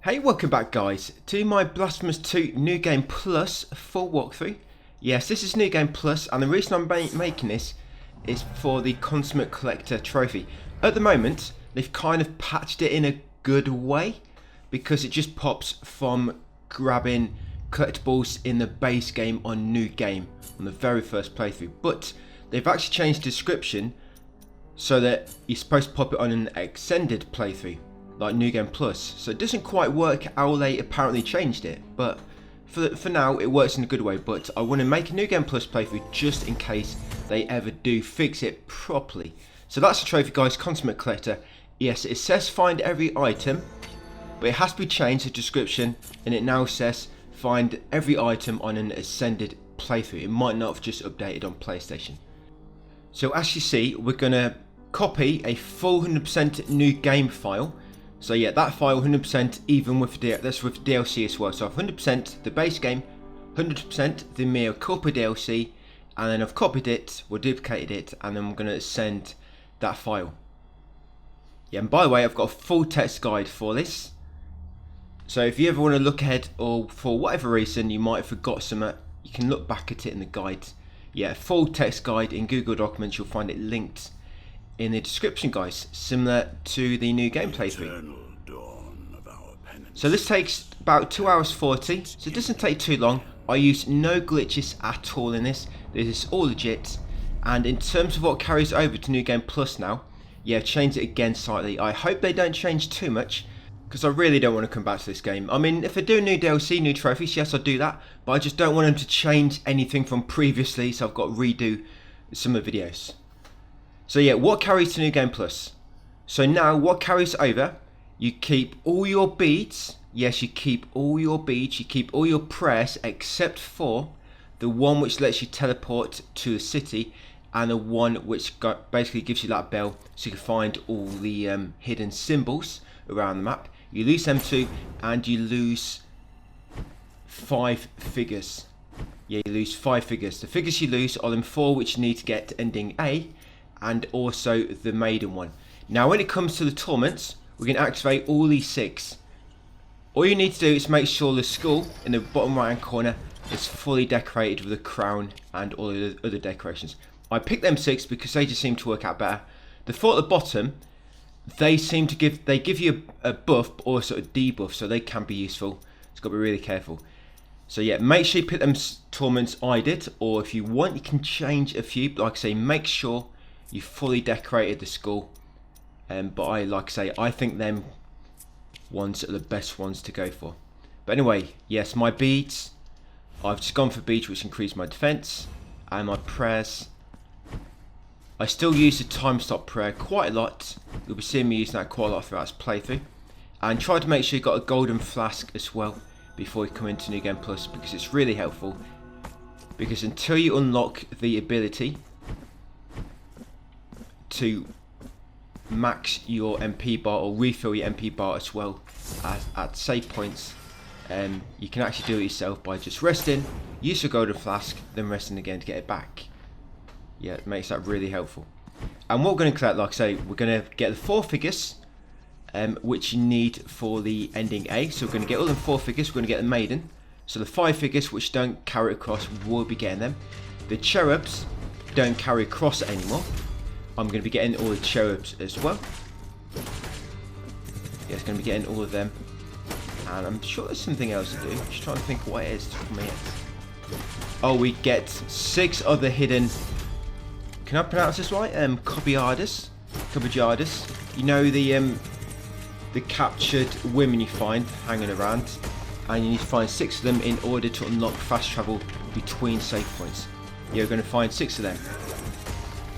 Hey, welcome back guys to my Blasphemous 2 New Game Plus full walkthrough. Yes, this is New Game Plus, and the reason I'm making this is for the Consummate Collector trophy. At the moment, they've kind of patched it in a good way, because it just pops from grabbing collectibles in the base game on New Game, on the very first playthrough. But they've actually changed the description so that you're supposed to pop it on an extended playthrough, like New Game Plus. So it doesn't quite work how they apparently changed it, but for now it works in a good way. But I want to make a New Game Plus playthrough just in case they ever do fix it properly. So that's the trophy guys, Consummate Collector. Yes, it says find every item, but it has to be changed, the description, and it now says find every item on an ascended playthrough. It might not have just updated on PlayStation. So as you see, we're going to copy a full 100% new game file. So yeah, that file 100% even with that's with DLC as well. So 100% the base game, 100% the Mea Culpa DLC, and then I've copied it, or duplicated it, and then I'm going to send that file. Yeah, and by the way, I've got a full text guide for this. So if you ever want to look ahead, or for whatever reason you might have forgot something, you can look back at it in the guide. Yeah, full text guide in Google Documents. You'll find it linked in the description, guys, similar to the new game playthrough. So this takes about 2 hours 40, so it doesn't take too long. I use no glitches at all in this. This is all legit. And in terms of what carries over to New Game Plus now, yeah, change it again slightly. I hope they don't change too much, because I really don't want to come back to this game. I mean, if they do new DLC, new trophies, yes, I'll do that. But I just don't want them to change anything from previously, so I've got to redo some of the videos. So yeah, what carries to New Game Plus? So now, what carries over, you keep all your beads. Yes, you keep all your beads, you keep all your prayers, except for the one which lets you teleport to the city, and the one which basically gives you that bell, so you can find all the hidden symbols around the map. You lose them too, and you lose 5 figures. Yeah, you lose 5 figures. The figures you lose are them 4 which you need to get to ending A, and also the maiden one. Now when it comes to the torments, we can activate all these 6. All you need to do is make sure the skull in the bottom right hand corner is fully decorated with a crown and all the other decorations. I picked them 6 because they just seem to work out better. The 4 at the bottom, they seem to give you a buff, but also a debuff, so they can be useful. It's got to be really careful. So yeah, make sure you put them torments I did, or if you want you can change a few, but like I say, make sure you fully decorated the skull. But like I say, I think them ones are the best ones to go for. But anyway, yes, my beads, I've just gone for beads which increase my defense, and my prayers, I still use the time stop prayer quite a lot. You'll be seeing me using that quite a lot throughout this playthrough. And try to make sure you've got a golden flask as well before you come into New Game Plus, because it's really helpful. Because until you unlock the ability to max your MP bar, or refill your MP bar as well at save points, you can actually do it yourself by just resting, use your golden flask, then resting again to get it back. Yeah, it makes that really helpful. And what we're going to collect, like I say, we're going to get the 4 figures which you need for the ending A. So we're going to get all the 4 figures. We're going to get the maiden. So the 5 figures which don't carry across, we'll be getting them. The cherubs don't carry across anymore. I'm going to be getting all the cherubs as well. Yeah, it's going to be getting all of them. And I'm sure there's something else to do. Just trying to think what it is for me. Oh, we get 6 other hidden. Can I pronounce this right? Cobiardus. You know the captured women you find hanging around, and you need to find 6 of them in order to unlock fast travel between save points. You're going to find 6 of them.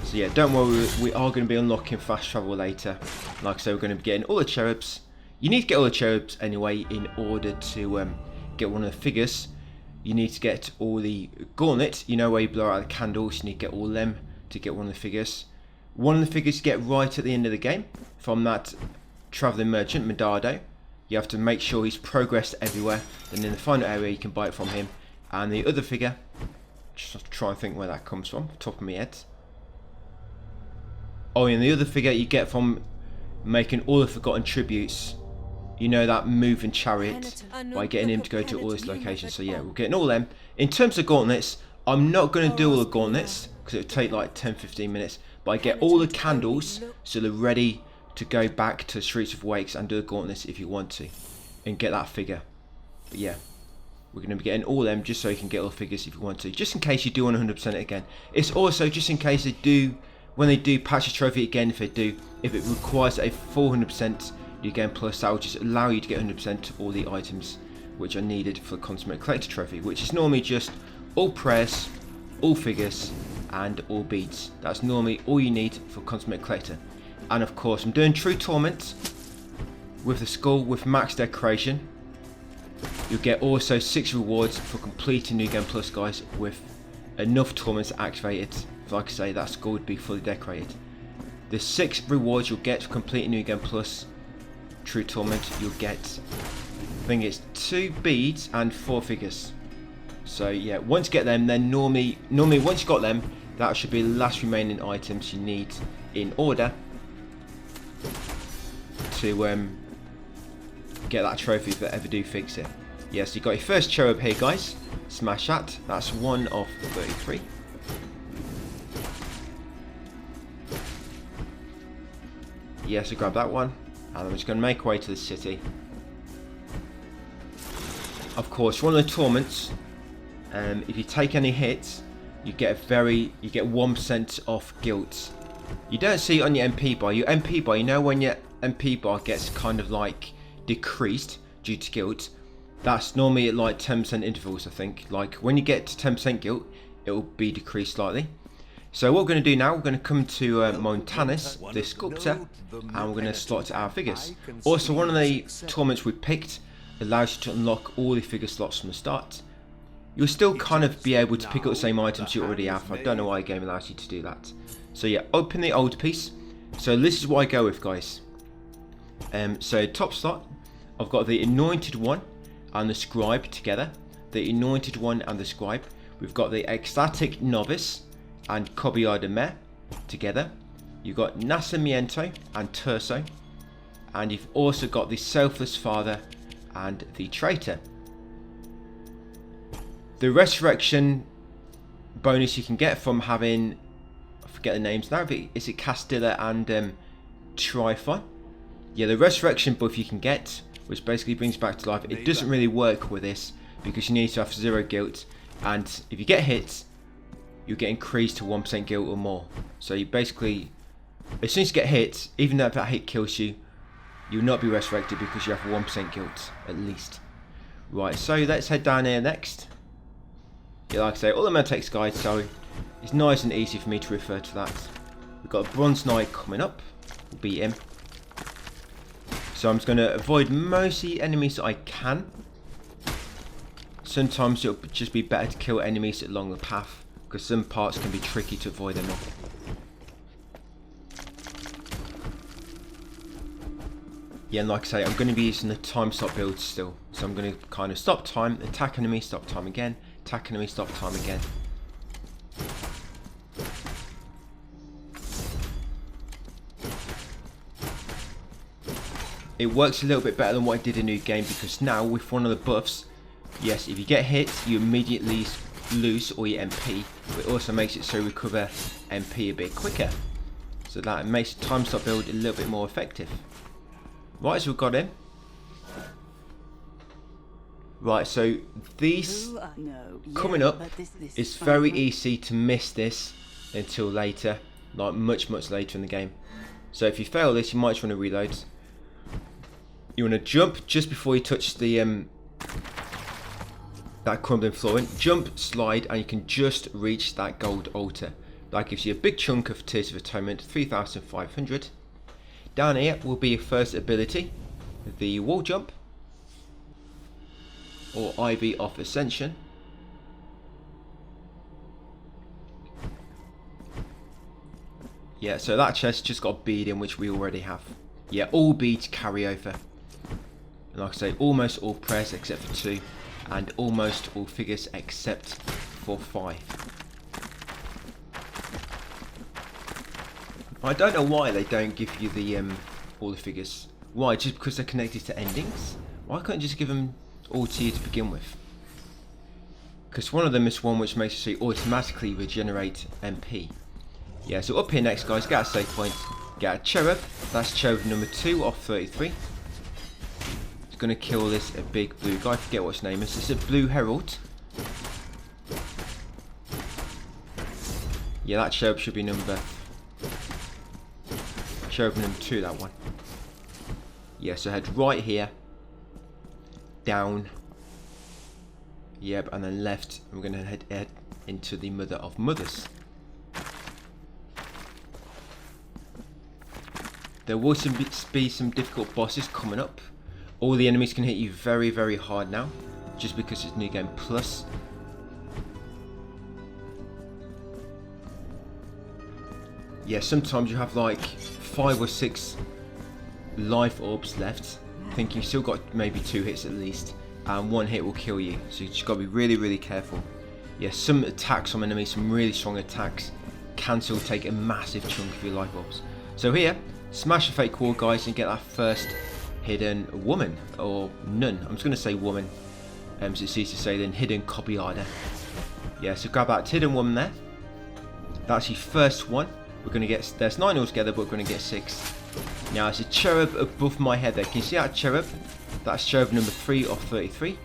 So yeah, don't worry, we are going to be unlocking fast travel later. Like I say, we're going to be getting all the cherubs. You need to get all the cherubs anyway in order to get one of the figures. You need to get all the gauntlets, you know, where you blow out the candles. You need to get all them to get one of the figures. One of the figures you get right at the end of the game from that travelling merchant, Medado. You have to make sure he's progressed everywhere, and in the final area you can buy it from him. And the other figure, just try and think where that comes from, top of my head. Oh, and the other figure you get from making all the forgotten tributes you know, that moving chariot by getting him to go to all these locations. So yeah, we're getting all them. In terms of gauntlets, I'm not going to do all the gauntlets because it would take like 10-15 minutes. But I get all the candles so they're ready to go back to Streets of Wakes and do the gauntlets if you want to, and get that figure. But yeah, we're going to be getting all them just so you can get all the figures if you want to, just in case you do want 100% it again. It's also just in case they do, when they do patch the trophy again, if it requires a full 100% New Game Plus, that will just allow you to get 100% of all the items which are needed for the Consummate Collector trophy, which is normally just all prayers, all figures, and all beads. That's normally all you need for Consummate Collector. And of course, I'm doing True Torment with the skull with max decoration. You'll get also 6 rewards for completing New Game Plus, guys, with enough torments activated. Like I say, that skull would be fully decorated. The 6 rewards you'll get for completing New Game Plus True Torment, you'll get, I think it's 2 beads and 4 figures. So yeah, once you get them, then normally once you got them, that should be the last remaining items you need in order to get that trophy if they ever do fix it. Yes, so you got your first cherub here, guys. Smash that. That's 1 of 33. Yes, so grab that one, and I'm just going to make our way to the city. Of course, one of the torments. If you take any hits, you get 1% off guilt. You don't see it on your MP bar. Your MP bar, you know when your MP bar gets kind of like decreased due to guilt, that's normally at like 10% intervals, I think. Like when you get to 10% guilt, it will be decreased slightly. So what we're going to do now, we're going to come to Montanus, the sculptor, and we're going to slot our figures. Also, one of the torments we picked allows you to unlock all the figure slots from the start. You'll still kind of be able to pick up the same items you already have. I don't know why the game allows you to do that. So yeah, open the old piece. So this is what I go with, guys. So top slot, I've got the Anointed One and the Scribe together. The Anointed One and the Scribe. We've got the Ecstatic Novice and Cobiada Mea together. You've got Nacimiento and Terso. And you've also got the Selfless Father and the Traitor. The resurrection bonus you can get from having, I forget the names now, is it Castilla and Tryphon? Yeah, the resurrection buff you can get, which basically brings back to life. It doesn't really work with this because you need to have 0 guilt, and if you get hit, you get increased to 1% guilt or more. So you basically, as soon as you get hit, even though that hit kills you, you'll not be resurrected because you have 1% guilt at least. Right, so let's head down here next. Yeah, like I say, all the Mentex guide, so it's nice and easy for me to refer to that. We've got a Bronze Knight coming up. We'll beat him. So I'm just going to avoid most of the enemies that I can. Sometimes it'll just be better to kill enemies along the path, because some parts can be tricky to avoid them all. Yeah, and like I say, I'm going to be using the time stop build still. So I'm going to kind of stop time, attack enemy, stop time again, attack enemy, stop time again. It works a little bit better than what I did in New Game, because now with one of the buffs, yes, if you get hit, you immediately lose all your MP, but it also makes it so you recover MP a bit quicker. So that makes the time stop build a little bit more effective. Right, so we've got him. Right, so these coming up, it's very easy to miss this until later, like much later in the game. So if you fail this, you might just want to reload. You want to jump just before you touch the that crumbling flooring. Jump, slide, and you can just reach that gold altar. That gives you a big chunk of Tears of Atonement, 3,500. Down here will be your first ability, the wall jump, or Ivy of Ascension. Yeah, so that chest just got a bead in, which we already have. Yeah, all beads carry over. And like I say, almost all prayers except for 2, and almost all figures except for 5. I don't know why they don't give you the all the figures. Why? Just because they're connected to endings? Why can't you just give them all to you to begin with? Because one of them is one which makes you automatically regenerate MP. Yeah, so up here next, guys, get a save point. Get a cherub. That's cherub number 2 of 33. It's going to kill this big blue guy. I forget what his name is. It's a blue herald. Yeah, that cherub should be cherub number 2, that one. Yeah, so head right here. Down. Yep, and then left. And we're going to head into the Mother of Mothers. There will be some difficult bosses coming up. All the enemies can hit you very, very hard now, just because it's New Game Plus. Yeah, sometimes you have like 5 or 6 life orbs left. I think you've still got maybe 2 hits at least, and 1 hit will kill you. So you just got to be really, really careful. Yeah, some attacks on enemies, some really strong attacks, can still take a massive chunk of your life orbs. So here, smash the fake wall, guys, and get that first hidden woman, or nun. I'm just going to say woman, so it's easier to say than hidden copyrider. Yeah, so grab that hidden woman there. That's your first one. We're going to get, there's 9 altogether, but we're going to get 6. Now, there's a cherub above my head there. Can you see that cherub? That's cherub number 3 of 33.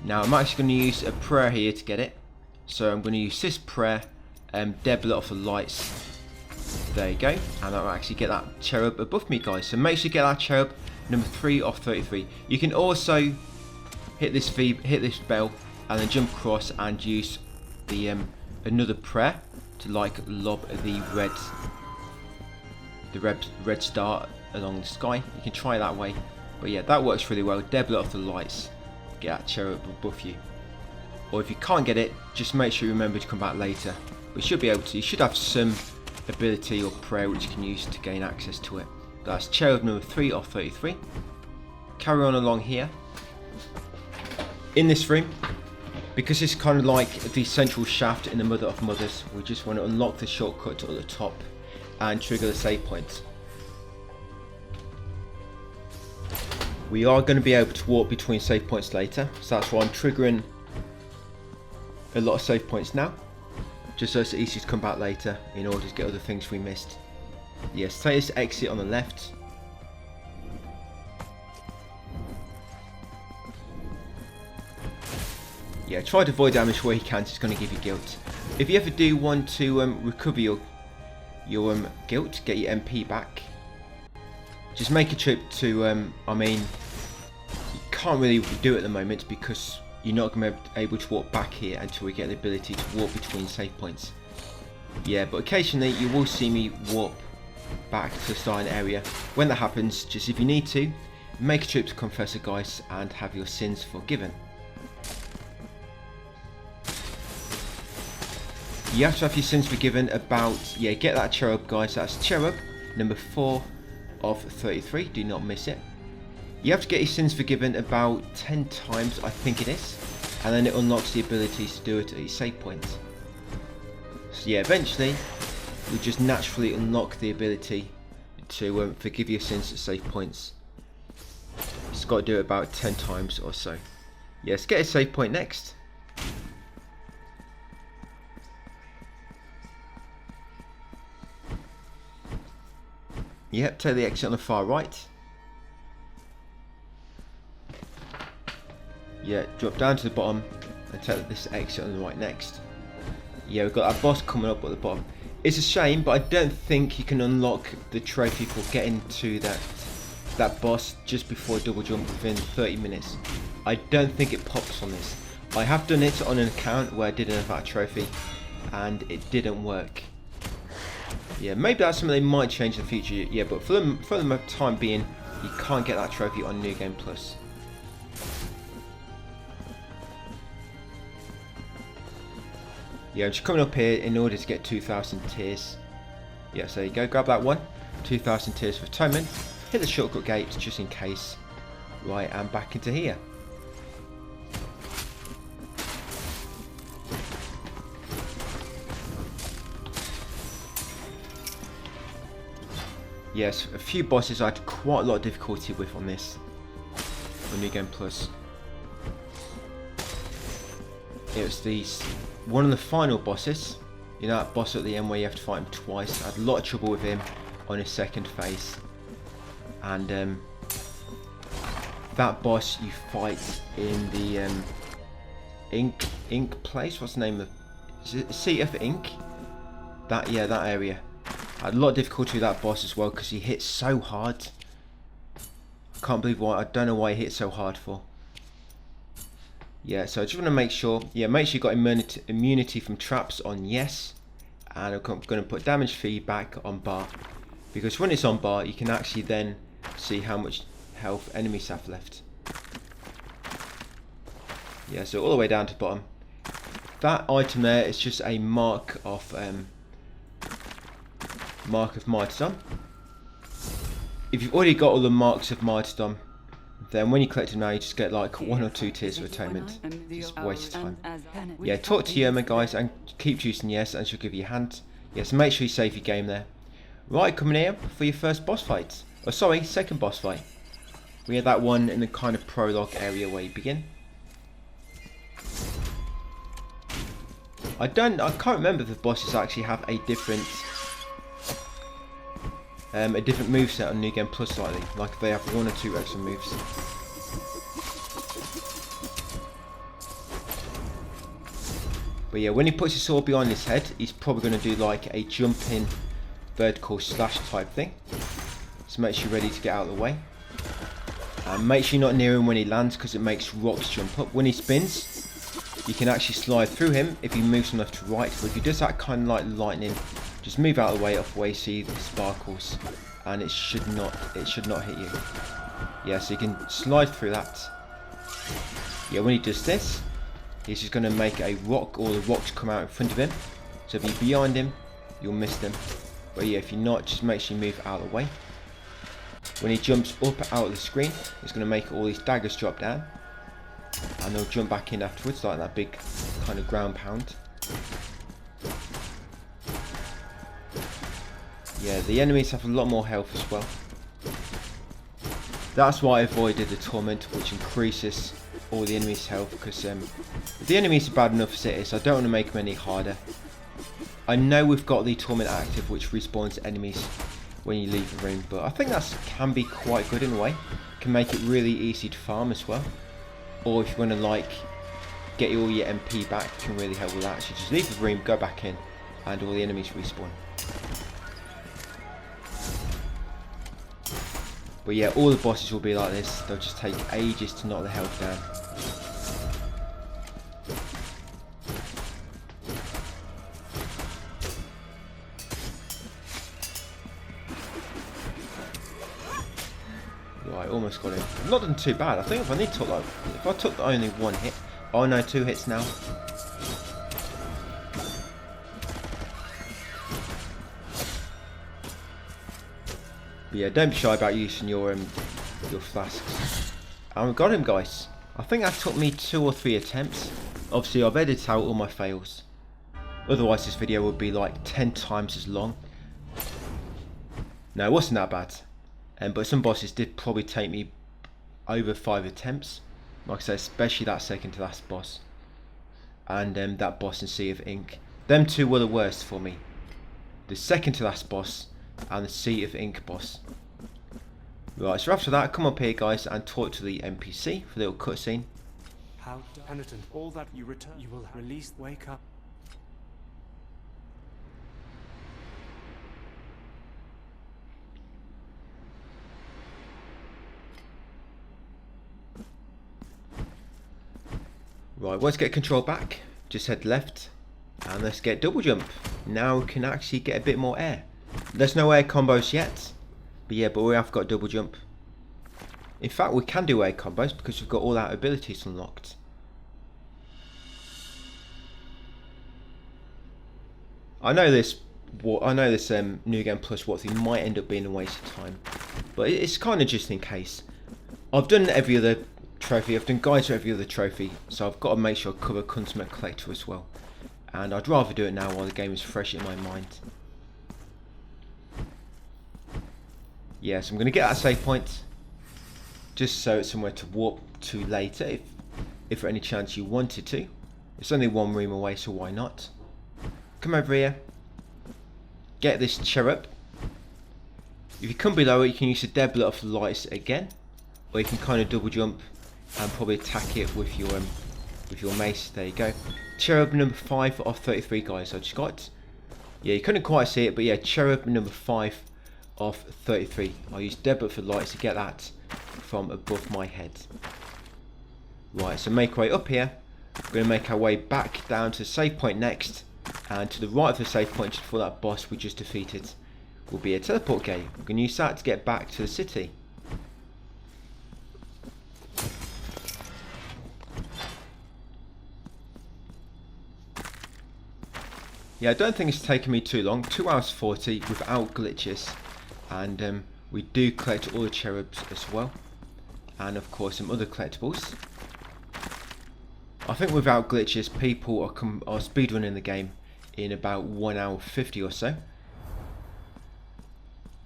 Now, I'm actually going to use a prayer here to get it. So I'm going to use this prayer, Deblet of the Lights. There you go. And I'll actually get that cherub above me, guys. So make sure you get that cherub number 3 of 33. You can also hit this bell and then jump across and use the another prayer to like lob the red star along the sky. You can try that way, but yeah, that works really well. Deblet of the Lights, get that cherub above you. Or if you can't get it, just make sure you remember to come back later. We should be able to. You should have some ability or prayer which you can use to gain access to it. That's cherub number 3 of 33. Carry on along here. In this room, because it's kind of like the central shaft in the Mother of Mothers, we just want to unlock the shortcut at the top and trigger the save point. We are going to be able to walk between save points later, so that's why I'm triggering a lot of save points now, just so it's easy to come back later in order to get other things we missed. Yes, take this exit on the left. Yeah, try to avoid damage where you can, it's going to give you guilt. If you ever do want to recover your guilt, get your MP back, just make a trip to, I mean, you can't really do it at the moment because you're not going to be able to walk back here until we get the ability to walk between save points. Yeah, but occasionally you will see me warp back to the starting area. When that happens, just if you need to, make a trip to Confessor, guys, and have your sins forgiven. You have to have your sins forgiven about, yeah, get that cherub, guys. That's cherub number 4 of 33. Do not miss it. You have to get your sins forgiven about 10 times, I think it is. And then it unlocks the ability to do it at your save point. So yeah, eventually, we just naturally unlock the ability to forgive your sins at save points. Just got to do it about 10 times or so. Yeah, let's get a save point next. Yep, take the exit on the far right. Yeah, drop down to the bottom and take this exit on the right next. Yeah, we've got that boss coming up at the bottom. It's a shame, but I don't think you can unlock the trophy for getting to that boss just before double jump within 30 minutes. I don't think it pops on this. I have done it on an account where I didn't have that trophy and it didn't work. Yeah, maybe that's something they might change in the future. Yeah, but for the time being, you can't get that trophy on New Game Plus. Yeah, I'm just coming up here in order to get 2,000 tears. Yeah, so there you go, grab that one. 2,000 tears for Atonement. Hit the shortcut gates just in case. Right, and back into here. Yes, a few bosses I had quite a lot of difficulty with on this. On New Game Plus. It was one of the final bosses. You know that boss at the end where you have to fight him twice. I had a lot of trouble with him on his second phase. And that boss you fight in the ink place. What's the name of it? Seat of Ink. That area. I had a lot of difficulty with that boss as well because he hits so hard. I can't believe why. I don't know why he hit so hard for. Yeah, so I just want to make sure. Yeah, make sure you got immunity from traps on yes, and I'm going to put damage feedback on bar, because when it's on bar, you can actually then see how much health enemies have left. Yeah, so all the way down to the bottom. That item there is just a mark of martyrdom. If you've already got all the marks of martyrdom, then when you collect them now, you just get like 1 or 2 tiers of atonement. Just a waste of time. Yeah, talk to Yerma, guys, and keep choosing yes, and she'll give you a hand. Yes, make sure you save your game there. Right, coming here for your first boss fight. Oh, sorry, second boss fight. We had that one in the kind of prologue area where you begin. I can't remember if the bosses actually have a different moveset on New Game Plus slightly, like if they have 1 or 2 extra moves. But yeah, when he puts his sword behind his head, he's probably going to do like a jumping vertical slash type thing. So make sure you're ready to get out of the way. And make sure you're not near him when he lands, because it makes rocks jump up. When he spins, you can actually slide through him if he moves enough to right. But if he does that kind of like lightning, just move out of the way, off where you see the sparkles, and it should not hit you. Yeah, so you can slide through that. Yeah, when he does this, he's just going to make a rock, or the rocks come out in front of him. So if you're behind him, you'll miss them. But yeah, if you're not, just make sure you move out of the way. When he jumps up out of the screen, it's going to make all these daggers drop down, and they'll jump back in afterwards, like that big kind of ground pound. Yeah, the enemies have a lot more health as well. That's why I avoided the Torment, which increases all the enemies' health, because the enemies are bad enough as it is, so I don't want to make them any harder. I know we've got the Torment active, which respawns enemies when you leave the room, but I think that can be quite good in a way. Can make it really easy to farm as well. Or if you want to like get all your MP back, it can really help with that. So you just leave the room, go back in, and all the enemies respawn. But yeah, all the bosses will be like this. They'll just take ages to knock the health down. Right, almost got him. I've not done too bad. I think if I took only 1 hit. Oh no, 2 hits now. But yeah, don't be shy about using your flasks. And we got him, guys. I think that took me 2 or 3 attempts. Obviously, I've edited out all my fails. Otherwise, this video would be like 10 times as long. No, it wasn't that bad. But some bosses did probably take me over 5 attempts. Like I said, especially that second to last boss. And that boss in Sea of Ink. Them 2 were the worst for me. The second to last boss and the Sea of Ink boss. Right, so after that, come up here, guys, and talk to the NPC for a little cutscene. How penitent, all that you return, you will release, wake up. Right, let's get control back. Just head left, and let's get double jump. Now we can actually get a bit more air. There's no air combos yet, but we have got double jump. In fact, we can do air combos because we've got all our abilities unlocked. I know this New Game Plus walkthrough might end up being a waste of time, but it's kind of just in case. I've done every other trophy, I've done guides for every other trophy, so I've got to make sure I cover Consummate Collector as well. And I'd rather do it now while the game is fresh in my mind. Yeah, so I'm going to get that save point, just so it's somewhere to warp to later, if for any chance you wanted to. It's only one room away, so why not? Come over here, get this cherub. If you come below it, you can use the dead blood of lights again, or you can kind of double jump and probably attack it with your mace. There you go. Cherub number 5 of 33, guys. I just got. Yeah, you couldn't quite see it, but yeah, cherub number 5 of 33. I'll use dead blood for lights to get that from above my head. Right, so make our way up here. We're going to make our way back down to the save point next, and to the right of the save point, just before that boss we just defeated, will be a teleport gate. We're going to use that to get back to the city. Yeah, I don't think it's taken me too long. 2 hours 40 without glitches, and we do collect all the cherubs as well, and of course some other collectibles. I think without glitches, people are speedrunning the game in about 1 hour 50 or so.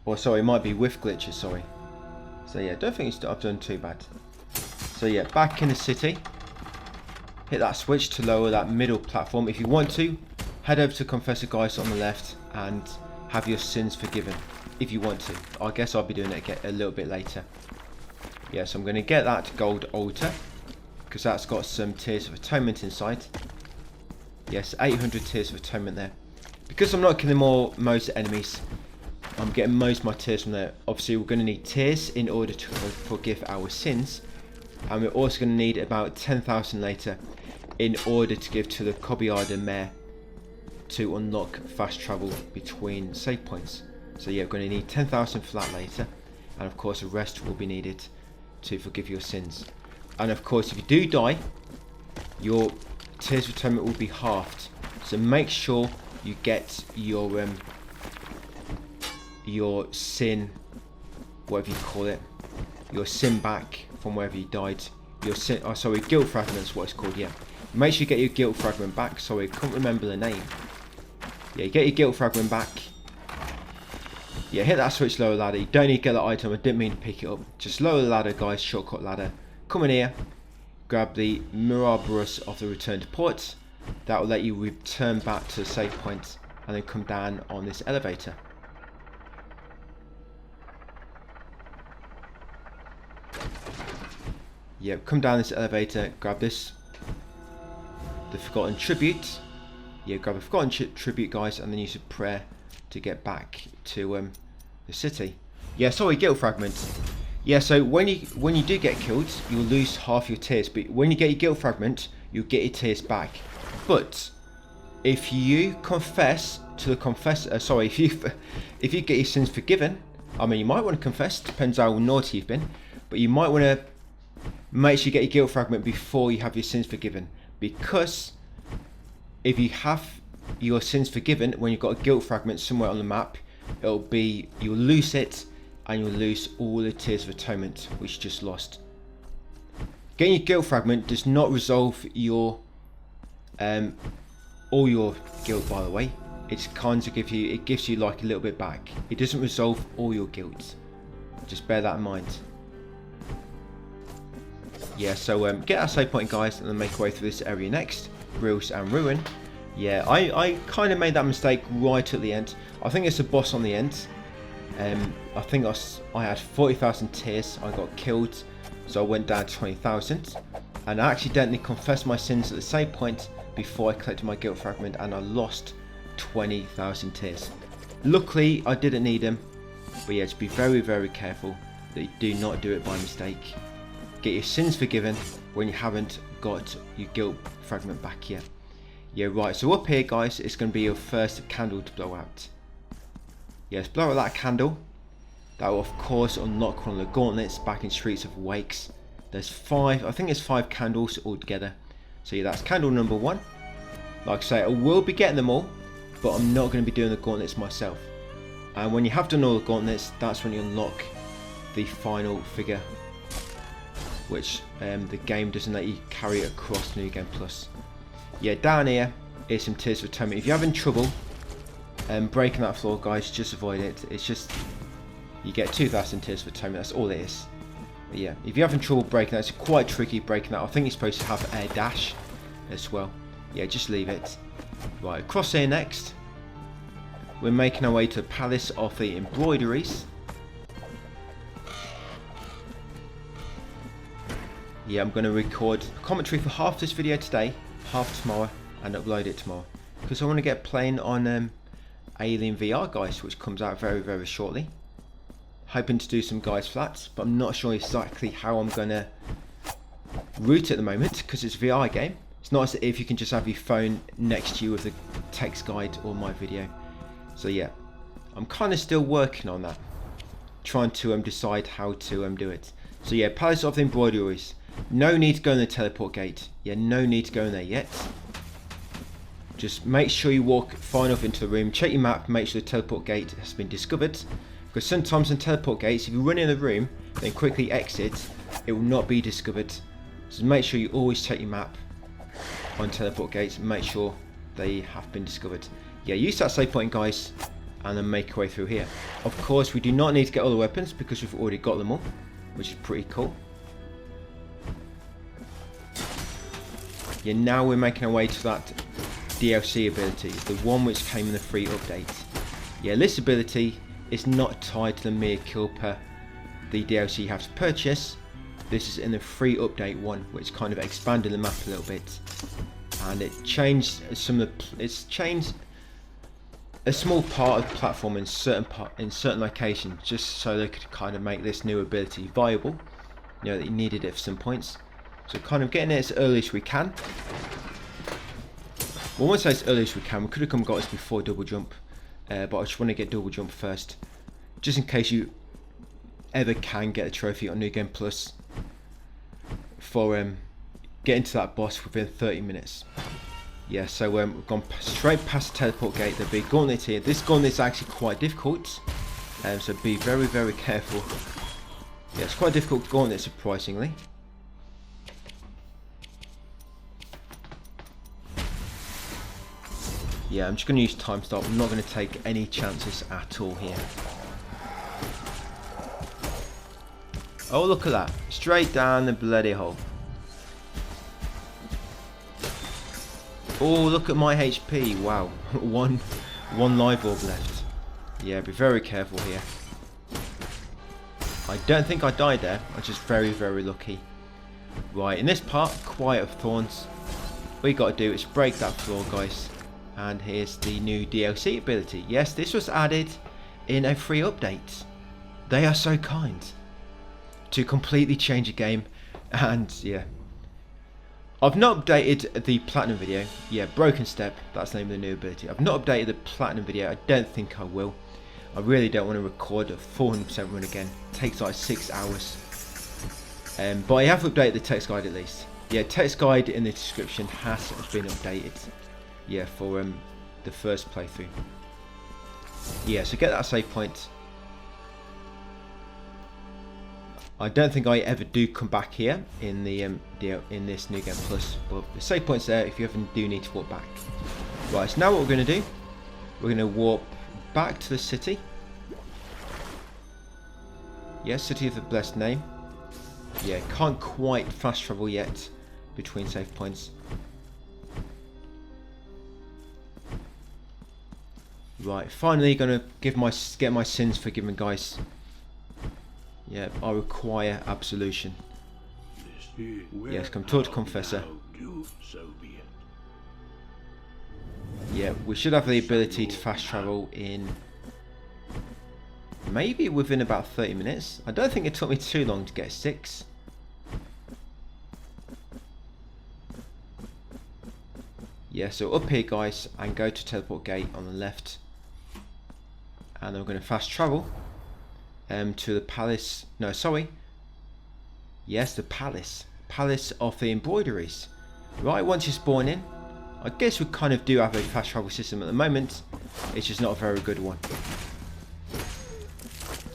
Or sorry, it might be with glitches, sorry. So yeah, don't think I've done too bad. So yeah, back in the city. Hit that switch to lower that middle platform. If you want to, head over to Confessor Guys on the left and have your sins forgiven. If you want to. I guess I'll be doing it a little bit later. Yeah, so I'm going to get that gold altar, because that's got some Tears of Atonement inside. Yes, 800 Tears of Atonement there. Because I'm not killing most enemies, I'm getting most of my tears from there. Obviously, we're going to need tears in order to forgive our sins. And we're also going to need about 10,000 later in order to give to the Cobiada Mare to unlock fast travel between save points. So yeah, we're going to need 10,000 for that later. And of course, the rest will be needed to forgive your sins. And of course, if you do die, your Tears of Atonement will be halved. So make sure you get your sin, whatever you call it, your sin back from wherever you died. Your sin, oh sorry, guilt fragments, what it's called. Yeah, make sure you get your guilt fragment back. Sorry, I can't remember the name. Yeah, you get your guilt fragment back. Yeah, hit that switch, lower ladder. You don't need to get that item. I didn't mean to pick it up. Just lower the ladder, guys. Shortcut ladder. Come in here. Grab the Embroideries of the return to port. That will let you return back to the save point, and then come down on this elevator. Yeah, come down this elevator. Grab this, the Forgotten Tribute. Yeah, grab a Forgotten Tribute, guys, and then use a prayer to get back to the city. Yeah, sorry, guilt fragment. Yeah, so when you do get killed, you'll lose half your tears, but when you get your guilt fragment, you'll get your tears back. But if you confess to the confessor, if you get your sins forgiven, I mean, you might want to confess. Depends how naughty you've been, but you might want to make sure you get your guilt fragment before you have your sins forgiven, because if you have your sins forgiven when you've got a guilt fragment somewhere on the map, you'll lose it, and you'll lose all the Tears of Atonement which you just lost. Getting your guilt fragment does not resolve your all your guilt, by the way. It's kind of gives you like a little bit back. It doesn't resolve all your guilt. Just bear that in mind. Yeah, so get our save point, guys, and then make our way through this area next. Grills and Ruin. Yeah, I kind of made that mistake right at the end. I think it's a boss on the end. I think I had 40,000 tears. I got killed, so I went down to 20,000. And I accidentally confessed my sins at the save point before I collected my guilt fragment, and I lost 20,000 tears. Luckily, I didn't need them. But yeah, just be very, very careful that you do not do it by mistake. Get your sins forgiven when you haven't got your guilt fragment back yet. Yeah, right, so up here, guys, it's going to be your first candle to blow out. Yes, blow out that candle. That will, of course, unlock one of the gauntlets back in Streets of Wakes. There's 5, I think it's 5 candles altogether. So yeah, that's candle number 1. Like I say, I will be getting them all, but I'm not going to be doing the gauntlets myself. And when you have done all the gauntlets, that's when you unlock the final figure, which the game doesn't let you carry it across New Game Plus. Yeah, down here is some Tears of Atonement. If you're having trouble breaking that floor, guys, just avoid it. It's just, You get 2,000 tears for Atonement, that's all it is. But yeah, if you're having trouble breaking that, it's quite tricky breaking that. I think you're supposed to have air dash as well. Yeah, just leave it. Right, across here next. We're making our way to the Palace of the Embroideries. Yeah, I'm going to record commentary for half this video today, half tomorrow, and upload it tomorrow. Because I want to get playing on Alien VR, guys, which comes out very, very shortly. Hoping to do some guys flats, but I'm not sure exactly how I'm going to route at the moment, because it's a VR game. It's not as if you can just have your phone next to you with a text guide or my video. So yeah, I'm kind of still working on that. Trying to decide how to do it. So yeah, Palace of the Embroideries. No need to go in the teleport gate. Yeah, no need to go in there yet. Just make sure you walk far enough into the room. Check your map, make sure the teleport gate has been discovered. Because sometimes in teleport gates, if you run in the room, then quickly exit, it will not be discovered. So make sure you always check your map on teleport gates and make sure they have been discovered. Yeah, use that save point, guys, and then make your way through here. Of course, we do not need to get all the weapons because we've already got them all, which is pretty cool. Yeah, now we're making our way to that DLC ability, the one which came in the free update. Yeah, this ability is not tied to the Mea Culpa, the DLC you have to purchase. This is in the free update one, which kind of expanded the map a little bit, and it changed it's changed a small part of the platform in certain locations, just so they could kind of make this new ability viable. You know, that you needed it for some points, so kind of getting it as early as we can. Well, once as early as we can, we could have got this before double jump, but I just want to get double jump first, just in case you ever can get a trophy on New Game Plus for getting to that boss within 30 minutes. Yeah, so we've gone straight past the teleport gate. There'll be a gauntlet here. This gauntlet is actually quite difficult, so be very, very careful. Yeah, it's quite a difficult gauntlet, surprisingly. Yeah, I'm just going to use time stop. I'm not going to take any chances at all here. Oh, look at that. Straight down the bloody hole. Oh, look at my HP. Wow. one live orb left. Yeah, be very careful here. I don't think I died there. I'm just very, very lucky. Right, in this part, Quiet of Thorns, all you got to do is break that floor, guys. And here's the new DLC ability. Yes, this was added in a free update. They are so kind to completely change a game. And yeah, I've not updated the platinum video. Yeah, Broken Step, that's the name of the new ability. I've not updated the platinum video. I don't think I will. I really don't want to record a 400% run again. It takes like 6 hours. But I have updated the text guide at least. Yeah, text guide in the description has been updated. Yeah, for the first playthrough. Yeah, so get that save point. I don't think I ever do come back here in the in this New Game Plus, but the save point's there if you ever do need to walk back. Right, so now what we're going to do, we're going to warp back to the city. Yeah, City of the Blessed Name. Yeah, can't quite fast travel yet between save points. Right, finally gonna get my sins forgiven, guys. Yeah, I require absolution. Yes, come talk to Confessor. Yeah, we should have the ability to fast travel in maybe within about 30 minutes. I don't think it took me too long to get 6. Yeah, so up here, guys, and go to teleport gate on the left. And then we're going to fast travel to the palace. No, sorry. Yes, the palace. Palace of the Embroideries. Right, once you spawn in, I guess we kind of do have a fast travel system at the moment. It's just not a very good one.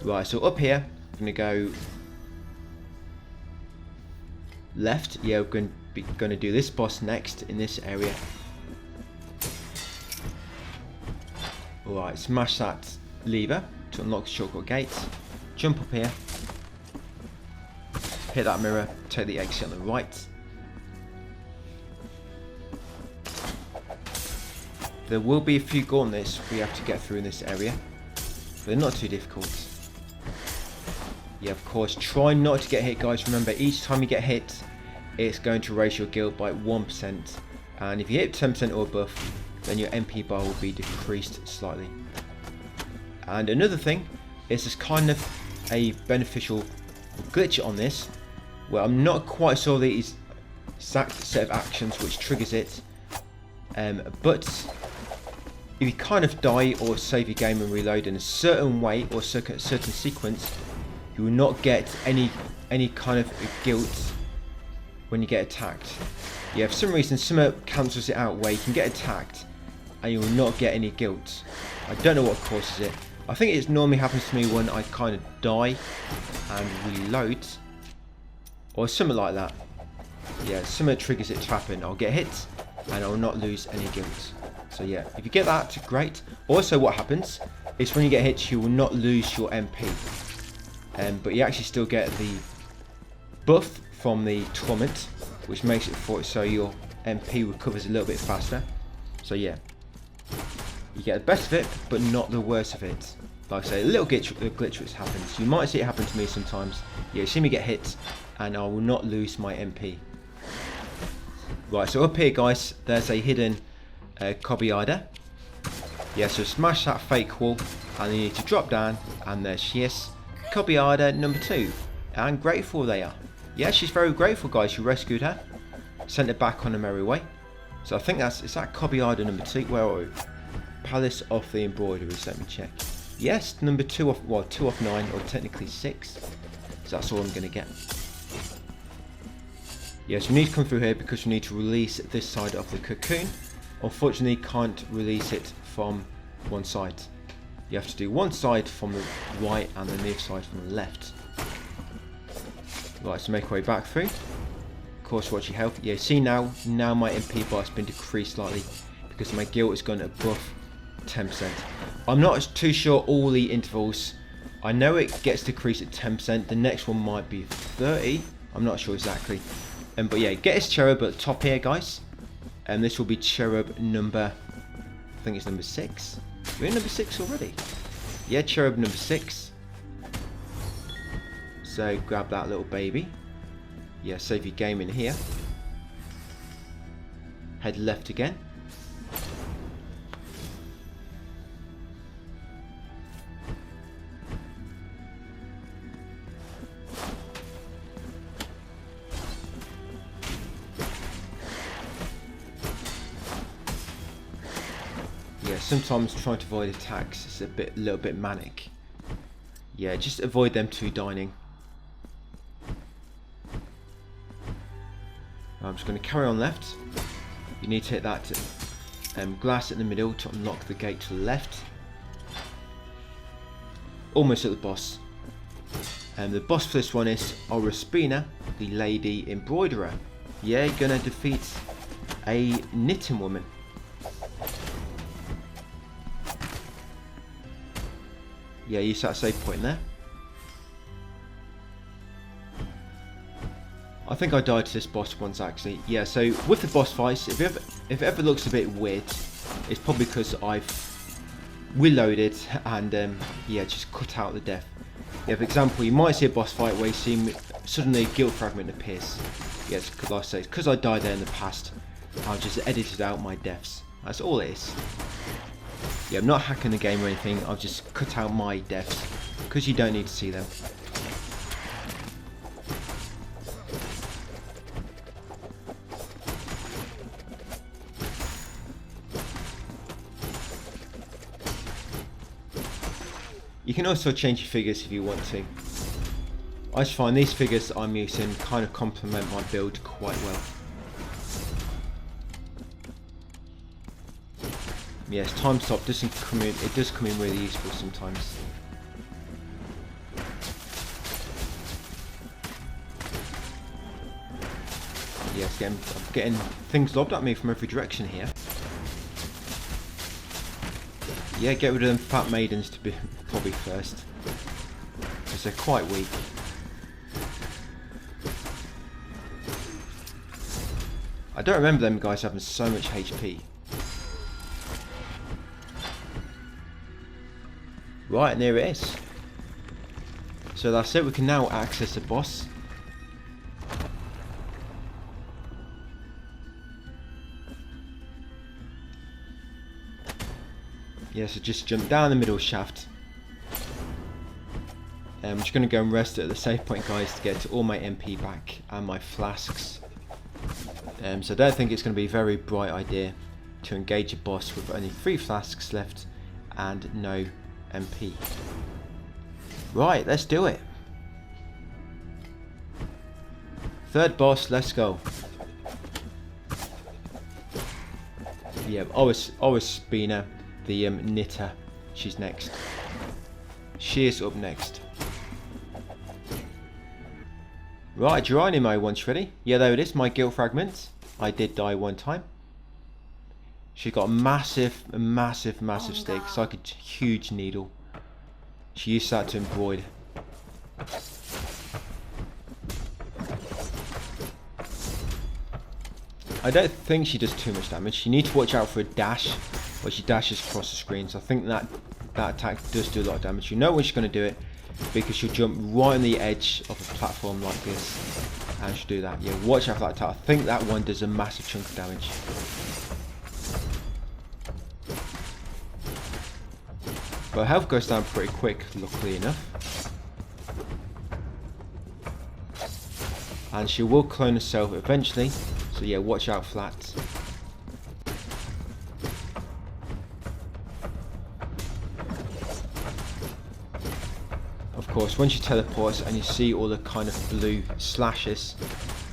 Right, so up here, I'm going to go left. Yeah, we're going to do this boss next in this area. Alright, smash that lever to unlock the shortcut gate. jump up here, hit that mirror, take the exit on the right. There will be a few gauntlets we have to get through in this area, but they're not too difficult. Yeah, of course, try not to get hit, guys. Remember, each time you get hit, it's going to raise your guild by 1%. And if you hit 10% or above, then your MP bar will be decreased slightly. And another thing is there's kind of a beneficial glitch on this, where I'm not quite sure the exact set of actions which triggers it. But if you kind of die or save your game and reload in a certain way or certain sequence, you will not get any kind of guilt when you get attacked. Yeah, for some reason, Summer cancels it out where you can get attacked and you will not get any guilt. I don't know what causes it. I think it normally happens to me when I kind of die and reload, or something like that. Yeah, Summer triggers it to happen. I'll get hit and I will not lose any guilt. So yeah, if you get that, great. Also, what happens is when you get hit, you will not lose your MP. But you actually still get the buff from the Torment, which makes it so your MP recovers a little bit faster. So yeah, you get the best of it, but not the worst of it. Like I say, a little glitch which happens. You might see it happen to me sometimes. Yeah, you see me get hit, and I will not lose my MP. Right, so up here, guys, there's a hidden cobbyarder. Yeah, so smash that fake wall, and you need to drop down, and there she is. Cobbyarder number 2, and grateful they are. Yeah, she's very grateful, guys. You rescued her, sent her back on a merry way. So I think is that Cobbyarder number 2. Where are we? Palace of the Embroideries. Let me check. Yes, number 2 off, well, 2 off 9, or technically 6. So that's all I'm going to get. Yes, we need to come through here because we need to release this side of the cocoon. Unfortunately, can't release it from one side. You have to do one side from the right and the other side from the left. Right, so make our way back through. Of course, watch your health. Yeah, see now my MP bar has been decreased slightly because my guilt has gone above 10%. I'm not too sure all the intervals. I know it gets decreased at 10%. The next one might be 30. I'm not sure exactly. But yeah, get his cherub at the top here, guys. And this will be cherub number, I think it's number 6. We're in number 6 already. Yeah, cherub number 6. So grab that little baby. Yeah, save your game in here. Head left again. Yeah, sometimes trying to avoid attacks is a little bit manic. Yeah, just avoid them 2 dining. I'm just going to carry on left. You need to hit that glass in the middle to unlock the gate to the left. Almost at the boss. And the boss for this one is Orospina, the lady embroiderer. Yeah, you're going to defeat a knitting woman. Yeah, use that save point there. I think I died to this boss once actually. Yeah, so with the boss fights, if it ever looks a bit weird, it's probably because I've reloaded and yeah, just cut out the death. Yeah, for example, you might see a boss fight where you see suddenly a guild fragment appears. Yes, because like I say, because I died there in the past, I've just edited out my deaths. That's all it is. Yeah, I'm not hacking the game or anything, I've just cut out my deaths, because you don't need to see them. You can also change your figures if you want to. I just find these figures I'm using kind of complement my build quite well. Yes, time stop doesn't come in. It does come in really useful sometimes. Yes, I'm getting things lobbed at me from every direction here. Yeah, get rid of them fat maidens to be probably first. Because because they're quite weak. I don't remember them guys having so much HP. Right, and there it is. So that's it, we can now access the boss. Yeah, so just jump down the middle shaft. I'm just going to go and rest at the save point, guys, to get all my MP back and my flasks. So I don't think it's going to be a very bright idea to engage a boss with only 3 flasks left and no MP. Right, let's do it. Third boss, let's go. Yeah, Spina, the knitter, she's next. She is up next. Right, Geronimo once ready. Yeah, there it is, my guild fragment. I did die one time. She got a massive stick. It's like a huge needle. She used that to embroider. I don't think she does too much damage. You need to watch out for a dash where she dashes across the screen. So I think that attack does do a lot of damage. You know when she's going to do it because she'll jump right on the edge of a platform like this. And she'll do that. Yeah, watch out for that attack. I think that one does a massive chunk of damage. But her health goes down pretty quick, luckily enough. And she will clone herself eventually. So yeah, watch out for that. Of course, when she teleports and you see all the kind of blue slashes,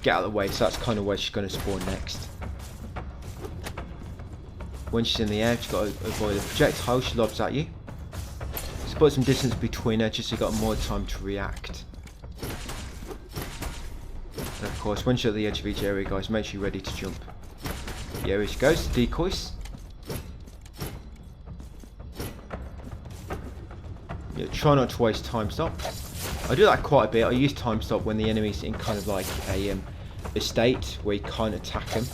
get out of the way. So that's kind of where she's going to spawn next. When she's in the air, she's got to avoid the projectile she lobs at you. Just put some distance between her just so you've got more time to react. And of course, once you're at the edge of each area, guys, make sure you're ready to jump. Yeah, here she goes, decoys. Yeah, try not to waste time stop. I do that quite a bit. I use time stop when the enemy's in kind of like a state where you can't attack them.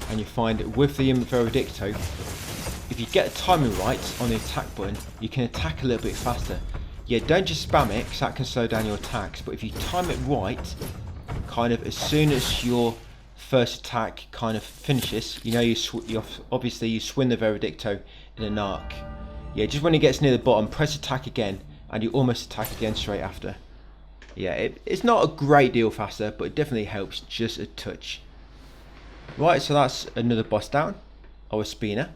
And you find with the Veredicto, if you get the timing right on the attack button, you can attack a little bit faster. Yeah, don't just spam it because that can slow down your attacks, but if you time it right, kind of as soon as your first attack kind of finishes, you know you obviously you swing the Veredicto in an arc. Yeah, just when it gets near the bottom, press attack again, and you almost attack again straight after. Yeah, it's not a great deal faster, but it definitely helps just a touch. Right, so that's another boss down. Spina.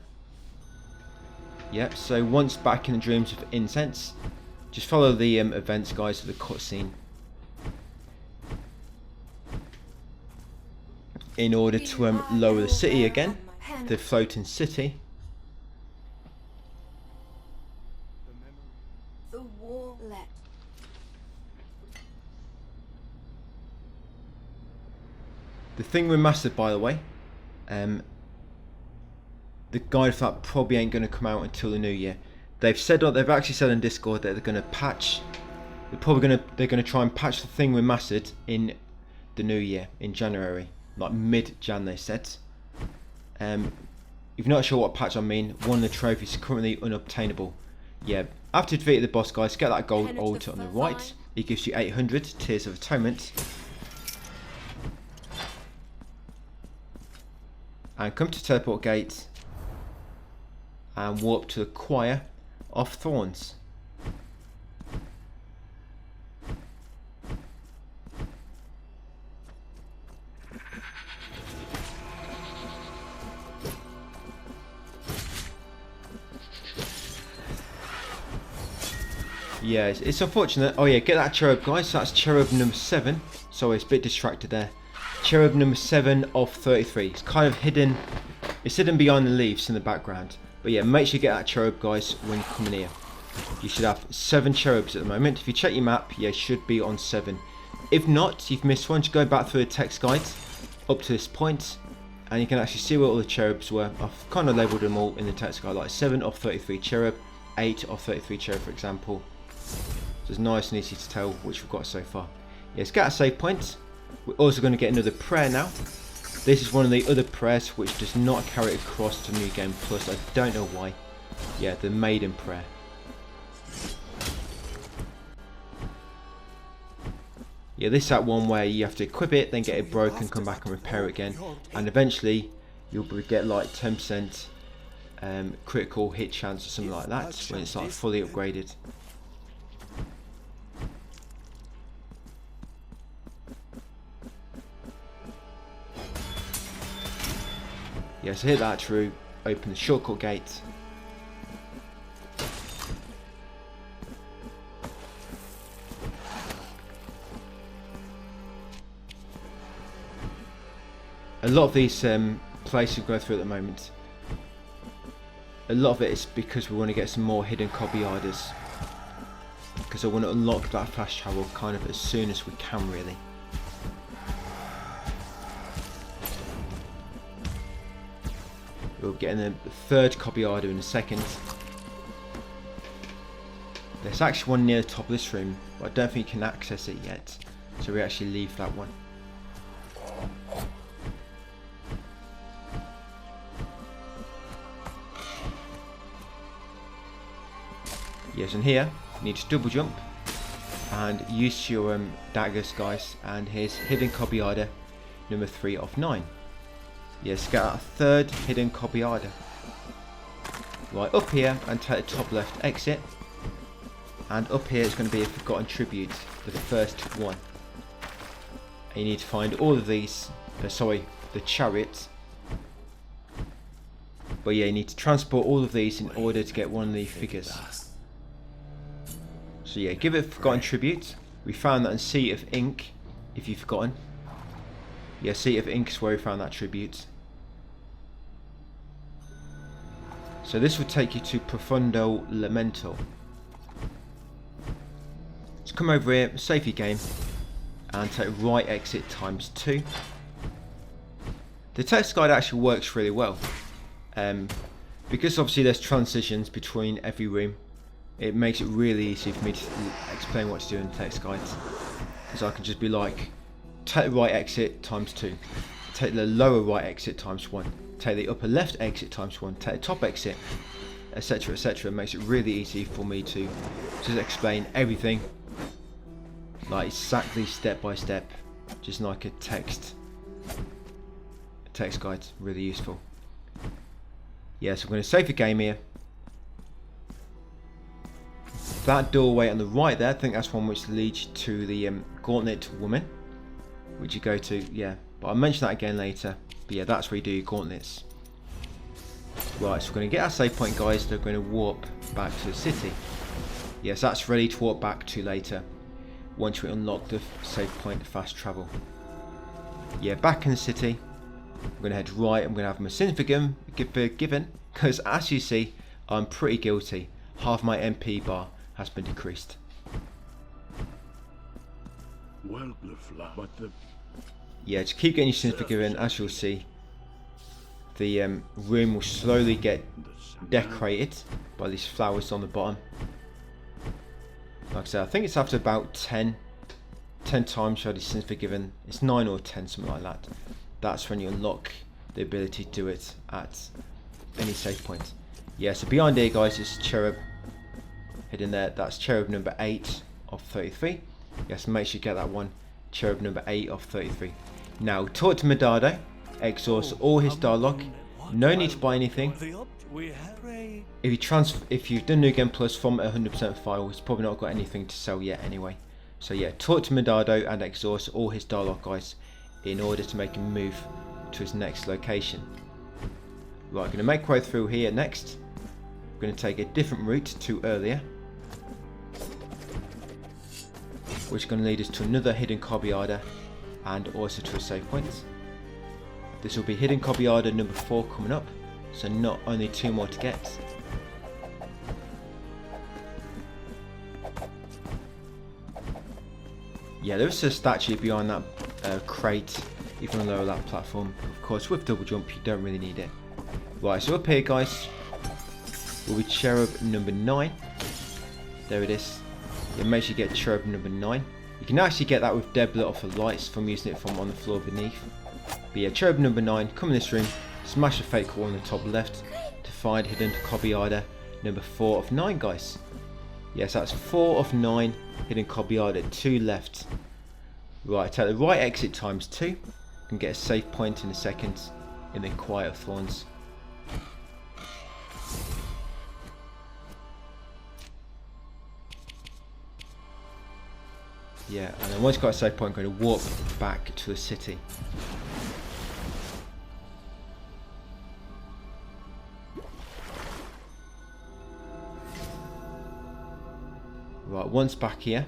Yep, so once back in the Dreams of Incense, just follow the events, guys, of the cutscene in order to lower the city again, the floating city. The thing remastered, by the way, the guide for that probably ain't going to come out until the new year. They've actually said on Discord that they're going to patch. They're going to try and patch the thing remastered in the new year in January, like mid-Jan. They said. If you're not sure what patch I mean, one of the trophies is currently unobtainable. Yeah, after defeating the boss, guys, get that gold altar on the right. It gives you 800 Tears of Atonement. And come to Teleport Gate and warp to the Choir of Thorns. Yeah, it's unfortunate. Oh yeah, get that cherub, guys. So that's cherub number 7. Sorry, it's a bit distracted there. Cherub number 7 of 33. It's kind of hidden. It's hidden behind the leaves in the background. But yeah, make sure you get that cherub, guys, when you come in here. You should have 7 cherubs at the moment. If you check your map, you should be on 7. If not, you've missed one. Just go back through the text guides up to this point, and you can actually see where all the cherubs were. I've kind of labelled them all in the text guide, like 7 of 33 cherub, 8 of 33 cherub, for example. So it's nice and easy to tell which we've got so far. Yeah, let's get a save point. We're also going to get another prayer now. This is one of the other prayers which does not carry across to New Game Plus. I don't know why. Yeah, the Maiden Prayer. Yeah, this is that one where you have to equip it, then get it broken, come back and repair it again, and eventually you'll get like 10% critical hit chance or something like that when it's like fully upgraded. Yeah, so hit that through, open the shortcut gate. A lot of these places we go through at the moment, a lot of it is because we want to get some more hidden copy orders, because I want to unlock that fast travel kind of as soon as we can, really. We'll get in the 3rd copy order in a second. There's actually one near the top of this room, but I don't think you can access it yet, so we actually leave that one. Yes, and here you need to double jump and use your daggers, guys. And here's hidden copy order number 3 of 9. Yes, get a 3rd hidden copy order. Right up here and take the top left exit. And up here is going to be a forgotten tribute, the first one. And you need to find all of these. Sorry, the chariots. But yeah, you need to transport all of these in order to get one of the figures. So yeah, give it a forgotten tribute. We found that in Sea of Ink, if you've forgotten. Yeah, Sea of Ink is where we found that tribute. So this will take you to Profundo Lamento. Let's come over here, save your game, and take right exit ×2. The text guide actually works really well. Because obviously there's transitions between every room, it makes it really easy for me to explain what to do in the text guides. Because I can just be like, take the right exit ×2, take the lower right exit ×1, take the upper left exit ×1, take the top exit, etc, etc. It makes it really easy for me to just explain everything, like exactly step by step, just like a text guide. Really useful. Yeah, so I'm going to save the game here. That doorway on the right there, I think that's one which leads to the Gauntlet Woman, which you go to, yeah, but I'll mention that again later. But yeah, that's where you do your gauntlets. Right, so we're going to get our save point, guys. They're going to warp back to the city. Yes, that's ready to warp back to later, once we unlock the save point fast travel. Yeah, back in the city. I'm going to head right. I'm going to have my sins forgiven, because as you see, I'm pretty guilty. Half my MP bar has been decreased. Yeah, just keep getting your sins forgiven. As you'll see, the room will slowly get decorated by these flowers on the bottom. Like I said, I think it's after about 10 times you have your sins forgiven. It's 9 or 10, something like that. That's when you unlock the ability to do it at any save point. Yeah, so behind here, guys, is Cherub. Hidden there, that's Cherub number 8 of 33. Yes, make sure you get that one. Cherub number 8 of 33. Now, talk to Medado, exhaust all his dialogue. No need to buy anything. If you've done New Game Plus from 100% file, he's probably not got anything to sell yet anyway. So yeah, talk to Medado and exhaust all his dialogue, guys, in order to make him move to his next location. Right, I'm going to make my way through here next. I'm going to take a different route to earlier, which is going to lead us to another hidden copy order and also to a save point. This will be hidden copy order number 4 coming up, so not only 2 more to get. Yeah, there is a statue behind that crate, even though that platform. Of course, with double jump, you don't really need it. Right, so up here, guys, will be cherub number 9. There it is. Yeah, make sure you get cherub number 9. You can actually get that with dead blood off the lights from using it from on the floor beneath. But yeah, cherub number 9, come in this room, smash the fake wall on the top left to find hidden copy item number 4 of 9, guys. Yes, that's 4 of 9 hidden copy item, 2 left. Right, take the right exit times 2. You can get a save point in a second in the Quiet of Thorns. Yeah, and then once you've got a save point, I'm going to walk back to the city. Right, once back here,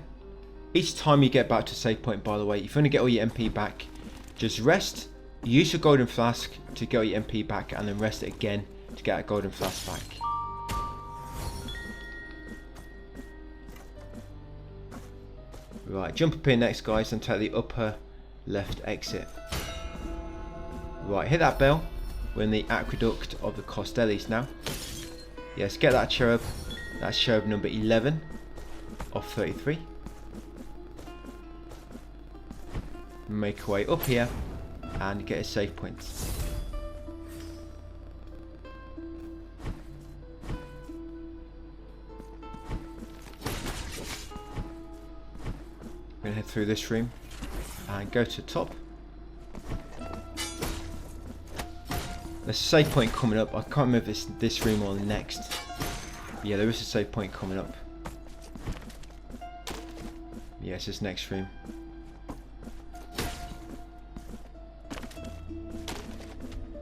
each time you get back to save point, by the way, if you want to get all your MP back, just rest, use your golden flask to get all your MP back, and then rest it again to get a golden flask back. Right, jump up here next, guys, and take the upper left exit. Right, hit that bell. We're in the aqueduct of the Costellis now. Yes, get that cherub. That's cherub number 11 of 33. Make our way up here and get a save point. We're going to head through this room and go to the top. There's a save point coming up. I can't remember if it's this room or the next. Yeah, there is a save point coming up. Yeah, it's this next room.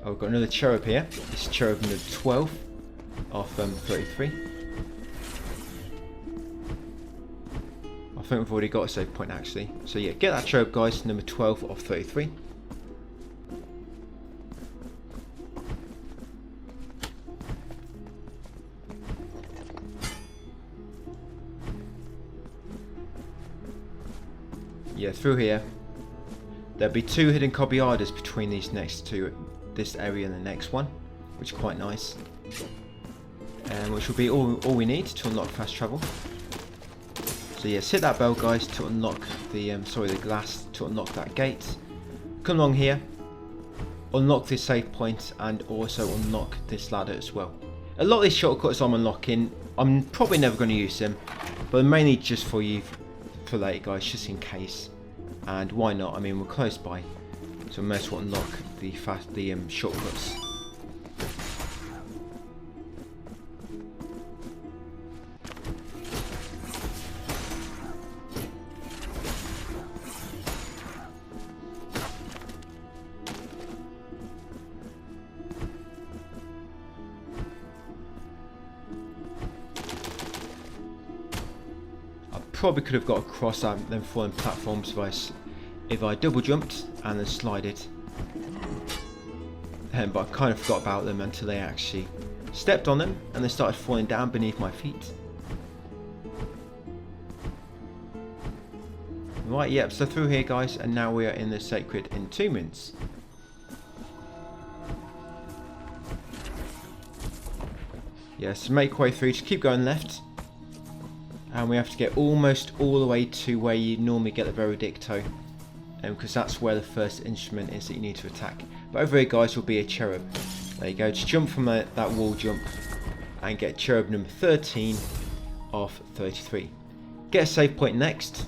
Oh, we've got another cherub here. This is cherub number 12 of 33. I think we've already got a save point actually. So yeah, get that cherub, guys, number 12 of 33. Yeah, through here. There'll be 2 hidden copy items between these next two, this area and the next one, which is quite nice. And which will be all we need to unlock fast travel. So yes, hit that bell, guys, to unlock the the glass to unlock that gate. Come along here, unlock this save point, and also unlock this ladder as well. A lot of these shortcuts I'm unlocking, I'm probably never going to use them, but mainly just for you for later, guys, just in case. And why not? I mean, we're close by, so I may as well unlock the shortcuts. Probably could have got across them falling platforms if I double jumped and then slided. But I kind of forgot about them until they actually stepped on them and they started falling down beneath my feet. Right, yep, so through here, guys, and now we are in the sacred Entombments. Yes, to make way through, just keep going left. And we have to get almost all the way to where you normally get the Veredicto, because that's where the first instrument is that you need to attack. But over here, guys, will be a cherub. There you go, just jump from that wall jump and get cherub number 13 of 33. Get a save point next.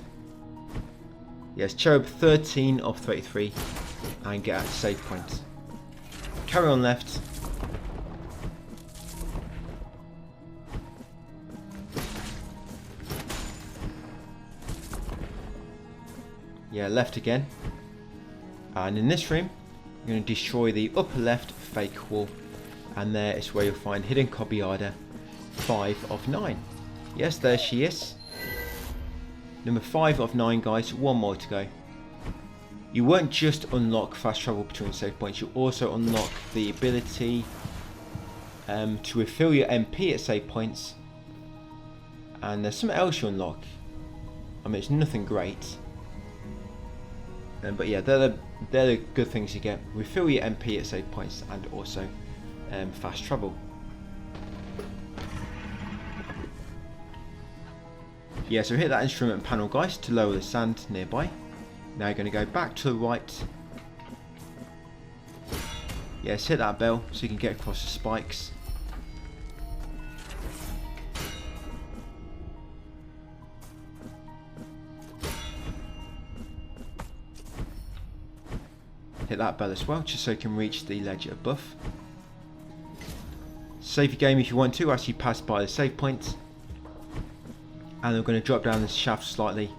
Yes, cherub 13 of 33 and get a save point. Carry on left. Yeah, left again. And in this room, I'm going to destroy the upper left fake wall. And there is where you'll find hidden copy item 5 of 9. Yes, there she is. Number 5 of 9, guys. 1 more to go. You won't just unlock fast travel between save points. You also unlock the ability to refill your MP at save points. And there's something else you unlock. I mean, it's nothing great. But yeah, they're the good things you get. Refill your MP at save points, and also fast travel. Yeah, so hit that instrument panel, guys, to lower the sand nearby. Now you're going to go back to the right. Yes, hit that bell so you can get across the spikes. Hit that bell as well, just so you can reach the ledge above. Save your game if you want to, as you pass by the save point. And we're going to drop down the shaft slightly,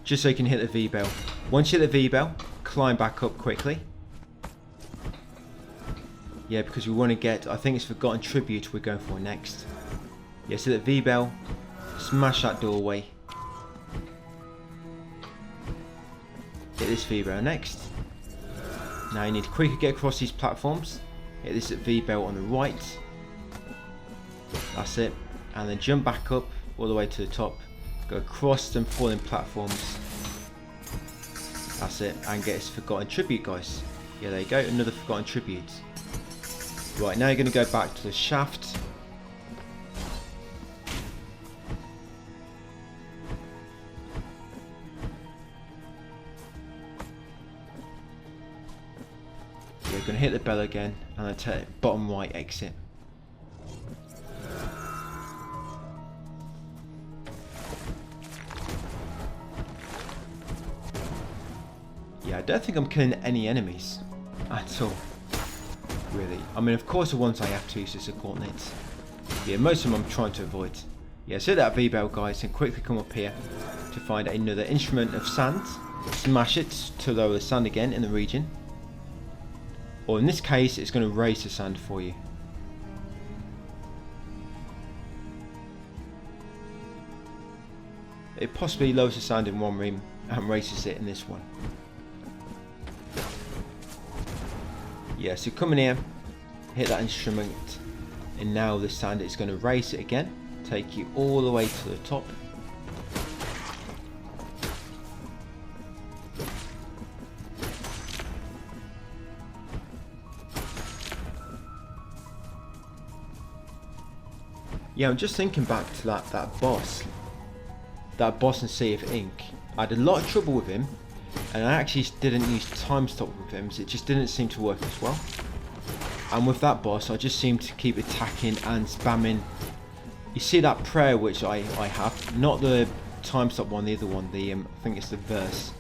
just so you can hit the V bell. Once you hit the V bell, climb back up quickly. Yeah, because we want to get, I think it's Forgotten Tribute we're going for next. Yeah, so hit the V bell, smash that doorway. Hit this V bell next. Now you need to quickly get across these platforms. Hit this at V bell on the right. That's it. And then jump back up all the way to the top. Go across them falling platforms. That's it. And get this Forgotten Tribute, guys. Yeah, there you go. Another Forgotten Tribute. Right, now you're going to go back to the shaft. You're going to hit the bell again, and then take bottom right exit. Yeah, I don't think I'm killing any enemies at all, really. I mean, of course the ones I have to use is the gauntlets. Yeah, most of them I'm trying to avoid. Yeah, so hit that V-bell, guys, and quickly come up here to find another instrument of sand. Smash it to lower the sand again in the region. Or in this case, it's going to raise the sand for you. It possibly lowers the sand in one room and raises it in this one. Yeah, so come in here, hit that instrument, and now the sand is going to raise it again, take you all the way to the top. Yeah, I'm just thinking back to that boss in Sea of Ink. I had a lot of trouble with him, and I actually didn't use time stop with him, so it just didn't seem to work as well. And with that boss, I just seem to keep attacking and spamming. You see that prayer which I have, not the time stop one, the other one, the I think it's the verse,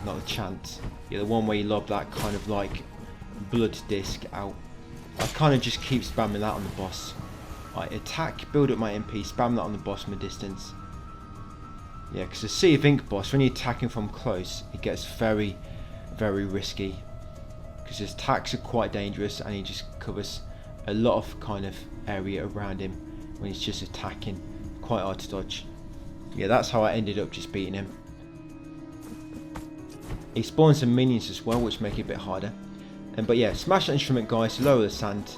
not the chant. Yeah, the one where you lob that kind of like blood disc out. I kind of just keep spamming that on the boss. I attack, build up my MP, spam that on the boss from a distance. Yeah, because the Sea of Ink boss, when you're attacking from close, it gets very, very risky. Because his attacks are quite dangerous, and he just covers a lot of kind of area around him when he's just attacking. Quite hard to dodge. Yeah, that's how I ended up just beating him. He spawns some minions as well, which make it a bit harder. But yeah, smash that instrument, guys, lower the sand,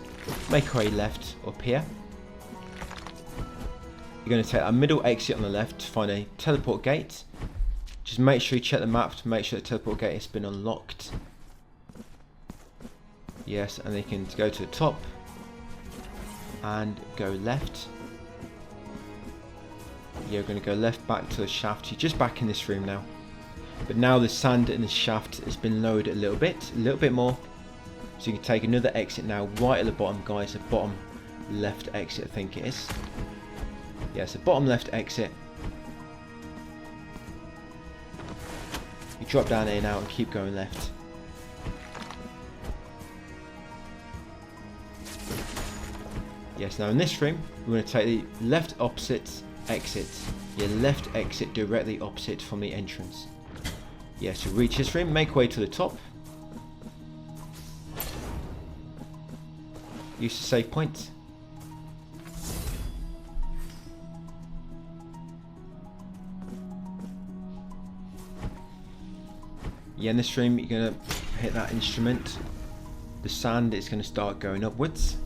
make our way left up here. You're going to take a middle exit on the left to find a teleport gate. Just make sure you check the map to make sure the teleport gate has been unlocked. Yes, and then you can go to the top and go left. You're going to go left back to the shaft. You're just back in this room now. But now the sand in the shaft has been lowered a little bit more. So you can take another exit now, right at the bottom, guys. The bottom left exit, I think it is. Yeah, so bottom left exit. You drop down here now and keep going left. Yes, now in this room, we're going to take the left opposite exit. Your left exit directly opposite from the entrance. Yes, to reach this room, make way to the top. Use the save point. Yeah, in this room, you're going to hit that instrument. The sand is going to start going upwards.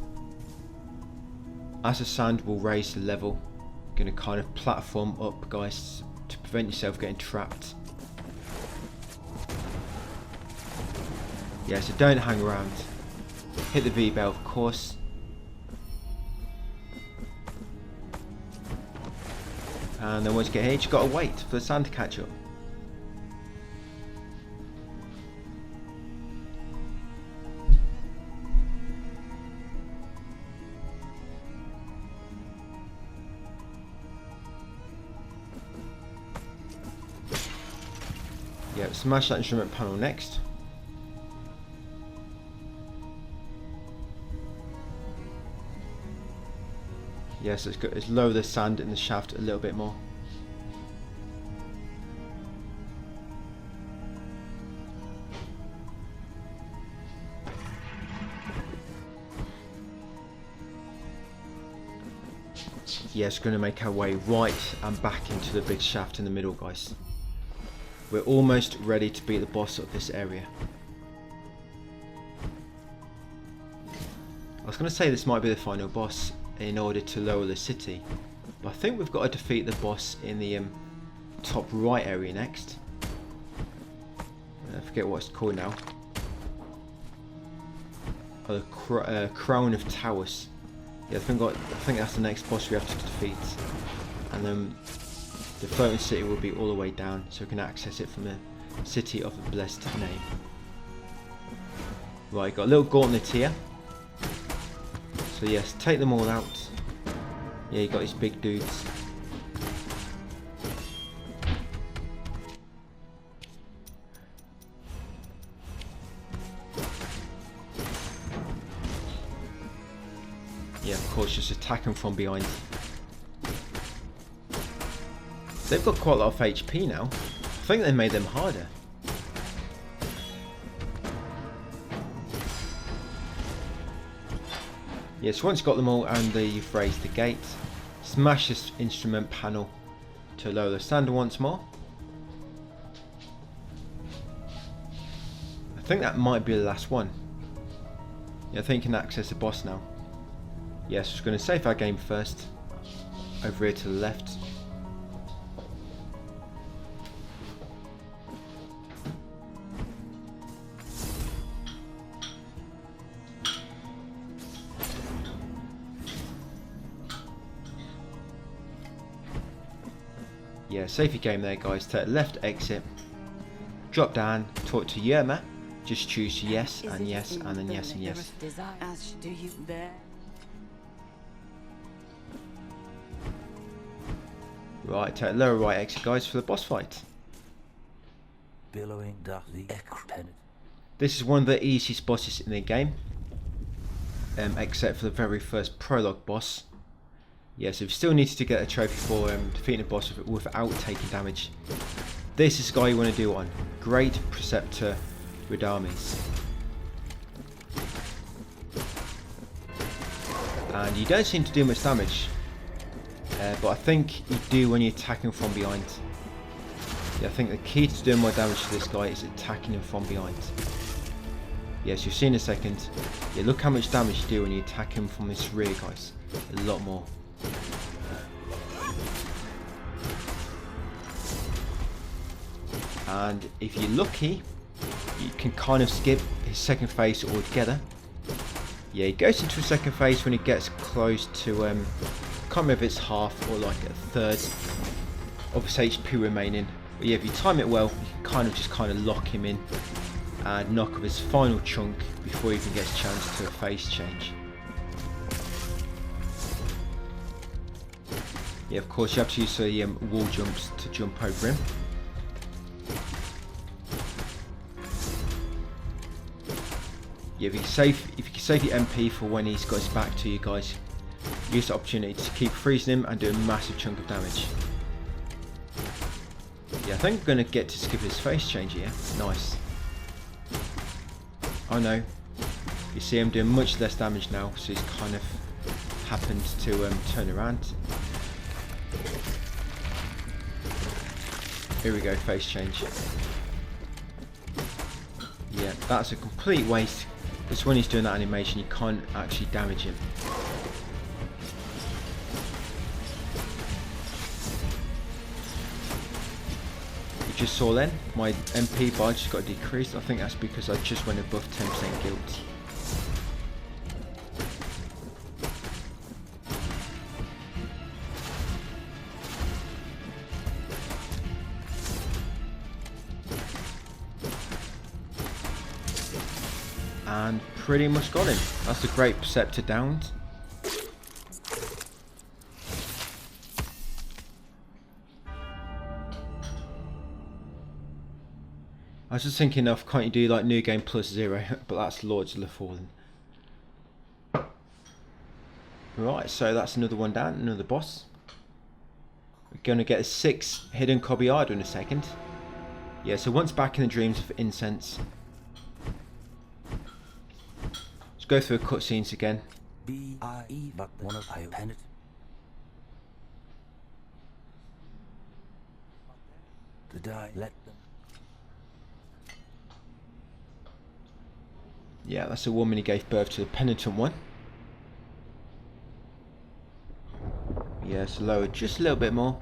As the sand will raise the level, you're going to kind of platform up, guys, to prevent yourself getting trapped. Yeah, so don't hang around. Hit the V bell, of course. And then once you get here, you just gotta wait for the sand to catch up. Yeah, smash that instrument panel next. Yes, let's lower the sand in the shaft a little bit more. Yes, going to make our way right and back into the big shaft in the middle, guys. We're almost ready to beat the boss of this area. I was going to say this might be the final boss in order to lower the city, but I think we've got to defeat the boss in the top right area next. I forget what it's called now. Oh, the Crown of Towers. Yeah, I think that's the next boss we have to defeat, and then the floating city will be all the way down, so we can access it from the city of the blessed name. Right, got a little gauntlet here. So yes, take them all out. Yeah, you got these big dudes. Yeah, of course, just attack them from behind. They've got quite a lot of HP now. I think they made them harder. Yes, once you've got them all and you've raised the gate, smash this instrument panel to lower the standard once more. I think that might be the last one. Yeah, I think you can access the boss now. Yes, we're going to save our game first. Over here to the left. Yeah, save your game there, guys. Take left exit. Drop down, talk to Yerma. Just choose yes and yes and then yes and yes. Right, take lower right exit, guys, for the boss fight. This is one of the easiest bosses in the game, except for the very first prologue boss. Yeah, so we still need to get a trophy for defeating a boss without taking damage. This is the guy you want to do on. Great Preceptor Redames. And you don't seem to do much damage. But I think you do when you're attacking from behind. Yeah, I think the key to doing more damage to this guy is attacking him from behind. Yes, you'll see in a second. Yeah, look how much damage you do when you attack him from this rear, guys. A lot more. And if you're lucky, you can kind of skip his second phase altogether. Yeah, he goes into a second phase when he gets close to can't remember if it's half or like a third of his HP remaining. But yeah, if you time it well, you can kind of lock him in and knock off his final chunk before he even gets a chance to a phase change. Yeah, of course you have to use the wall jumps to jump over him. Yeah, if you can save your MP for when he's got his back to you, guys, use the opportunity to keep freezing him and do a massive chunk of damage. Yeah, I think we're going to get to skip his face change here. Nice. Oh no. You see him doing much less damage now, so he's kind of happened to turn around. Here we go, face change. Yeah, that's a complete waste. Because when he's doing that animation, you can't actually damage him. You just saw then, my MP bar just got decreased. I think that's because I just went above 10% guilt. And pretty much got him. That's a great Perceptor downed. I was just thinking of, can't you do like New Game plus 0, but that's Lords of the Fallen. Right, so that's another one down, another boss. We're going to get a 6 hidden Cobbyardo in a second. Yeah, so once back in the Dreams of Incense. Let's go through the cutscenes again. Yeah, that's a woman who gave birth to the penitent one. Yeah, so lower just a little bit more.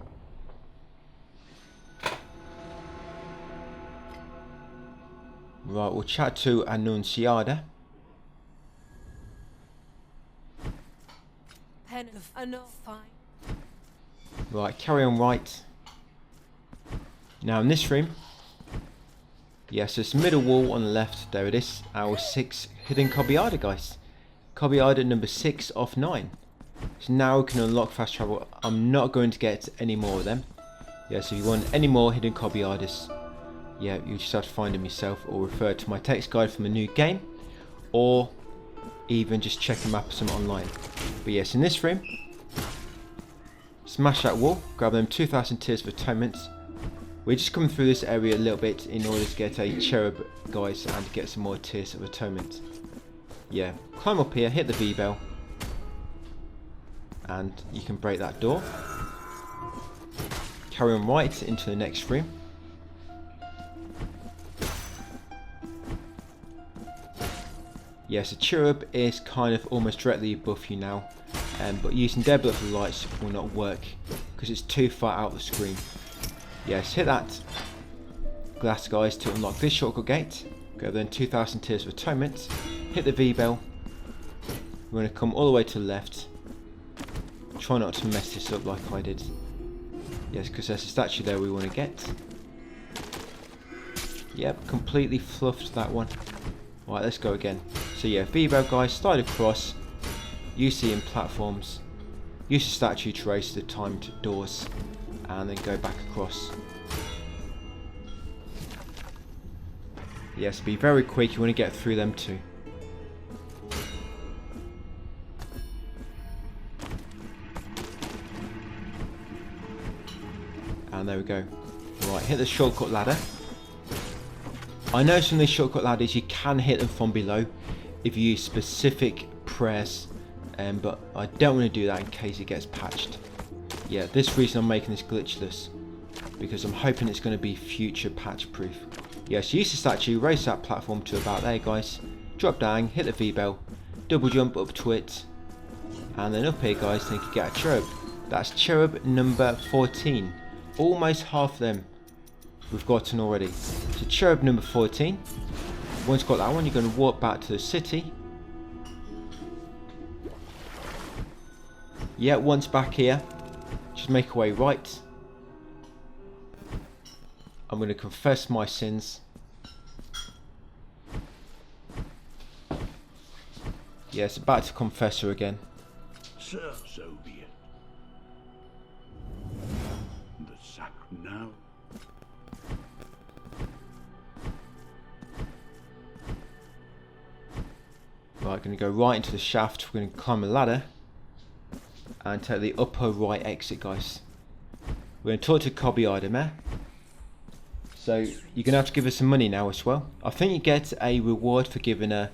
Right, we'll chat to Annunciada. Right, carry on right. Now in this room, yes, it's middle wall on the left, there it is, our 6 hidden Cobbyardo, guys. Cobbyardo number 6 of 9. So now we can unlock fast travel. I'm not going to get any more of them. Yeah, so if you want any more hidden Cobbyardos, yeah, you just have to find them yourself or refer to my text guide from the new game, or even just check a map of some online. But yes, in this room, smash that wall, grab them 2000 Tears of Atonement. We're just coming through this area a little bit in order to get a Cherub, guys, and to get some more Tears of Atonement. Yeah, climb up here, hit the V bell, and you can break that door. Carry on right into the next room. Yes, a Cherub is kind of almost directly above you now, but using Deadblood for the lights will not work because it's too far out of the screen. Yes, hit that glass, guys, to unlock this shortcut gate. Go then 2000 Tears of Atonement, hit the V bell. We're going to come all the way to the left. Try not to mess this up like I did. Yes, because there's a statue there we want to get. Yep, completely fluffed that one. Right, let's go again. So yeah, V bell, guys, slide across. Use the platforms. Use the statue to race the timed doors. And then go back across. Yes, be very quick, you want to get through them too. And there we go. Right, hit the shortcut ladder. I know some of these shortcut ladders you can hit them from below if you use specific prayers, but I don't want to do that in case it gets patched. Yeah, this reason I'm making this glitchless, because I'm hoping it's going to be future patch proof. Yeah, so use the statue, raise that platform to about there, guys. Drop down, hit the V bell, double jump up to it, and then up here, guys, then you can get a Cherub. That's Cherub number 14. Almost half of them we've gotten already. So Cherub number 14. Once you've got that one, you're going to walk back to the city. Yeah, once back here, just make your way right. I'm going to confess my sins. Yes, back to Confessor again. Sir, so be it. The sack now. Right, going to go right into the shaft. We're going to climb a ladder and take the upper right exit, guys. We're going to talk to Cobbyardo, Mea. So you're going to have to give us some money now as well. I think you get a reward for giving a,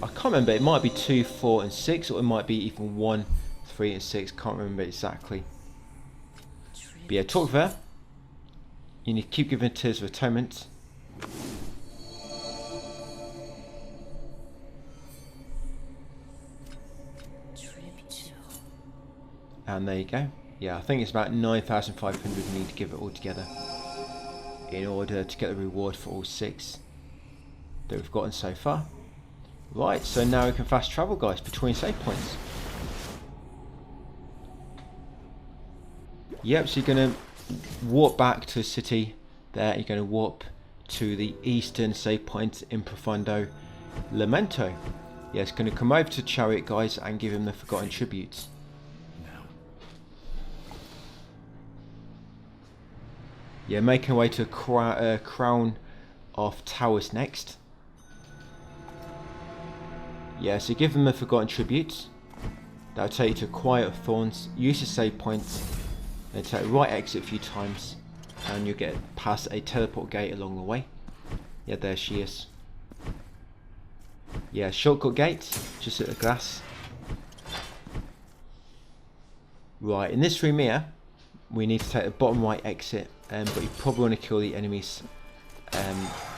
I can't remember, it might be 2, 4 and 6, or it might be even 1, 3 and 6, can't remember exactly. But yeah, talk there. You need to keep giving Tears of Atonement. And there you go. Yeah, I think it's about 9,500 we need to give it all together. in order to get the reward for all 6 that we've gotten so far. Right, so now we can fast travel, guys, between save points. Yep, so you're going to warp back to the city there. You're going to warp to the eastern save point in Profondo Lamento. Yeah, it's going to come over to Chariot, guys, and give him the forgotten tributes. Yeah, making our way to Crown of Towers next. Yeah, so give them the forgotten tributes. That'll take you to Quiet of Thorns. Use the save point. Then take the right exit a few times, and you'll get past a teleport gate along the way. Yeah, there she is. Yeah, shortcut gate, just at the glass. Right, in this room here, we need to take the bottom right exit, but you probably want to kill the enemies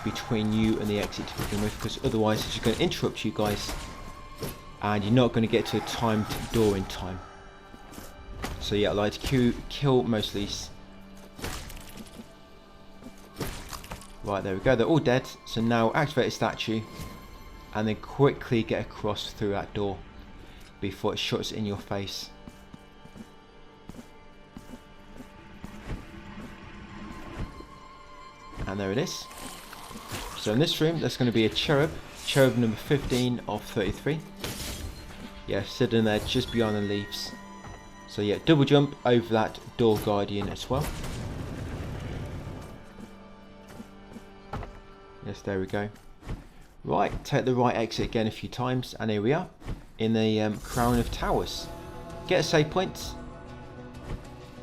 between you and the exit to begin with, because otherwise it's just going to interrupt you guys, and you're not going to get to a timed door in time. So yeah, I like to kill most of these. Right, there we go, they're all dead. So now activate a statue, and then quickly get across through that door before it shuts in your face. And there it is. So in this room there's going to be a cherub number 15 of 33. Yeah, sitting there just beyond the leaves. So yeah, double jump over that door guardian as well. Yes, there we go. Right, take the right exit again a few times, and here we are in the Crown of Towers. Get a save point.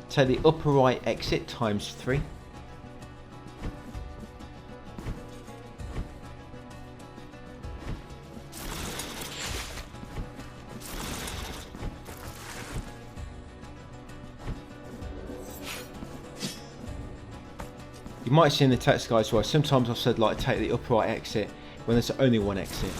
Take the upper right exit times 3. You might see in the text, guys, where sometimes I've said like take the upper right exit when there's only one exit.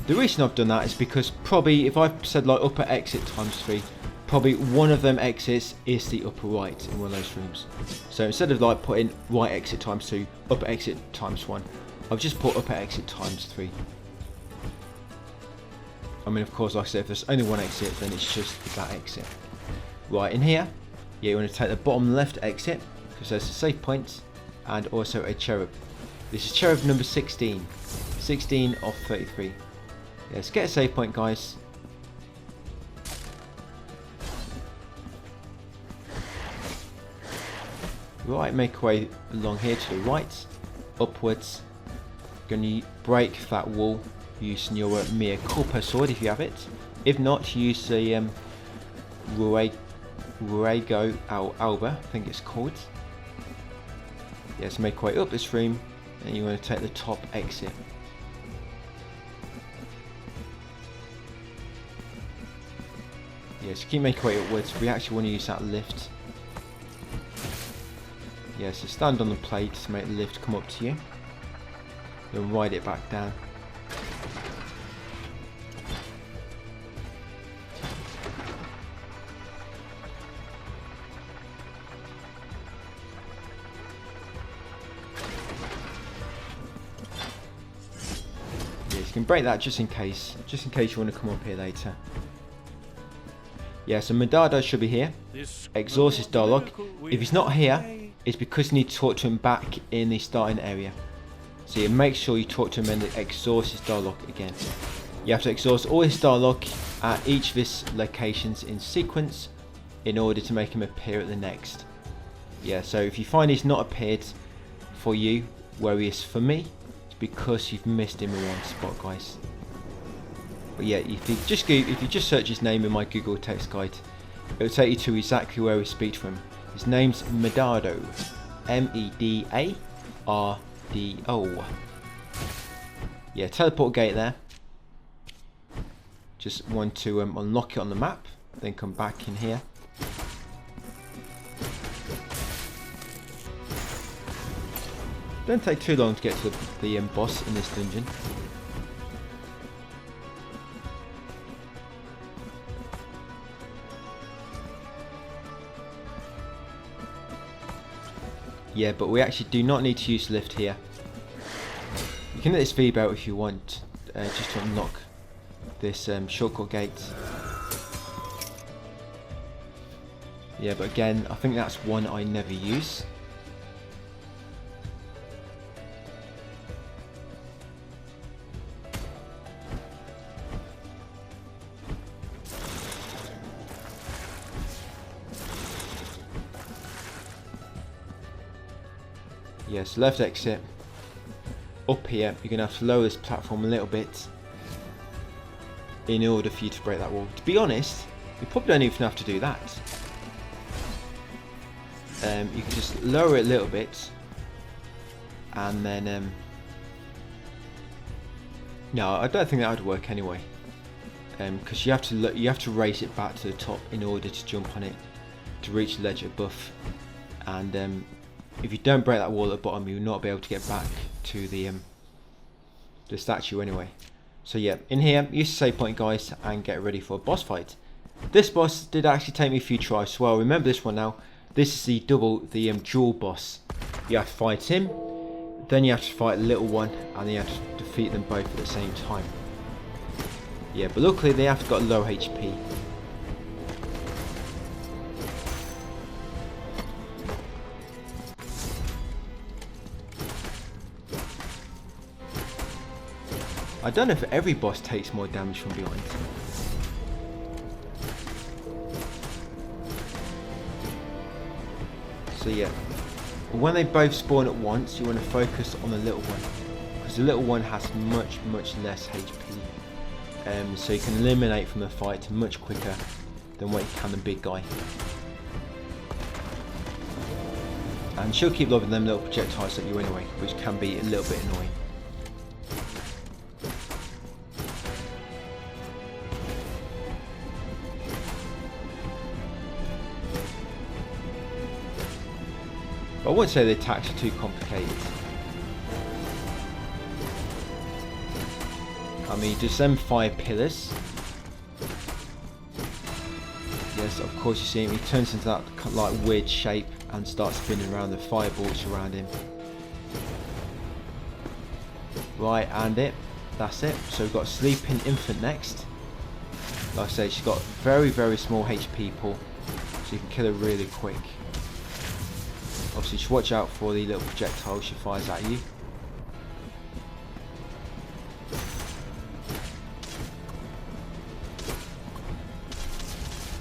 The reason I've done that is because probably if I've said like upper exit times 3, probably one of them exits is the upper right in one of those rooms. So instead of like putting right exit times 2, upper exit times 1, I've just put upper exit times 3. I mean, of course, like I said, if there's only one exit, then it's just that exit. Right, in here, yeah, you want to take the bottom left exit, because there's a save point, and also a cherub. This is cherub number 16. 16 of 33. Yeah, let's get a save point, guys. Right, make our way along here to the right, upwards. Gonna break that wall using your Mea Culpa sword if you have it. If not, use the Ruego Alba, I think it's called. Yes, make our way up this room, and you want to take the top exit. Yes, keep making our way upwards. We actually want to use that lift. Yeah, so stand on the plate to make the lift come up to you. Then ride it back down. You can break that just in case you want to come up here later. Yeah, so Medardo should be here. Exhaust his dialogue. If he's not here, it's because you need to talk to him back in the starting area. So you make sure you talk to him and exhaust his dialogue again. You have to exhaust all his dialogue at each of his locations in sequence in order to make him appear at the next. Yeah, so if you find he's not appeared for you where he is for me, because you've missed him in one spot, guys. But yeah, if you just search his name in my Google text guide, it will take you to exactly where we speak from. His name's Medardo, M-E-D-A-R-D-O. Yeah, teleport gate there. Just want to unlock it on the map, then come back in here. Don't take too long to get to the boss in this dungeon. Yeah, but we actually do not need to use the lift here. You can hit this V belt if you want, just to unlock this shortcut gate. Yeah, but again, I think that's one I never use. Yes, left exit. Up here, you're going to have to lower this platform a little bit in order for you to break that wall. To be honest, you probably don't even have to do that. You can just lower it a little bit, and then no, I don't think that would work anyway, because you have to raise it back to the top in order to jump on it to reach the ledge above, and if you don't break that wall at the bottom, you'll not be able to get back to the statue anyway. So yeah, in here, use the save point, guys, and get ready for a boss fight. This boss did actually take me a few tries, so I'll remember this one now. This is the dual boss. You have to fight him, then you have to fight the little one, and then you have to defeat them both at the same time. Yeah, but luckily they have got low HP. I don't know if every boss takes more damage from behind. So yeah, when they both spawn at once, you want to focus on the little one, because the little one has much less HP, so you can eliminate from the fight much quicker than what you can the big guy. And she'll keep lobbing them little projectiles at you anyway, which can be a little bit annoying. But I wouldn't say the attacks are too complicated. I mean, just them 5 pillars. Yes, of course you see him. He turns into that like weird shape and starts spinning around the fireballs around him. Right, and that's it. So we've got Sleeping Infant next. Like I say, she's got very small HP pool, so you can kill her really quick. Obviously, just watch out for the little projectiles she fires at you.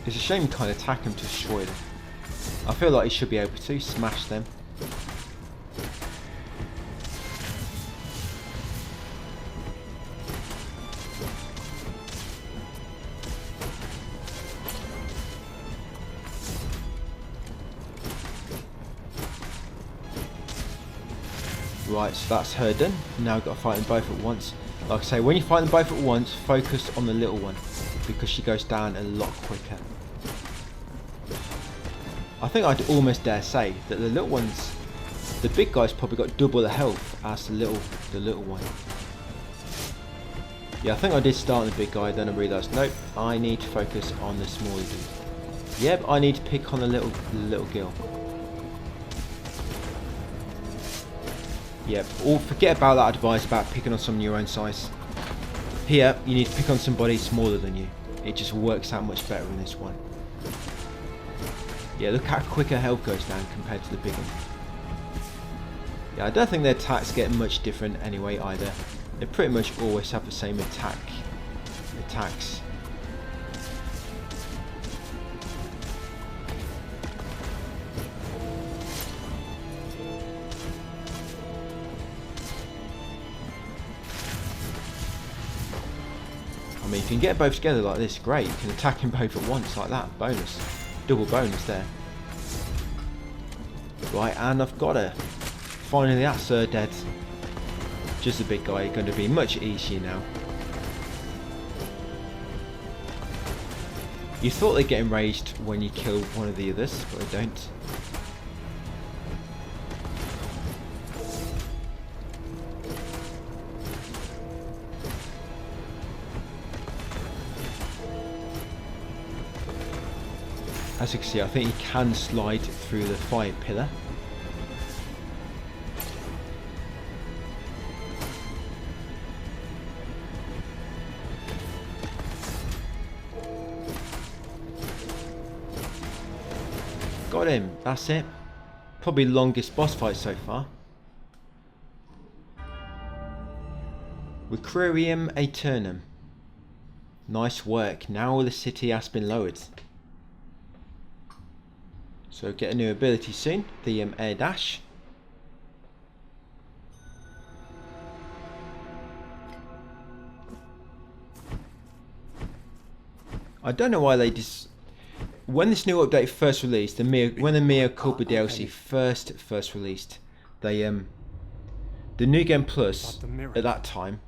It's a shame you can't attack them to destroy them. I feel like you should be able to smash them. Right, so that's her done. Now we've got to fight them both at once. Like I say, when you fight them both at once, focus on the little one, because she goes down a lot quicker. I think I'd almost dare say that the little ones, the big guy's probably got double the health as the little one. Yeah, I think I did start on the big guy, then I realised, nope, I need to focus on the smaller dude. Yep, I need to pick on the little girl. Yep, or forget about that advice about picking on someone your own size. Here, you need to pick on somebody smaller than you. It just works out much better in this one. Yeah, look how quick her health goes down compared to the big one. Yeah, I don't think their attacks get much different anyway either. They pretty much always have the same attacks. I mean, if you can get both together like this, great. You can attack them both at once like that. Bonus. Double bonus there. Right, and I've got her. Finally, that's her dead. Just a big guy. Going to be much easier now. You thought they'd get enraged when you kill one of the others, but they don't. As you can see, I think you can slide through the fire pillar. Got him. That's it. Probably longest boss fight so far. Requiem Aeternum. Nice work. Now the city has been lowered. So get a new ability soon. The air dash. I don't know why they just... When this new update first released, when the Mea Culpa DLC first released, they the New Game Plus at that time,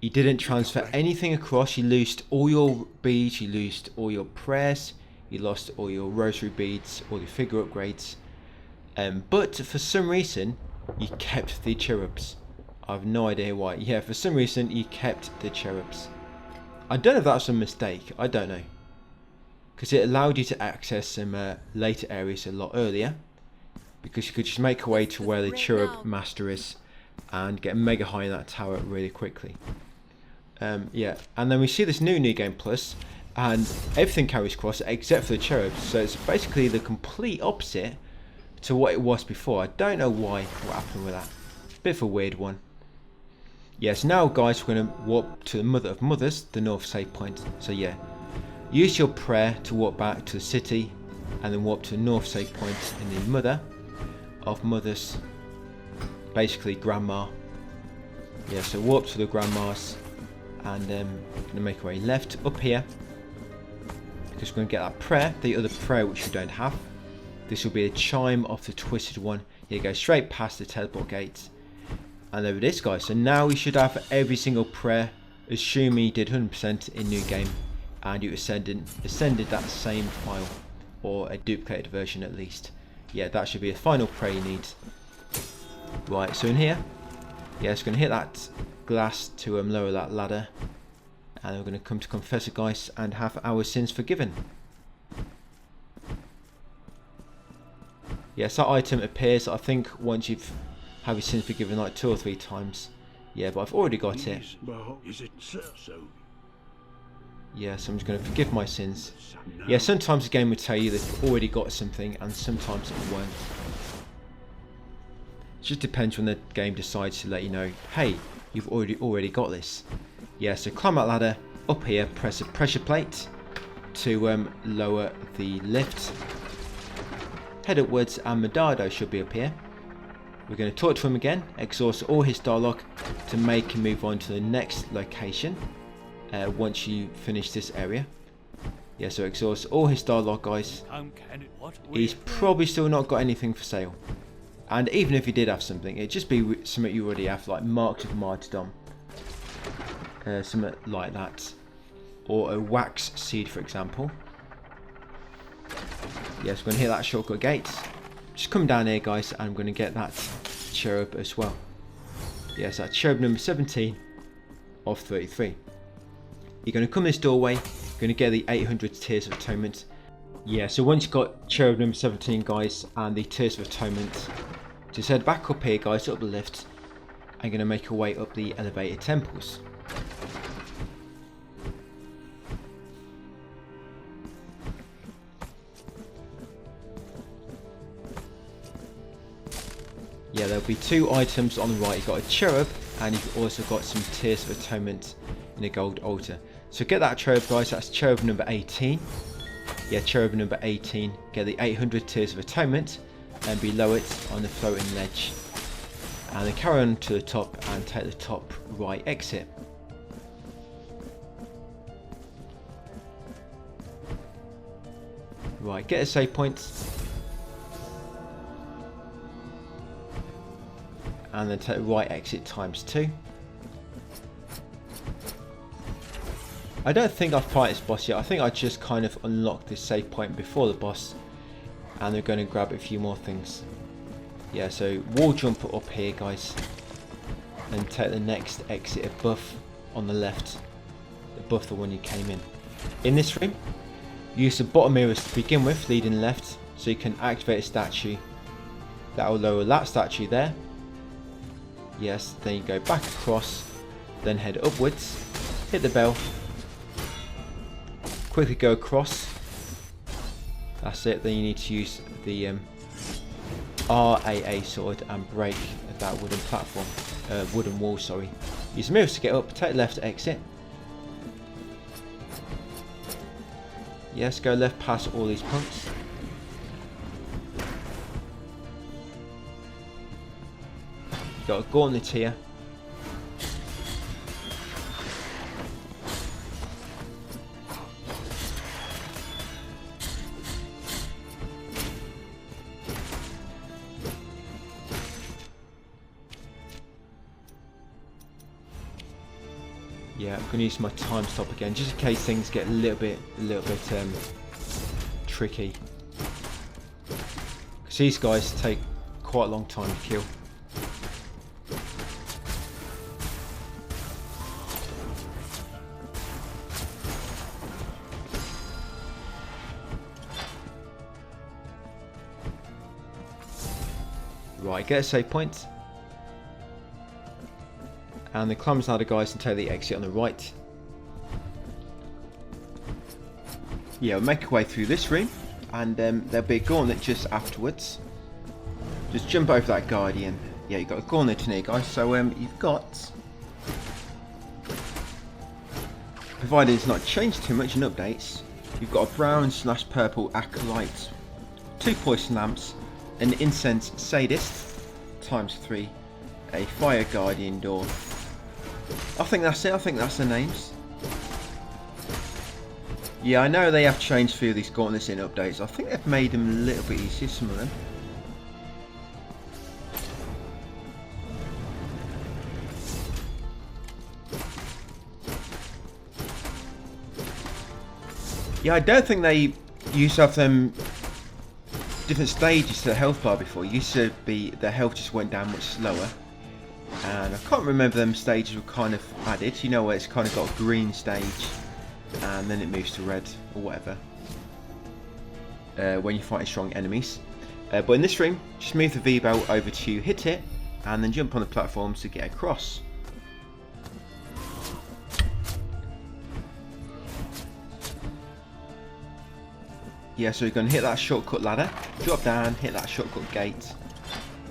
you didn't transfer anything across. You lost all your beads, you lost all your prayers, you lost all your rosary beads, all your figure upgrades. But for some reason, you kept the cherubs. I have no idea why. Yeah, for some reason, you kept the cherubs. I don't know if that's a mistake. I don't know. Because it allowed you to access some later areas a lot earlier. Because you could just make your way to where the cherub master is and get mega high in that tower really quickly. Yeah, and then we see this new Game Plus, and everything carries across except for the cherubs. So it's basically the complete opposite to what it was before. I don't know what happened with that. Bit of a weird one. Yes, now guys, we're going to warp to the Mother of Mothers, the North save point. So yeah, use your prayer to warp back to the city, and then warp to the North save point in the Mother of Mothers, basically Grandma. Yeah, so warp to the Grandmas, and going to make our way left up here, because we're going to get that prayer, the other prayer which we don't have. This will be a chime of the Twisted One. Here, go straight past the teleport gate. And there it is, guys. So now we should have every single prayer, assuming you did 100% in New Game, and you ascended that same file, or a duplicated version at least. Yeah, that should be a final prayer you need. Right, so in here, yeah, it's going to hit that glass to lower that ladder, and we're going to come to Confessor, guys, and have our sins forgiven. Yes, that item appears, I think, once you've have your sins forgiven like 2 or 3 times. Yeah, but I've already got it. Is it so? Yeah, so I'm just going to forgive my sins. Yeah, sometimes the game will tell you they've already got something, and sometimes it won't. It just depends when the game decides to let you know, hey, you've already got this. Yeah, so climb that ladder, up here, press a pressure plate to lower the lift. Head upwards, and Medado should be up here. We're going to talk to him again, exhaust all his dialogue to make him move on to the next location once you finish this area. Yeah, so exhaust all his dialogue, guys. He's probably still not got anything for sale. And even if he did have something, it'd just be something you already have, like Marks of Martyrdom. Something like that. Or a wax seed, for example. Yes, we're going to hit that shortcut gate. Just come down here, guys, and I'm going to get that cherub as well. Yes, that's cherub number 17 of 33. You're going to come this doorway, you're going to get the 800 Tears of Atonement. Yeah, so once you've got cherub number 17, guys, and the Tears of Atonement, just head back up here, guys, up the lift, and going to make your way up the elevated temples. Yeah, there'll be 2 items on the right. You've got a cherub, and you've also got some Tears of Atonement in a gold altar. So get that cherub, guys. That's cherub number 18. Yeah, cherub number 18. Get the 800 Tears of Atonement, and below it on the floating ledge. And then carry on to the top and take the top right exit. Right, get a save point. And then take the right exit ×2. I don't think I've fight this boss yet. I think I just kind of unlocked this save point before the boss, and they're going to grab a few more things. Yeah, so wall jump up here, guys, and take the next exit above on the left, above the one you came in. In this room, use the bottom mirrors to begin with, leading left, so you can activate a statue. That will lower that statue there. Yes, then you go back across, then head upwards, hit the bell, quickly go across, That's it. Then you need to use the RAA sword and break that wooden platform, wooden wall. Sorry. Use mirrors to get up. Take left to exit. Yes, go left past all these punks. You got a gauntlet here. Yeah, I'm going to use my time stop again, just in case things get a little bit tricky. Because these guys take quite a long time to kill. Right, get a save point. And the climb ladder guys and take the exit on the right. Yeah, we'll make our way through this room, and there'll be a gauntlet just afterwards. Just jump over that guardian. Yeah, you've got a gauntlet in here, guys. So you've got, provided it's not changed too much in updates, you've got a brown/purple acolyte, 2 poison lamps, an incense sadist ×3, a fire guardian door. I think that's it. I think that's the names. Yeah, I know they have changed a few of these gauntlets in updates. I think they've made them a little bit easier, some of them. Yeah, I don't think they used to have them different stages to the health bar before. It used to be the health just went down much slower. And I can't remember them stages were kind of added. You know where it's kind of got a green stage and then it moves to red or whatever when you're fighting strong enemies. But in this room, just move the V-bell over to hit it and then jump on the platforms to get across. Yeah, so you're going to hit that shortcut ladder, drop down, hit that shortcut gate,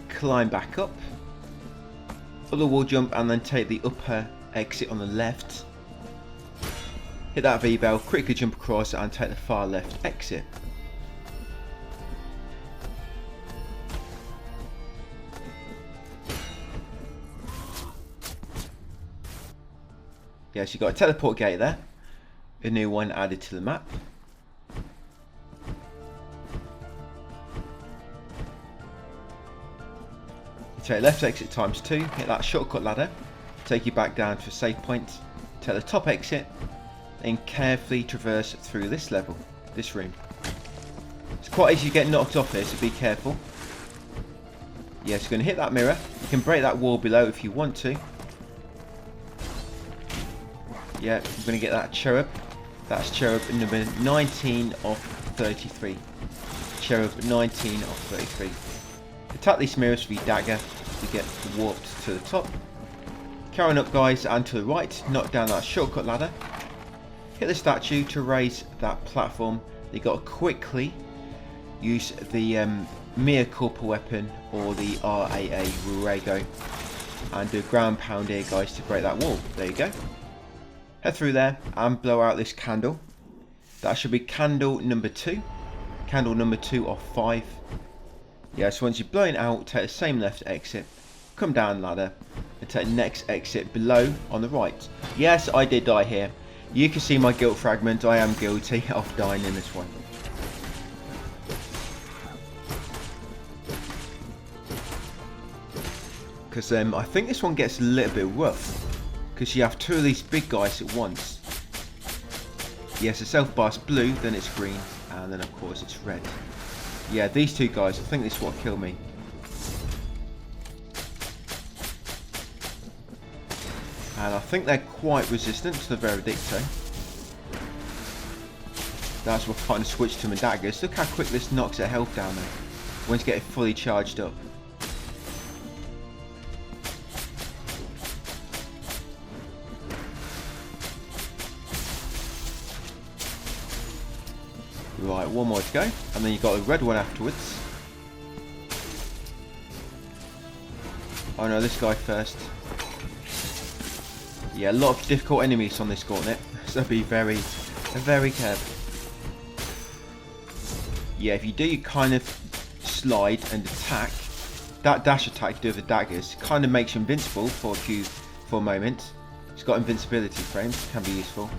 climb back up, other wall jump, and then take the upper exit on the left. Hit that V-bell, quickly jump across and take the far left exit. Yeah, so you've got a teleport gate there, a new one added to the map. Take left exit ×2, hit that shortcut ladder, take you back down to a save point, take the top exit, then carefully traverse through this level, this room. It's quite easy to get knocked off here, so be careful. Yes, you're going to hit that mirror, you can break that wall below if you want to. Yeah, you're going to get that cherub, that's cherub number 19 of 33. Cherub 19 of 33. Attack these mirrors with your dagger to get warped to the top. Carrying up guys and to the right, knock down that shortcut ladder. Hit the statue to raise that platform. You got to quickly use the Mea Culpa weapon or the RAA Rurego and do a ground pound here guys to break that wall. There you go. Head through there and blow out this candle. That should be candle number 2. Candle number 2 of 5. Yeah, so once you're blowing out, take the same left exit, come down ladder, and take the next exit below on the right. Yes, I did die here. You can see my guilt fragment. I am guilty of dying in this one. Because I think this one gets a little bit rough, because you have 2 of these big guys at once. Yes, the self bar's blue, then it's green, and then of course it's red. Yeah, these 2 guys, I think this is what killed me. And I think they're quite resistant to the Veredicto. That's what kind of switched to my daggers. Look how quick this knocks their health down there once you get it fully charged up. Right, one more to go. And then you've got a red one afterwards. Oh no, this guy first. Yeah, a lot of difficult enemies on this gauntlet. So be very careful. Yeah, if you do kind of slide and attack, that dash attack you do with the daggers kind of makes you invincible for a moment. It's got invincibility frames, can be useful.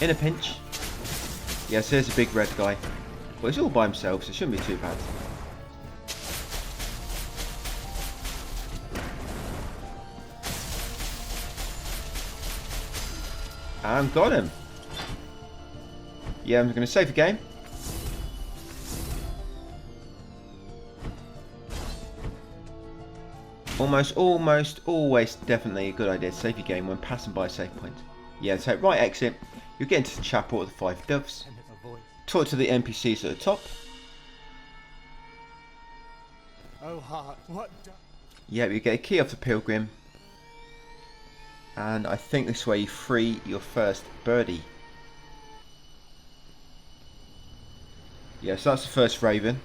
In a pinch. Yes, there's a big red guy. But he's all by himself, so it shouldn't be too bad. And got him. Yeah, I'm going to save the game. Almost always definitely a good idea to save your game when passing by a save point. Yeah, so right exit, you'll get into the chapel of the 5 doves. Talk to the NPCs at the top. Oh heart, what? Yeah, you get a key off the pilgrim. And I think this way you free your first birdie. Yeah, so that's the first raven.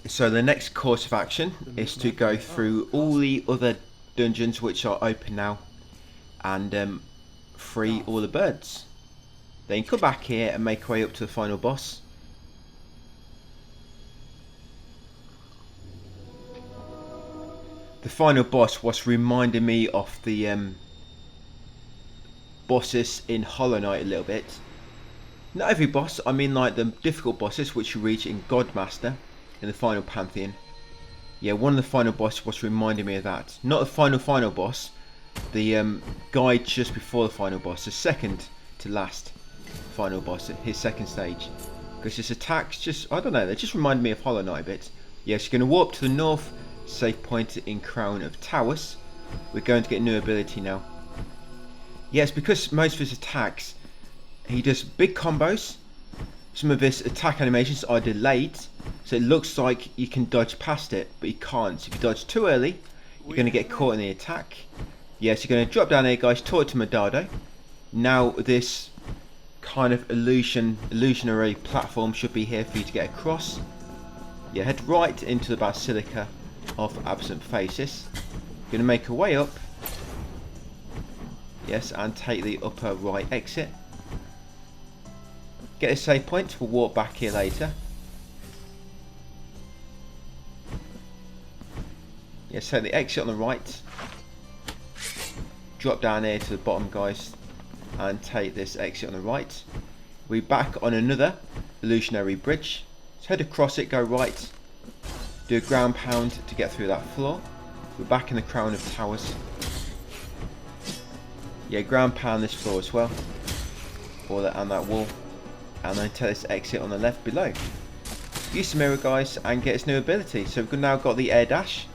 So the next course of action is to go through all the other dungeons which are open now and free all the birds. Then come back here and make our way up to the final boss. The final boss was reminding me of the bosses in Hollow Knight a little bit. Not every boss, I mean like the difficult bosses which you reach in Godmaster in the final Pantheon. Yeah, one of the final bosses was reminding me of that. Not the final boss, the guy just before the final boss, the second to last final boss, his second stage. Because his attacks just, I don't know, they just remind me of Hollow Knight a bit. Yes, you're going to warp to the north save point in Crown of Towers. We're going to get a new ability now. Yes, because most of his attacks, he does big combos. Some of his attack animations are delayed, so it looks like you can dodge past it, but you can't. So if you dodge too early, you're going to get caught in the attack. Yes, you're going to drop down here, guys, talk to Medado. Now this kind of illusionary platform should be here for you to get across. Yeah, head right into the Basilica of Absent Faces. Going to make a way up. Yes, and take the upper right exit. Get a save point, we'll walk back here later. Yes, take the exit on the right. Drop down here to the bottom, guys, and take this exit on the right. We're back on another illusionary bridge. So head across it, go right. Do a ground pound to get through that floor. We're back in the Crown of Towers. Yeah, ground pound this floor as well. Or that and that wall. And then take this exit on the left below. Use the mirror, guys, and get its new ability. So we've now got the air dash,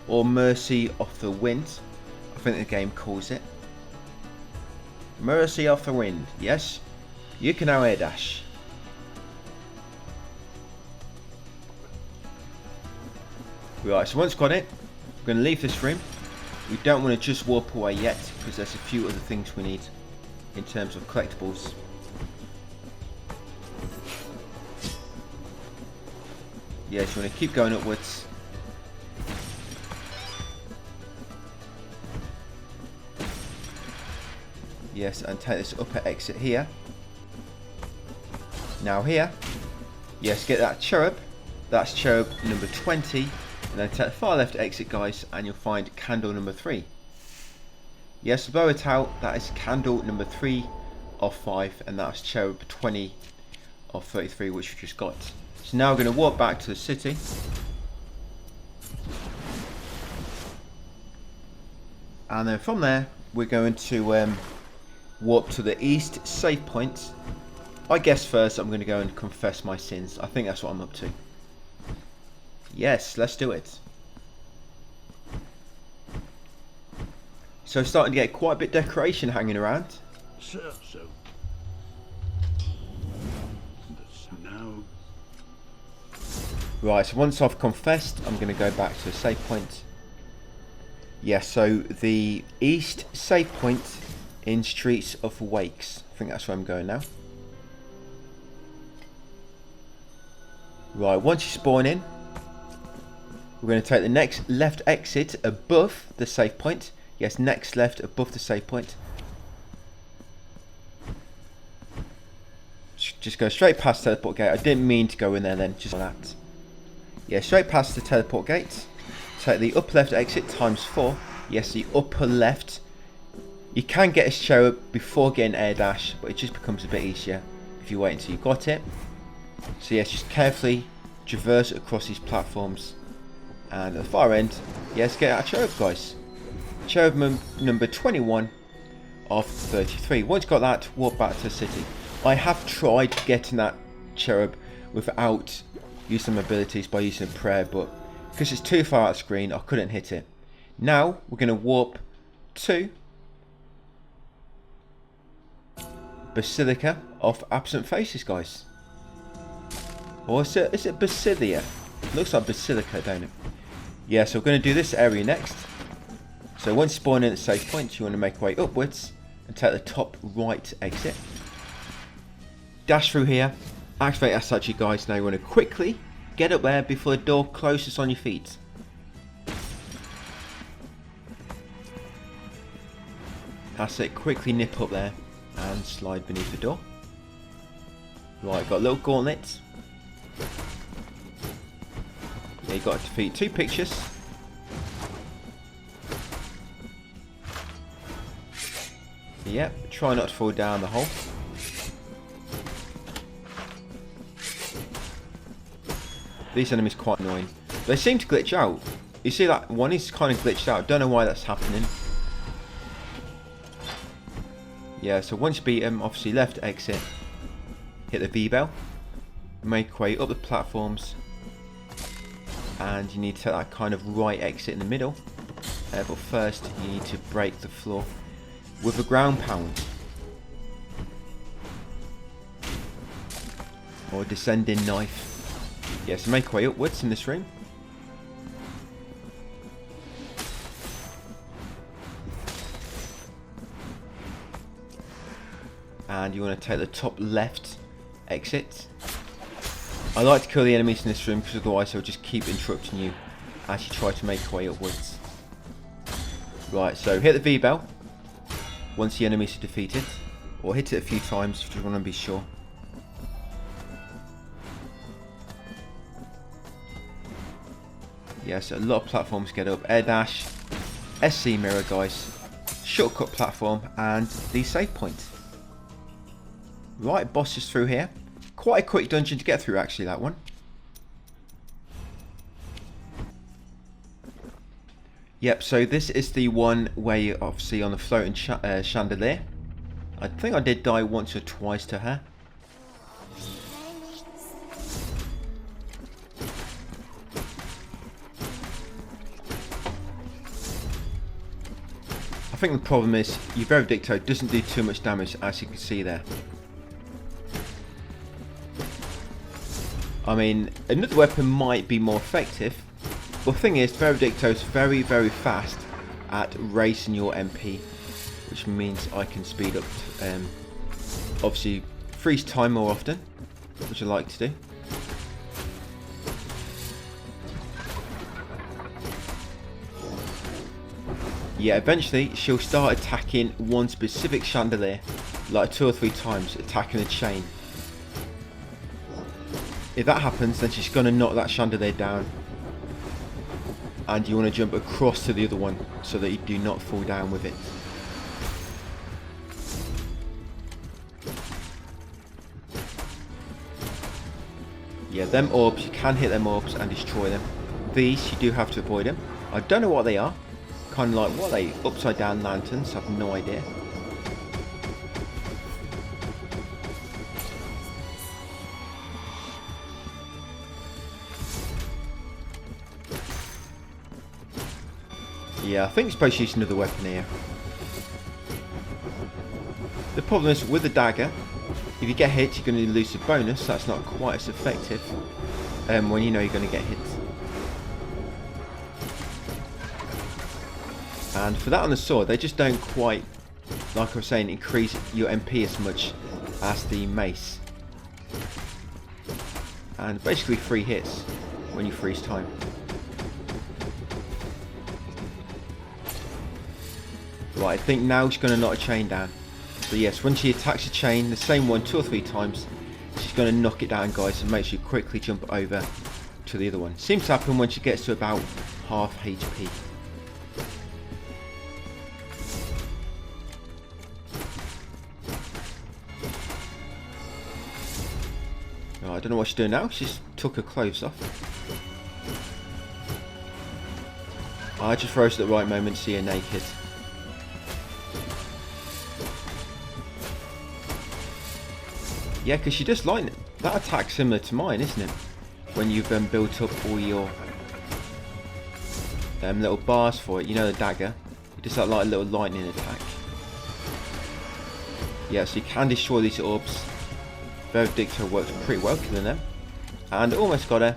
or Mercy of the Wind, I think the game calls it. Mercy of the Wind, yes. You can now air dash. Right, so once got it, we're going to leave this room. We don't want to just warp away yet, because there's a few other things we need in terms of collectibles. Yes, you want to keep going upwards. Yes, and take this upper exit here. Now here, yes, get that cherub. That's cherub number 20. And then take the far left exit, guys, and you'll find candle number 3. Yes, blow it out. That is candle number 3 of 5, and that's cherub 20 of 33, which we just got. So now we're going to walk back to the city. And then from there, we're going to warp to the east save point. I guess first I'm going to go and confess my sins. I think that's what I'm up to. Yes, let's do it. So starting to get quite a bit of decoration hanging around. Sir, so. Now. Right, so once I've confessed, I'm going to go back to the save point. Yeah, so the east save point in Streets of Wakes. I think that's where I'm going now. Right, once you spawn in, we're going to take the next left exit above the save point. Yes, next left above the save point. Just go straight past the teleport gate. I didn't mean to go in there then, just like that. Yeah, straight past the teleport gate. Take the upper left exit ×4. Yes, the upper left. You can get a cherub before getting air dash, but it just becomes a bit easier if you wait until you got it. So yes, just carefully traverse across these platforms. And at the far end, yes, get our cherub, guys. Cherub number 21 of 33. Once you got that, walk back to the city. I have tried getting that cherub without using my abilities by using a prayer, but because it's too far out of the screen, I couldn't hit it. Now we're going to warp to Basilica of Absent Faces, guys. Or is it Basilica? Looks like Basilica, don't it? Yeah, so we're going to do this area next. So once you spawn in at safe points, you want to make your way upwards and take the top right exit. Dash through here, activate that statue, guys. Now you want to quickly get up there before the door closes on your feet. That's it, quickly nip up there and slide beneath the door. Right, got a little gauntlet. Yeah, you got to defeat 2 pictures. Yep, try not to fall down the hole. These enemies are quite annoying. They seem to glitch out. You see that one is kind of glitched out. Don't know why that's happening. Yeah, so once you beat him, obviously left exit, hit the V bell, make your way up the platforms, and you need to take that kind of right exit in the middle. But first you need to break the floor with a ground pound or descending knife. Yes, make your way upwards in this room. And you want to take the top left exit. I like to kill the enemies in this room because otherwise they'll just keep interrupting you as you try to make your way upwards. Right, so hit the V bell once the enemies are defeated, or hit it a few times if you want to be sure. Yes, a lot of platforms get up. Air dash, SC mirror, guys, shortcut platform, and the save point. Right, boss is through here. Quite a quick dungeon to get through, actually, that one. Yep, so this is the one where you're obviously on the floating chandelier. I think I did die once or twice to her. I think the problem is your Veredicto doesn't do too much damage, as you can see there. I mean, another weapon might be more effective, but the thing is, Veredicto is very, very fast at raising your MP, which means I can speed up, obviously freeze time more often, which I like to do. Yeah, eventually she'll start attacking one specific chandelier, like 2 or 3 times, attacking a chain. If that happens, then she's going to knock that chandelier down, and you want to jump across to the other one so that you do not fall down with it. Yeah, them orbs, you can hit them orbs and destroy them. These, you do have to avoid them. I don't know what they are. Kind of like, what are they? Upside down lanterns? I have no idea. Yeah, I think you're supposed to use another weapon here. The problem is with the dagger, if you get hit, you're going to lose the bonus. So that's not quite as effective when you know you're going to get hit. And for that on the sword, they just don't quite like I was saying, increase your MP as much as the mace. And basically 3 hits when you freeze time. Right, I think now she's going to knock a chain down. So yes, when she attacks a chain, the same one 2 or 3 times, she's going to knock it down, guys, and make sure you quickly jump over to the other one. Seems to happen when she gets to about half HP. Oh, I don't know what she's doing now. She's took her clothes off. I just froze at the right moment to see her naked. Yeah, because she does lightning. That attack's similar to mine, isn't it? When you've built up all your little bars for it. You know, the dagger. It does that like a little lightning attack. Yeah, so you can destroy these orbs. Verdicto works pretty well killing them. And almost got her.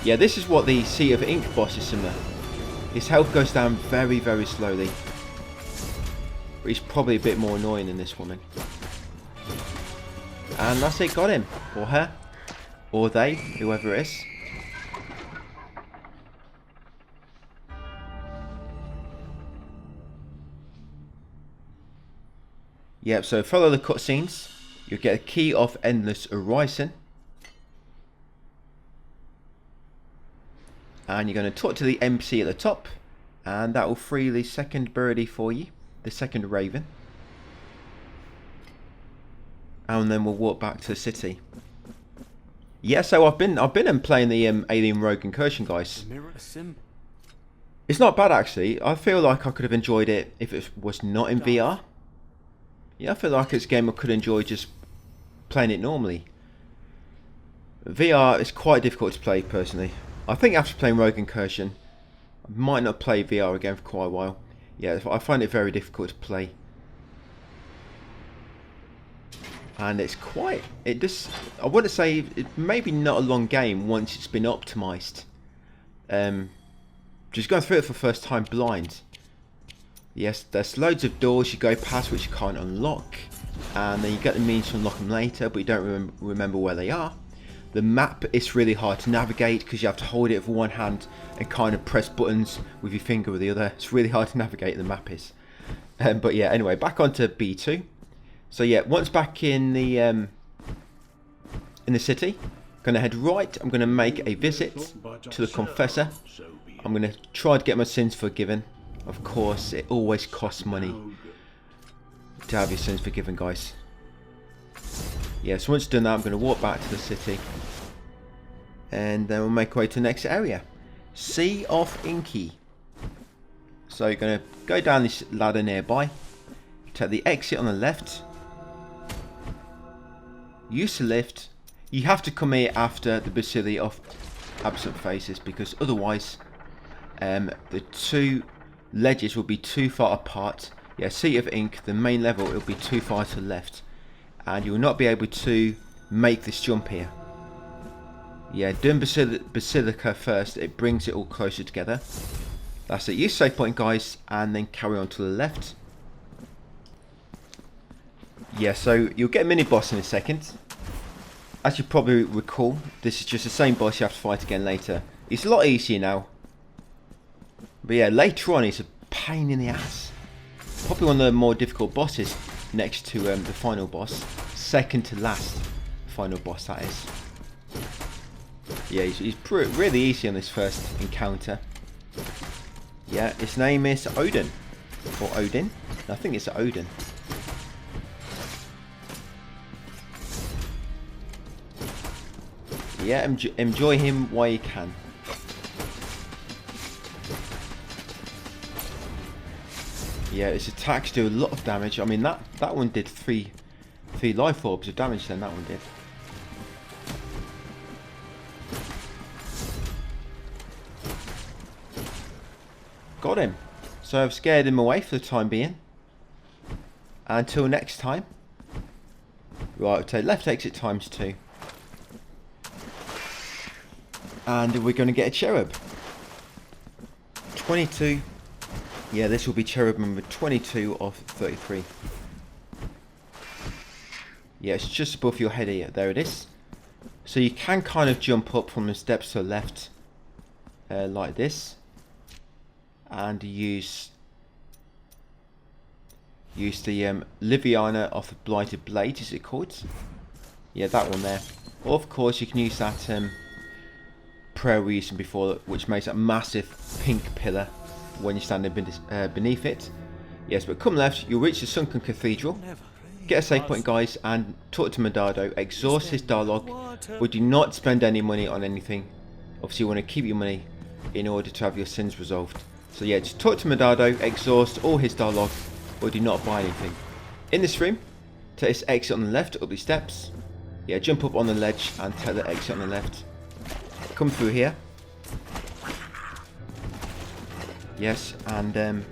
Yeah, this is what the Sea of Ink boss is similar. His health goes down very, very slowly. But he's probably a bit more annoying than this woman. And that's it, got him. Or her. Or they, whoever it is. Yep, so follow the cutscenes. You'll get a key of Endless Horizon. And you're going to talk to the NPC at the top. And that will free the second birdie for you. The second raven. And then we'll walk back to the city. Yeah, so I've been playing the Alien Rogue Incursion, guys. It's not bad actually. I feel like I could have enjoyed it if it was not in VR. Yeah, I feel like it's a game I could enjoy just playing it normally. VR is quite difficult to play personally. I think after playing Rogue Incursion, I might not play VR again for quite a while. Yeah, I find it very difficult to play. And it's quite, it just, I wouldn't say, it maybe not a long game once it's been optimised. Just going through it for the first time blind. Yes, there's loads of doors you go past which you can't unlock. And then you get the means to unlock them later, but you don't remember where they are. The map is really hard to navigate because you have to hold it with one hand and kind of press buttons with your finger with the other. It's really hard to navigate, the map is. But yeah, anyway, back onto B2. So yeah, once back in the city, I'm going to head right. I'm going to make a visit to the Confessor. I'm going to try to get my sins forgiven. Of course, it always costs money to have your sins forgiven, guys. Yeah, so once done that, I'm going to walk back to the city. And then we'll make our way to the next area. Sea of Inky. So you're going to go down this ladder nearby. Take the exit on the left. Use the lift. You have to come here after the Basilica of Absent Faces, because otherwise the two ledges will be too far apart. Yeah, Sea of Ink, the main level, it will be too far to the left. And you will not be able to make this jump here. Yeah, doing Basilica first, it brings it all closer together. That's it. Use save point, guys, and then carry on to the left. Yeah, so you'll get a mini boss in a second. As you probably recall, this is just the same boss you have to fight again later. It's a lot easier now. But yeah, later on it's a pain in the ass. Probably one of the more difficult bosses next to the final boss. Second to last final boss, that is. Yeah, he's really easy on this first encounter. Yeah, his name is Odin. Or Odin. I think it's Odin. Yeah, enjoy him while you can. Yeah, his attacks do a lot of damage. I mean, that one did three life orbs of damage, then that one did. Got him. So I've scared him away for the time being. Until next time. Right, I'll take left exit ×2. And we're going to get a cherub. 22 Yeah, this will be cherub number 22 of 33. Yeah, it's just above your head here. There it is. So you can kind of jump up from the steps to the left, like this, and use the Liviana of the Blighted Blade, is it called? Yeah, that one there. Or of course you can use that prayer we used before, which makes a massive pink pillar when you're standing beneath it. Yes, but come left, you'll reach the Sunken Cathedral. Get a save point, guys, and talk to Medado. Exhaust his dialogue. We do not spend any money on anything. Obviously, you want to keep your money in order to have your sins resolved. So yeah, just talk to Medado, exhaust all his dialogue, or do not buy anything. In this room, take this exit on the left, up these steps. Yeah, jump up on the ledge and take the exit on the left. Come through here. Yes, and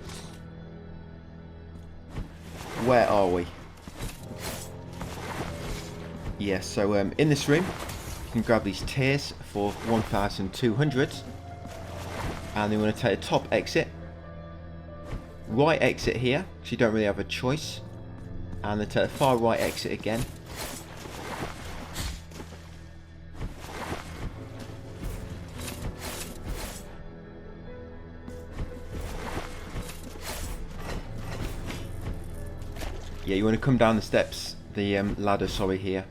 where are we? Yes, so in this room, you can grab these tiers for 1,200. And then we want to take the top exit. Right exit here, because you don't really have a choice. And then take the far right exit again. Yeah, you want to come down the steps, the ladder, sorry, here.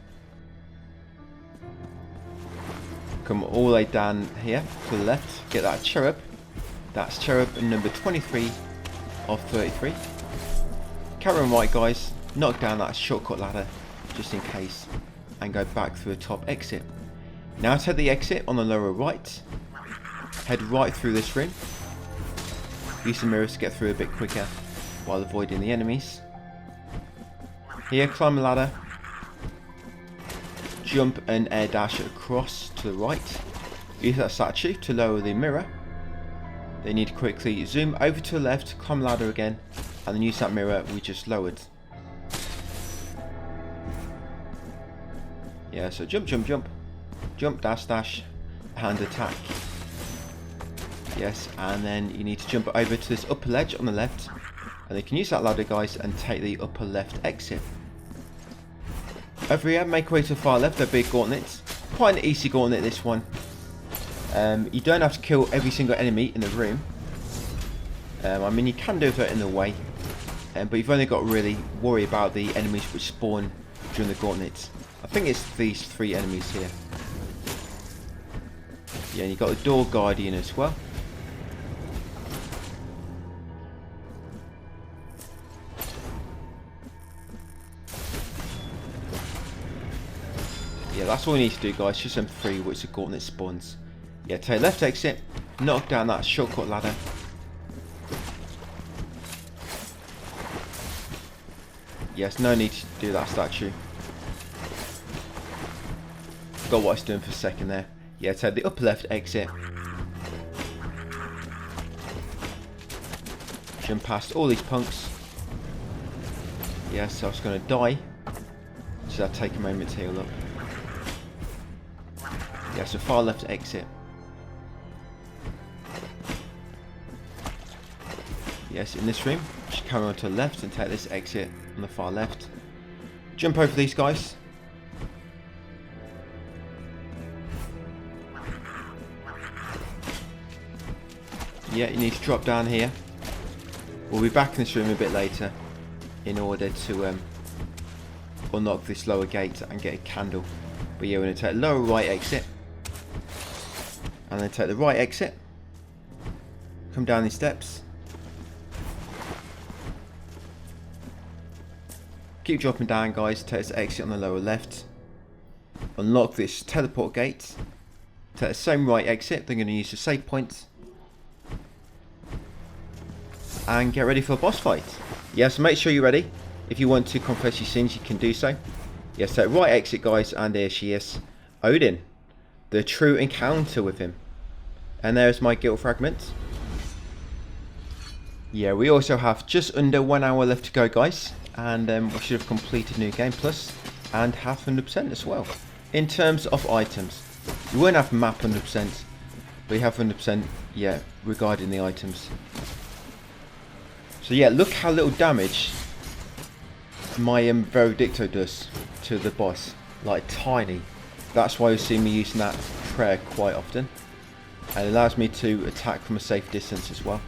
Come all the way down here to the left, get that cherub. That's cherub number 23 of 33. Carry on right, guys, knock down that shortcut ladder just in case and go back through the top exit. Now take the exit on the lower right, head right through this room. Use the mirrors to get through a bit quicker while avoiding the enemies. Here, climb the ladder, jump and air dash across to the right. Use that statue to lower the mirror. Then you need to quickly zoom over to the left, climb the ladder again, and then use that mirror we just lowered. Yeah, so jump, jump, jump, jump, dash, dash, and attack. Yes, and then you need to jump over to this upper ledge on the left, and you can use that ladder, guys, and take the upper left exit. Over here, make your way to the far left, they're big gauntlets. Quite an easy gauntlet, this one. You don't have to kill every single enemy in the room. I mean, you can do it in the way, but you've only got to really worry about the enemies which spawn during the gauntlets. I think it's these 3 enemies here. Yeah, and you've got the door guardian as well. Yeah, that's all you need to do, guys. Just them 3 which the gauntlet spawns. Yeah, take left exit, knock down that shortcut ladder. Yes, no need to do that statue. Forgot what I was doing for a second there. Yeah, take the upper left exit. Jump past all these punks. Yes, I was going to die. So I'll take a moment to heal up. Yeah, so far left exit. Yes, in this room, just carry on to the left and take this exit on the far left. Jump over these guys. Yeah, you need to drop down here. We'll be back in this room a bit later in order to unlock this lower gate and get a candle. But yeah, we're going to take the lower right exit. And then take the right exit. Come down these steps. Keep dropping down, guys. Take this exit on the lower left. Unlock this teleport gate. Take the same right exit. They're going to use the save point. And get ready for a boss fight. Yeah, so make sure you're ready. If you want to confess your sins, you can do so. Yes, take right exit, guys. And there she is. Odin. The true encounter with him. And there's my guild fragment. Yeah, we also have just under 1 hour left to go, guys. And we should have completed New Game Plus. And have 100% as well. In terms of items. You won't have map 100%. But you have 100%, yeah, regarding the items. So yeah, look how little damage my Veredicto does to the boss. Like tiny. That's why you see me using that prayer quite often. And it allows me to attack from a safe distance as well.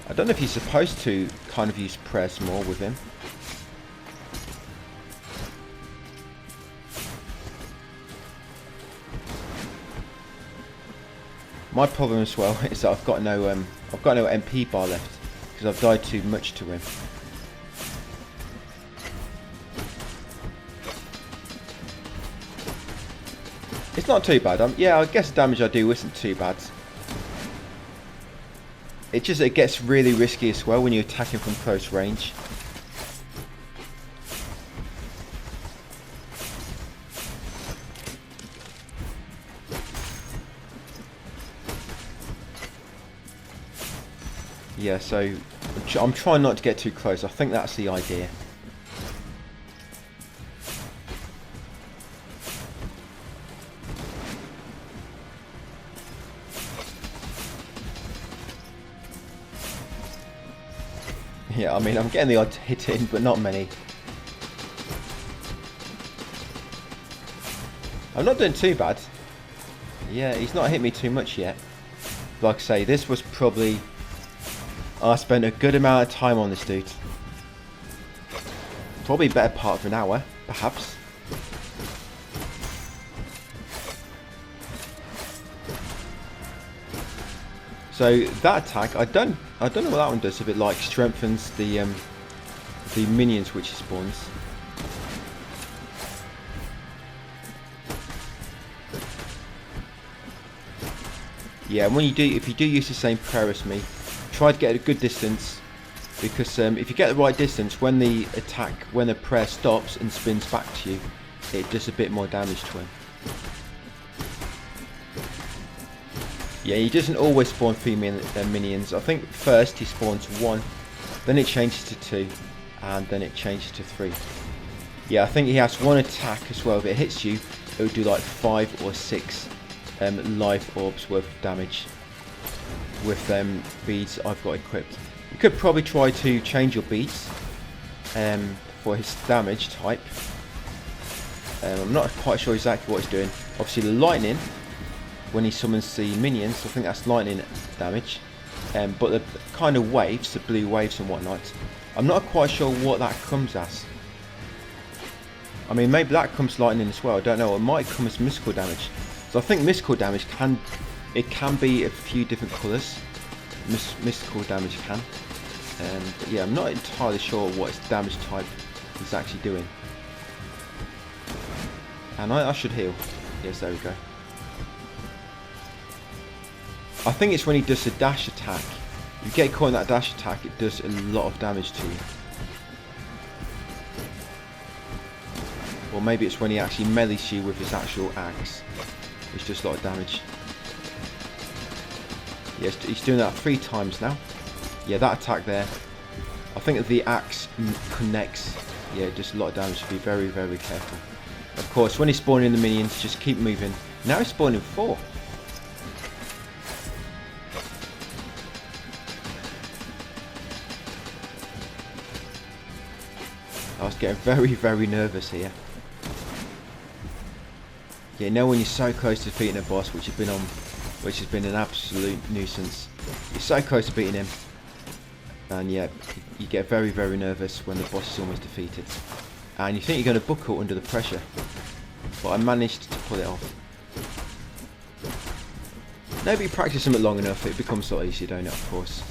I don't know if you're supposed to kind of use prayers more with him. My problem as well is that I've got no MP bar left because I've died too much to him. It's not too bad. Yeah, I guess the damage I do isn't too bad. It gets really risky as well when you're attacking from close range. Yeah, so I'm trying not to get too close. I think that's the idea. Yeah, I mean, I'm getting the odd hit in, but not many. I'm not doing too bad. Yeah, he's not hit me too much yet. Like I say, this was probably... I spent a good amount of time on this dude. Probably a better part of an hour, perhaps. So that attack, I don't know what that one does. If it like strengthens the minions which he spawns. Yeah, and if you do use the same prayer as me, try to get a good distance, because if you get the right distance, when the prayer stops and spins back to you, it does a bit more damage to him. Yeah, he doesn't always spawn 3 minions. I think first he spawns 1, then it changes to 2, and then it changes to 3. Yeah, I think he has 1 attack as well. If it hits you, it will do like 5 or 6 life orbs worth of damage with beads I've got equipped. You could probably try to change your beads for his damage type. I'm not quite sure exactly what he's doing. Obviously the lightning, when he summons the minions, I think that's lightning damage. But the kind of waves, the blue waves and whatnot, I'm not quite sure what that comes as. I mean, maybe that comes lightning as well, I don't know. It might come as mystical damage. So I think mystical damage can be a few different colours. Mystical damage can. But yeah, I'm not entirely sure what its damage type is actually doing. And I should heal. Yes, there we go. I think it's when he does the dash attack. If you get caught in that dash attack, it does a lot of damage to you. Or maybe it's when he actually melees you with his actual axe, which does a lot of damage. Yes, he's doing that 3 times now. Yeah, that attack there. I think the axe connects. Yeah, it does a lot of damage. So be very, very careful. Of course, when he's spawning the minions, just keep moving. Now he's spawning 4. I was getting very, very nervous here. Yeah, now when you're so close to defeating a boss, which has been an absolute nuisance. You're so close to beating him, and yeah, you get very, very nervous when the boss is almost defeated, and you think you're going to buckle under the pressure. But I managed to pull it off. Maybe you practice them long enough, it becomes a lot easier, don't it? Of course.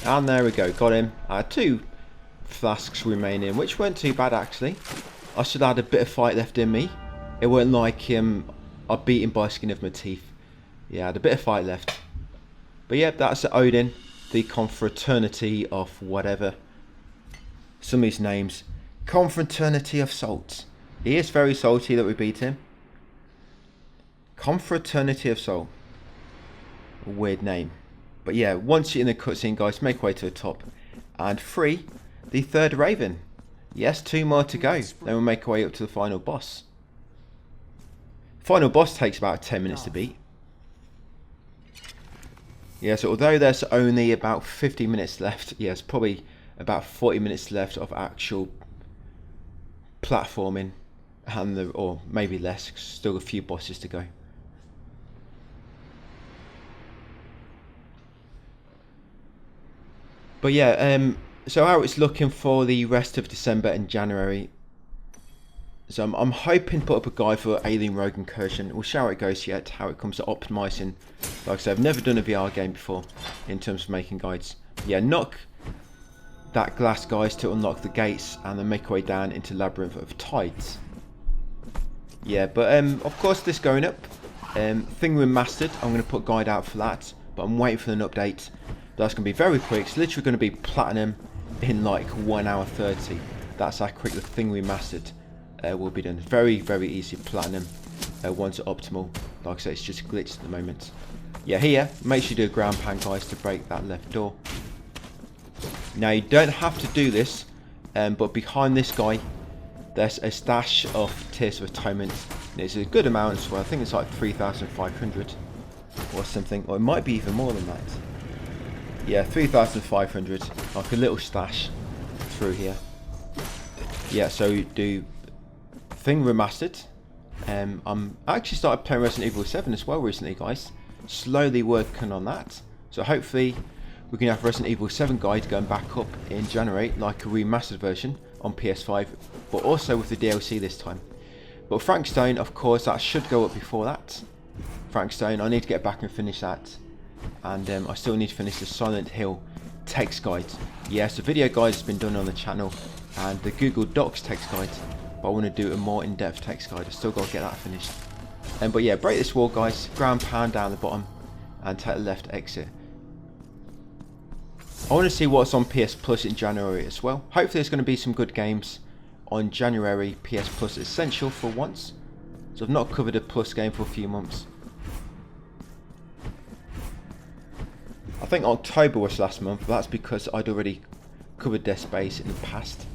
And there we go, got him. I had 2 flasks remaining, which weren't too bad actually. I should have had a bit of fight left in me. It weren't like I beat him by the skin of my teeth. Yeah, I had a bit of fight left. But yeah, that's Odin, the Confraternity of whatever. Some of his names. Confraternity of Salts. He is very salty that we beat him. Confraternity of Salt. A weird name. But yeah, once you're in the cutscene, guys, make way to the top. And free the 3rd Raven. Yes, 2 more to go. Then we'll make our way up to the final boss. Final boss takes about 10 minutes to beat. Yes, although there's only about 50 minutes left, yes, probably about 40 minutes left of actual platforming, and or maybe less, still a few bosses to go. But yeah, so how it's looking for the rest of December and January. So I'm hoping to put up a guide for Alien Rogue Incursion. We'll see how it goes yet, how it comes to optimising. Like I said, I've never done a VR game before in terms of making guides. Yeah, knock that glass, guys, to unlock the gates and then make our way down into Labyrinth of Tides. Yeah, but of course this going up. Thing Remastered, I'm going to put a guide out for that, but I'm waiting for an update. That's going to be very quick. It's literally going to be platinum in like 1 hour 30. That's how quick the Thing Remastered will be done. Very, very easy platinum once optimal. Like I say, it's just glitched at the moment. Yeah, here, make sure you do a ground pound, guys, to break that left door. Now, you don't have to do this, but behind this guy, there's a stash of Tears of Atonement. It's a good amount as well. I think it's like 3,500 or something, or it might be even more than that. Yeah, 3,500, like a little stash through here. Yeah, so you do Thing Remastered. I actually started playing Resident Evil 7 as well recently, guys. Slowly working on that. So hopefully we can have Resident Evil 7 guide going back up in January, like a remastered version on PS5, but also with the DLC this time. But Frankstone, of course, that should go up before that. Frankstone, I need to get back and finish that. And I still need to finish the Silent Hill text guide. Yes, the video guide has been done on the channel, and the Google Docs text guide. But I want to do a more in-depth text guide. I still got to get that finished. But yeah, break this wall, guys. Ground pound down the bottom, and take the left exit. I want to see what's on PS Plus in January as well. Hopefully there's going to be some good games on January PS Plus Essential for once. So I've not covered a Plus game for a few months. I think October was last month, but that's because I'd already covered Dead Space in the past.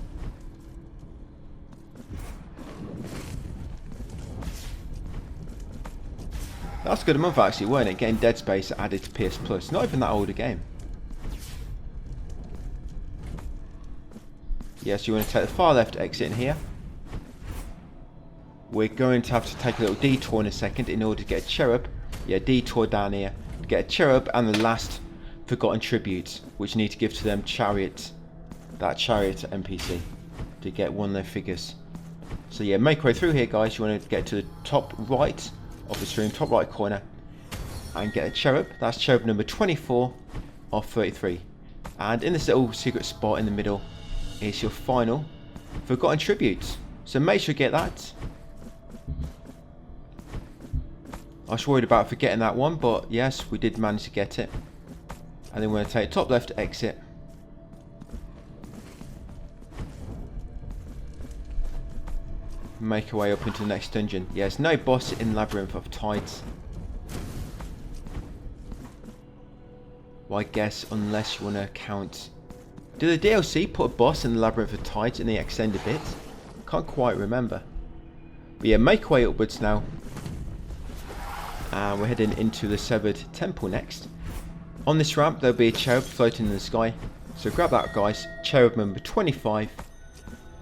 That's a good month actually, weren't it? Getting Dead Space added to PS Plus. Not even that old a game. Yes, you want to take the far left exit in here. We're going to have to take a little detour in a second in order to get a cherub. Yeah, detour down here to get a cherub and the last forgotten tribute, which you need to give to them chariot. That chariot NPC to get one of their figures. So yeah, make your way through here, guys. You want to get to the top right of the stream, top right corner, and get a cherub. That's cherub number 24 of 33. And in this little secret spot in the middle is your final forgotten tribute. So make sure you get that. I was worried about forgetting that one, but yes, we did manage to get it. And then we're going to take top left exit. Make our way up into the next dungeon. Yes, no boss in Labyrinth of Tides. Well, I guess unless you want to count. Did the DLC put a boss in the Labyrinth of Tides in the extended bit? Can't quite remember. But yeah, make our way upwards now. And we're heading into the Severed Temple next. On this ramp there'll be a cherub floating in the sky. So grab that, guys. Cherub number 25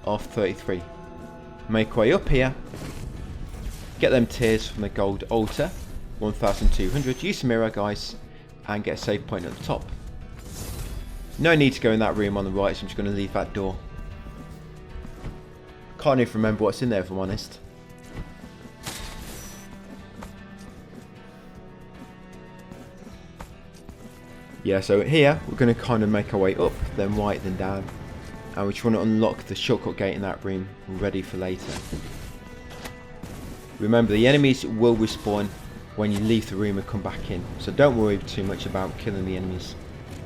of 33. Make our way up here. Get them tears from the gold altar. 1,200. Use the mirror, guys. And get a save point at the top. No need to go in that room on the right, so I'm just going to leave that door. Can't even remember what's in there, if I'm honest. Yeah, so here we're going to kind of make our way up, then right, then down. And we just want to unlock the shortcut gate in that room, ready for later. Remember, the enemies will respawn when you leave the room and come back in. So don't worry too much about killing the enemies.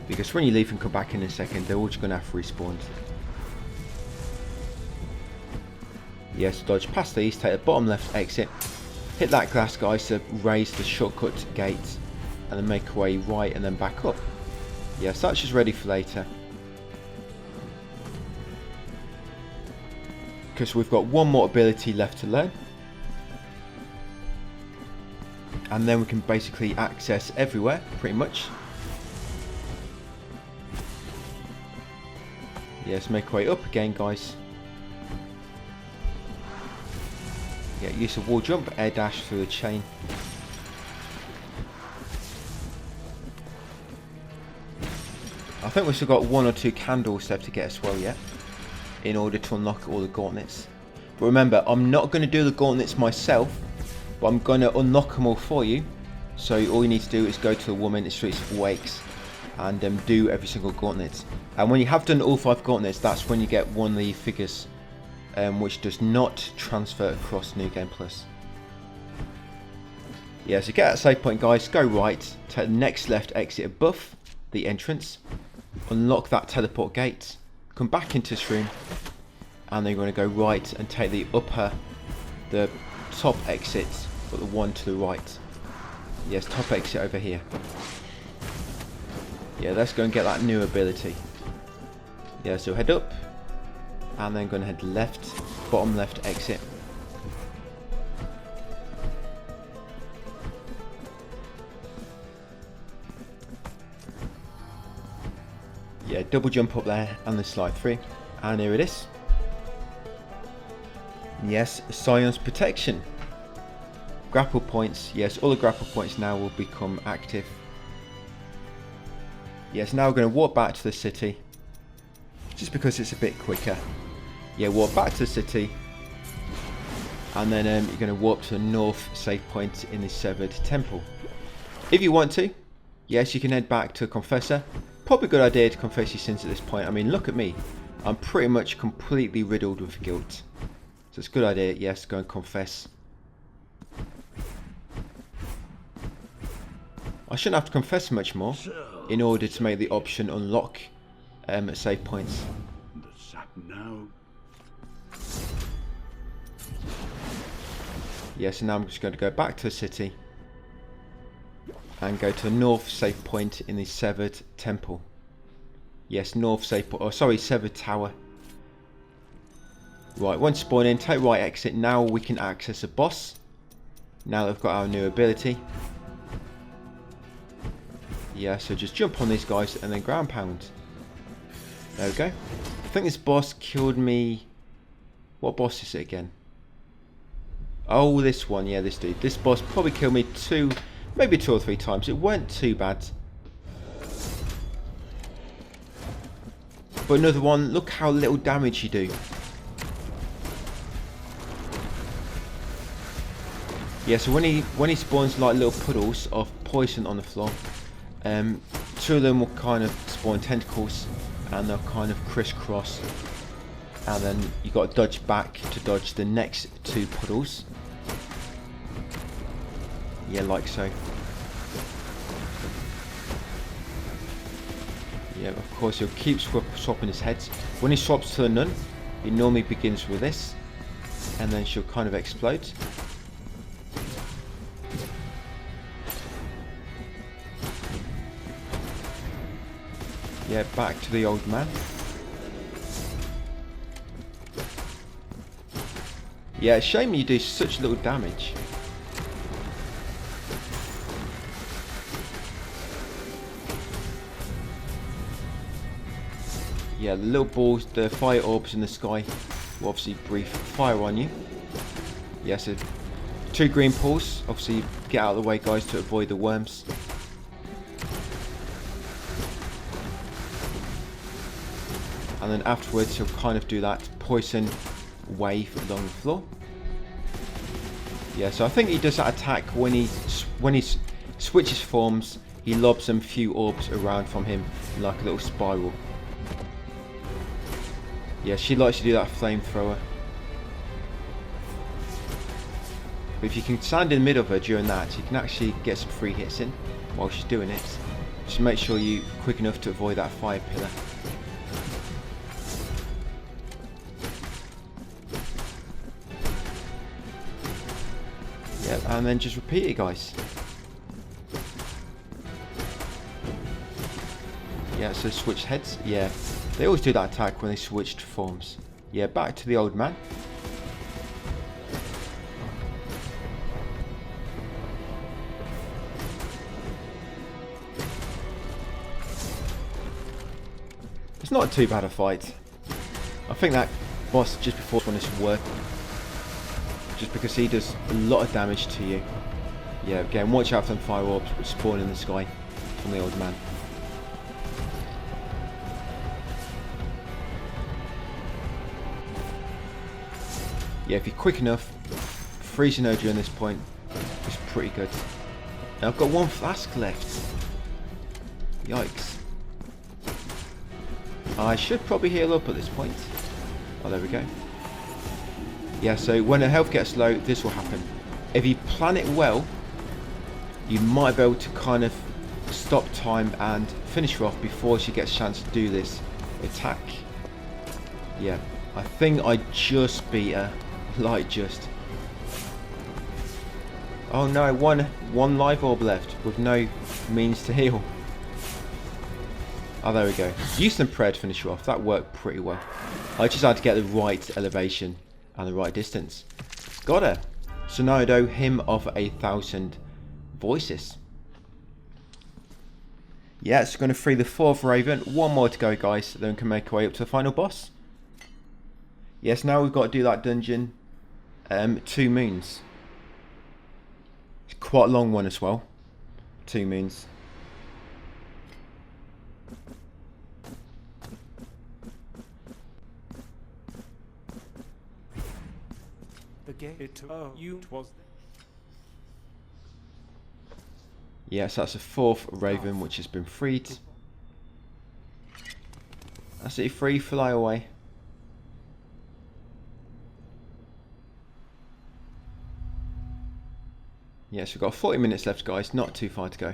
Because when you leave and come back in a second, they're all just going to have respawned. Yes, dodge past these, take the bottom left exit. Hit that glass, guys, to raise the shortcut gate. And then make our way right and then back up. Yes, that's just ready for later. Because we've got one more ability left to learn. And then we can basically access everywhere, pretty much. Yes, make our way up again, guys. Yeah, use of wall jump, air dash through the chain. I think we've still got 1 or 2 candles left to get as well yet, in order to unlock all the gauntlets. But remember, I'm not going to do the gauntlets myself, but I'm going to unlock them all for you. So all you need to do is go to the woman in the Streets of Wakes and do every single gauntlet. And when you have done all 5 gauntlets, that's when you get one of the figures, which does not transfer across New Game Plus. Yeah, so get that save point, guys, go right, take the next left exit above the entrance, unlock that teleport gate, come back into this room, and then you're going to go right and take the top exit, but the one to the right. Yes, top exit over here. Yeah, let's go and get that new ability. Yeah, so head up, and then going to head left, bottom left exit. Yeah, double jump up there and then slide through, and here it is. Yes, Scion's Protection. Grapple points. Yes, all the grapple points now will become active. Yes, now we're going to walk back to the city, just because it's a bit quicker. Yeah, walk back to the city, and then you're going to walk to the north save point in the Severed Temple. If you want to, yes, you can head back to Confessor. Probably a good idea to confess your sins at this point. I mean, look at me. I'm pretty much completely riddled with guilt. So it's a good idea, yes, go and confess. I shouldn't have to confess much more in order to make the option unlock save points. Now. Yeah, so now I'm just going to go back to the city and go to the north save point in the Severed Temple. Yes, north save point. Oh, sorry, Severed Tower. Right, once spawn in, take right exit. Now we can access a boss. Now that we've got our new ability. Yeah, so just jump on these guys and then ground pound. There we go. I think this boss killed me. What boss is it again? Oh, this one. Yeah, this dude. This boss probably killed me maybe 2 or 3 times. It weren't too bad. But another one. Look how little damage you do. Yeah, so when he spawns like little puddles of poison on the floor, 2 of them will kind of spawn tentacles, and they'll kind of crisscross, and then you got to dodge back to dodge the next 2 puddles. Yeah, like so. Yeah, of course he'll keep swapping his heads. When he swaps to a nun, he normally begins with this, and then she'll kind of explode. Yeah, back to the old man. Yeah, shame you do such little damage. Yeah, the little balls, the fire orbs in the sky will obviously breathe fire on you. Yeah, so 2 green pulls. Obviously, get out of the way, guys, to avoid the worms. And then afterwards, he'll kind of do that poison wave along the floor. Yeah, so I think he does that attack when he switches forms. He lobs some few orbs around from him like a little spiral. Yeah, she likes to do that flamethrower. But if you can stand in the middle of her during that, you can actually get some free hits in while she's doing it. Just make sure you're quick enough to avoid that fire pillar. Yep, and then just repeat it, guys. Yeah, so switch heads. Yeah, they always do that attack when they switched forms. Yeah, back to the old man. It's not too bad a fight. think that boss just before this one is worth it. Just because he does a lot of damage to you. Yeah, again, watch out for them fire orbs which spawn in the sky from the old man. Yeah, if you're quick enough, freezing over during this point is pretty good. Now I've got one flask left. Yikes. I should probably heal up at this point. Oh, there we go. Yeah, so when the health gets low, this will happen. If you plan it well, you might be able to kind of stop time and finish her off before she gets a chance to do this attack. Yeah, I think I just beat her. Like just. Oh no, one life orb left with no means to heal. Oh, there we go. Use some prayer to finish her off. That worked pretty well. I just had to get the right elevation and the right distance. Got her. Sonodo, hymn of 1,000 voices. Yeah, it's going to free the 4th Raven. One more to go, guys. Then we can make our way up to the final boss. Yes, now we've got to do that dungeon. 2 moons. It's quite a long one as well. 2 moons. The gate. Oh, you was. Yes, that's the 4th Raven which has been freed. That's it, free, fly away. Yes, we've got 40 minutes left, guys. Not too far to go.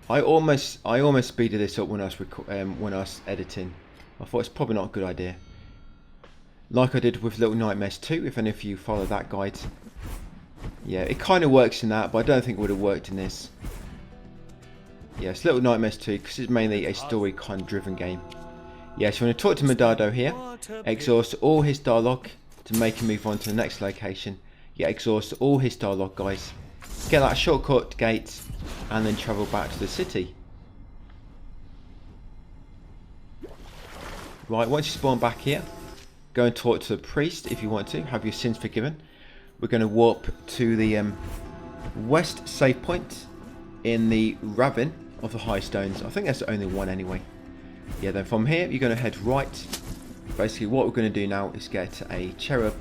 I almost speeded this up when I was editing. I thought it's probably not a good idea. Like I did with Little Nightmares 2, if any of you follow that guide. Yeah, it kind of works in that, but I don't think it would have worked in this. Yes, Little Nightmares 2, because it's mainly a story kind of driven game. Yes, so I'm going to talk to Medado here. Exhaust all his dialogue to make him move on to the next location. Yeah, exhaust all his dialogue, guys. Get that shortcut gate and then travel back to the city. Right, once you spawn back here, go and talk to the priest if you want to, have your sins forgiven. We're going to warp to the west save point in the Ravine of the High Stones. I think there's only one anyway. Yeah, then from here you're going to head right. Basically what we're going to do now is get a cherub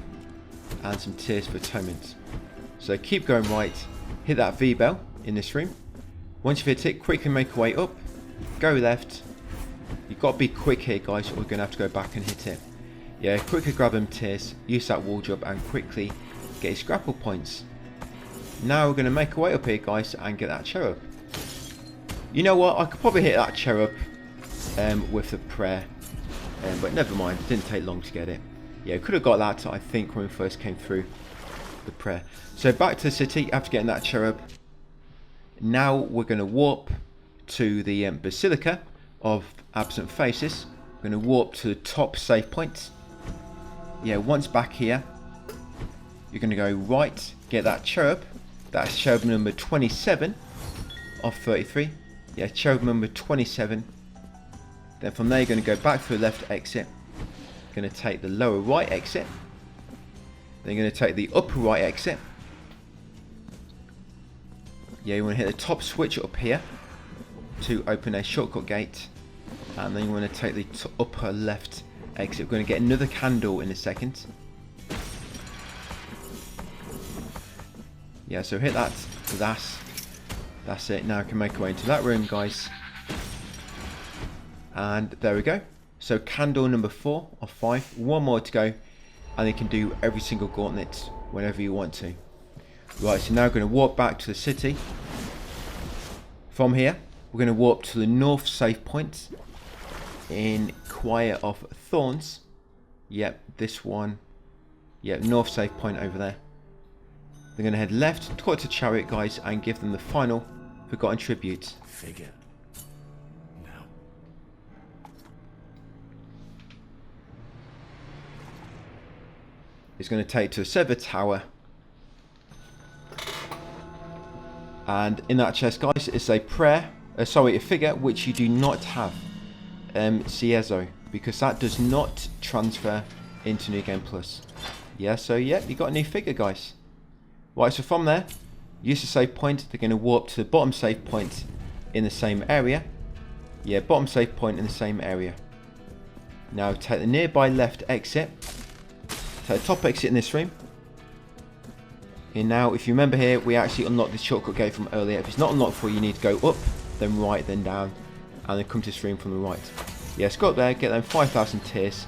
and some tears for atonement. So keep going right, hit that V bell in this room. Once you've hit it, quickly make your way up, go left. You've got to be quick here, guys, or we're going to have to go back and hit it. Yeah, quickly grab them tears, use that wardrobe and quickly get his grapple points. Now we're going to make our way up here, guys, and get that cherub. You know what, I could probably hit that cherub with the prayer. But never mind, it didn't take long to get it. Yeah, could have got that, I think, when we first came through the prayer. So back to the city after getting that cherub. Now we're going to warp to the Basilica of Absent Faces. We're going to warp to the top save point. Yeah, once back here, you're going to go right, get that cherub. That's cherub number 27 of 33. Yeah, cherub number 27. Then from there you're going to go back through the left exit. You're going to take the lower right exit. Then you're going to take the upper right exit. Yeah, you want to hit the top switch up here to open a shortcut gate. And then you want to take the upper left exit. We're going to get another candle in a second. Yeah, so hit that. That's it. Now I can make our way into that room, guys. And there we go. So candle number 4 of 5. One more to go. And you can do every single gauntlet whenever you want to. Right, so now we're going to walk back to the city. From here, we're going to warp to the north save point in Choir of Thorns. Yep, this one. Yep, north save point over there. They're going to head left, talk to Chariot, guys, and give them the final forgotten tribute. Figure. Now. It's going to take to a Severed Tower. And in that chest, guys, it's a prayer sorry, a figure which you do not have, Ciezo, because that does not transfer into New Game Plus. Yeah, so yeah, you got a new figure, guys. Right, so from there, use the save point. They're going to warp to the bottom save point in the same area. Yeah, bottom save point in the same area. Now take the nearby left exit. Take the top exit in this room. And now, if you remember here, we actually unlocked the shortcut gate from earlier. If it's not unlocked for you, need to go up, then right, then down, and then come to this room from the right. Yes, go up there, get them 5,000 tears,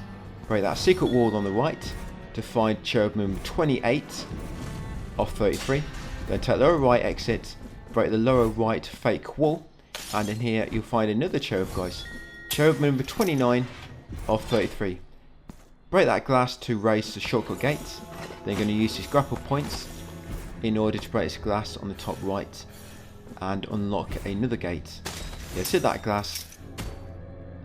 break that secret wall on the right to find cherub number 28 of 33. Then take the lower right exit, break the lower right fake wall, and in here you'll find another cherub, guys. Cherub number 29 of 33. Break that glass to raise the shortcut gate. Then you're going to use these grapple points in order to break this glass on the top right and unlock another gate. Yes, hit that glass,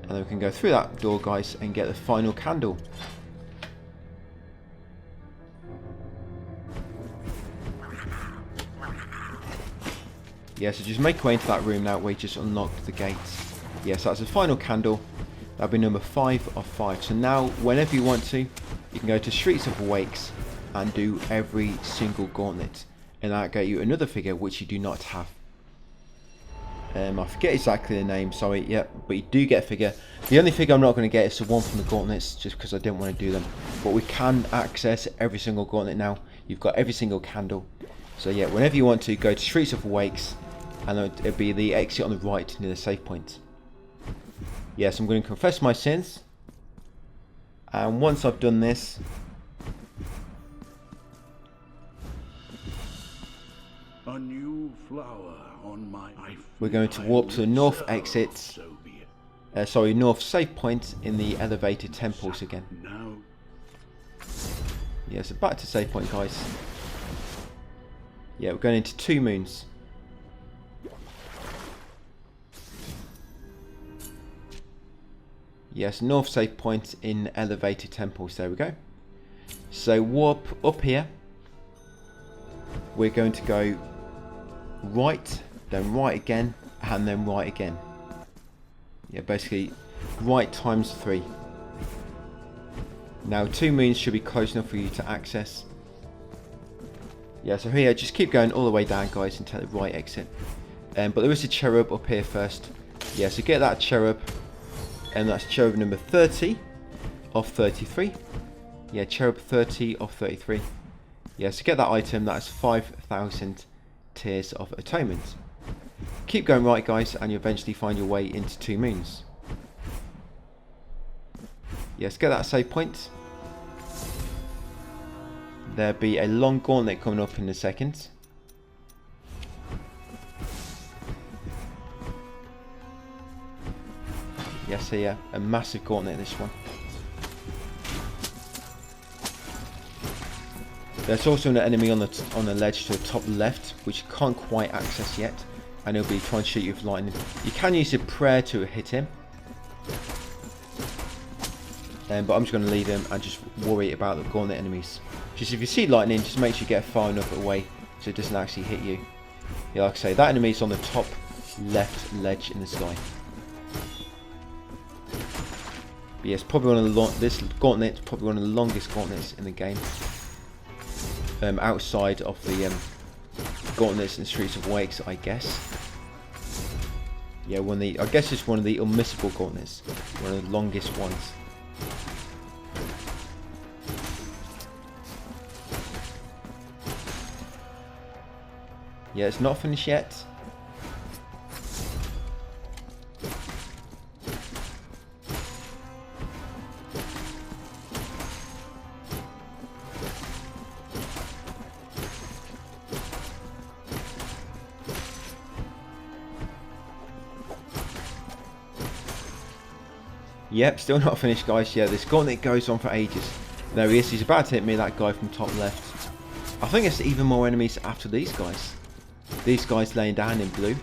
and then we can go through that door, guys, and get the final candle. Yeah, so just make your way into that room now where you just unlocked the gates. Yes, that's the final candle. That'll be number 5 of 5. So now, whenever you want to, you can go to Streets of Awakes and do every single gauntlet, and that'll get you another figure which you do not have. I forget exactly the name, sorry, yeah, but you do get a figure. The only figure I'm not going to get is the one from the gauntlets, just because I didn't want to do them. But we can access every single gauntlet now. You've got every single candle. So yeah, whenever you want to, go to Streets of Awakes, and it'll be the exit on the right near the save point. Yes, I'm going to confess my sins. And once I've done this, a new flower on my we're going to warp to the north exit. Sorry, north save point in the elevated temples again. Now. Yeah, so back to save point, guys. Yeah, we're going into 2 moons. Yes, north save point in elevated temples. There we go. So warp up here. We're going to go right, then right again, and then right again. Yeah, basically right times 3. Now 2 moons should be close enough for you to access. Yeah, so here, just keep going all the way down, guys, and take the right exit. But there is a cherub up here first. Yeah, so get that cherub, and that's cherub number 30 of 33. Yeah, cherub 30 of 33. Yeah, so get that item, that is 5,000 tears of atonement. Keep going right, guys, and you eventually find your way into 2 moons. Yes, get that save point. There'll be a long gauntlet coming up in a second. Yes, so yeah, a massive gauntlet, this one. There's also an enemy on the ledge to the top left, which you can't quite access yet, and he'll be trying to shoot you with lightning. You can use a prayer to hit him, but I'm just going to leave him and just worry about the gauntlet enemies. Just if you see lightning, just make sure you get far enough away so it doesn't actually hit you. Yeah, like I say, that enemy's on the top left ledge in the sky. But yes, probably one of the this gauntlet's probably one of the longest gauntlets in the game. Outside of the gauntlets in Streets of Awakes, I guess. Yeah, I guess it's one of the unmissable gauntlets, one of the longest ones. Yeah, it's not finished yet. Yep, still not finished, guys. Yeah, this gauntlet goes on for ages. There he is. He's about to hit me, that guy from top left. I think there's even more enemies after these guys. These guys laying down in blue.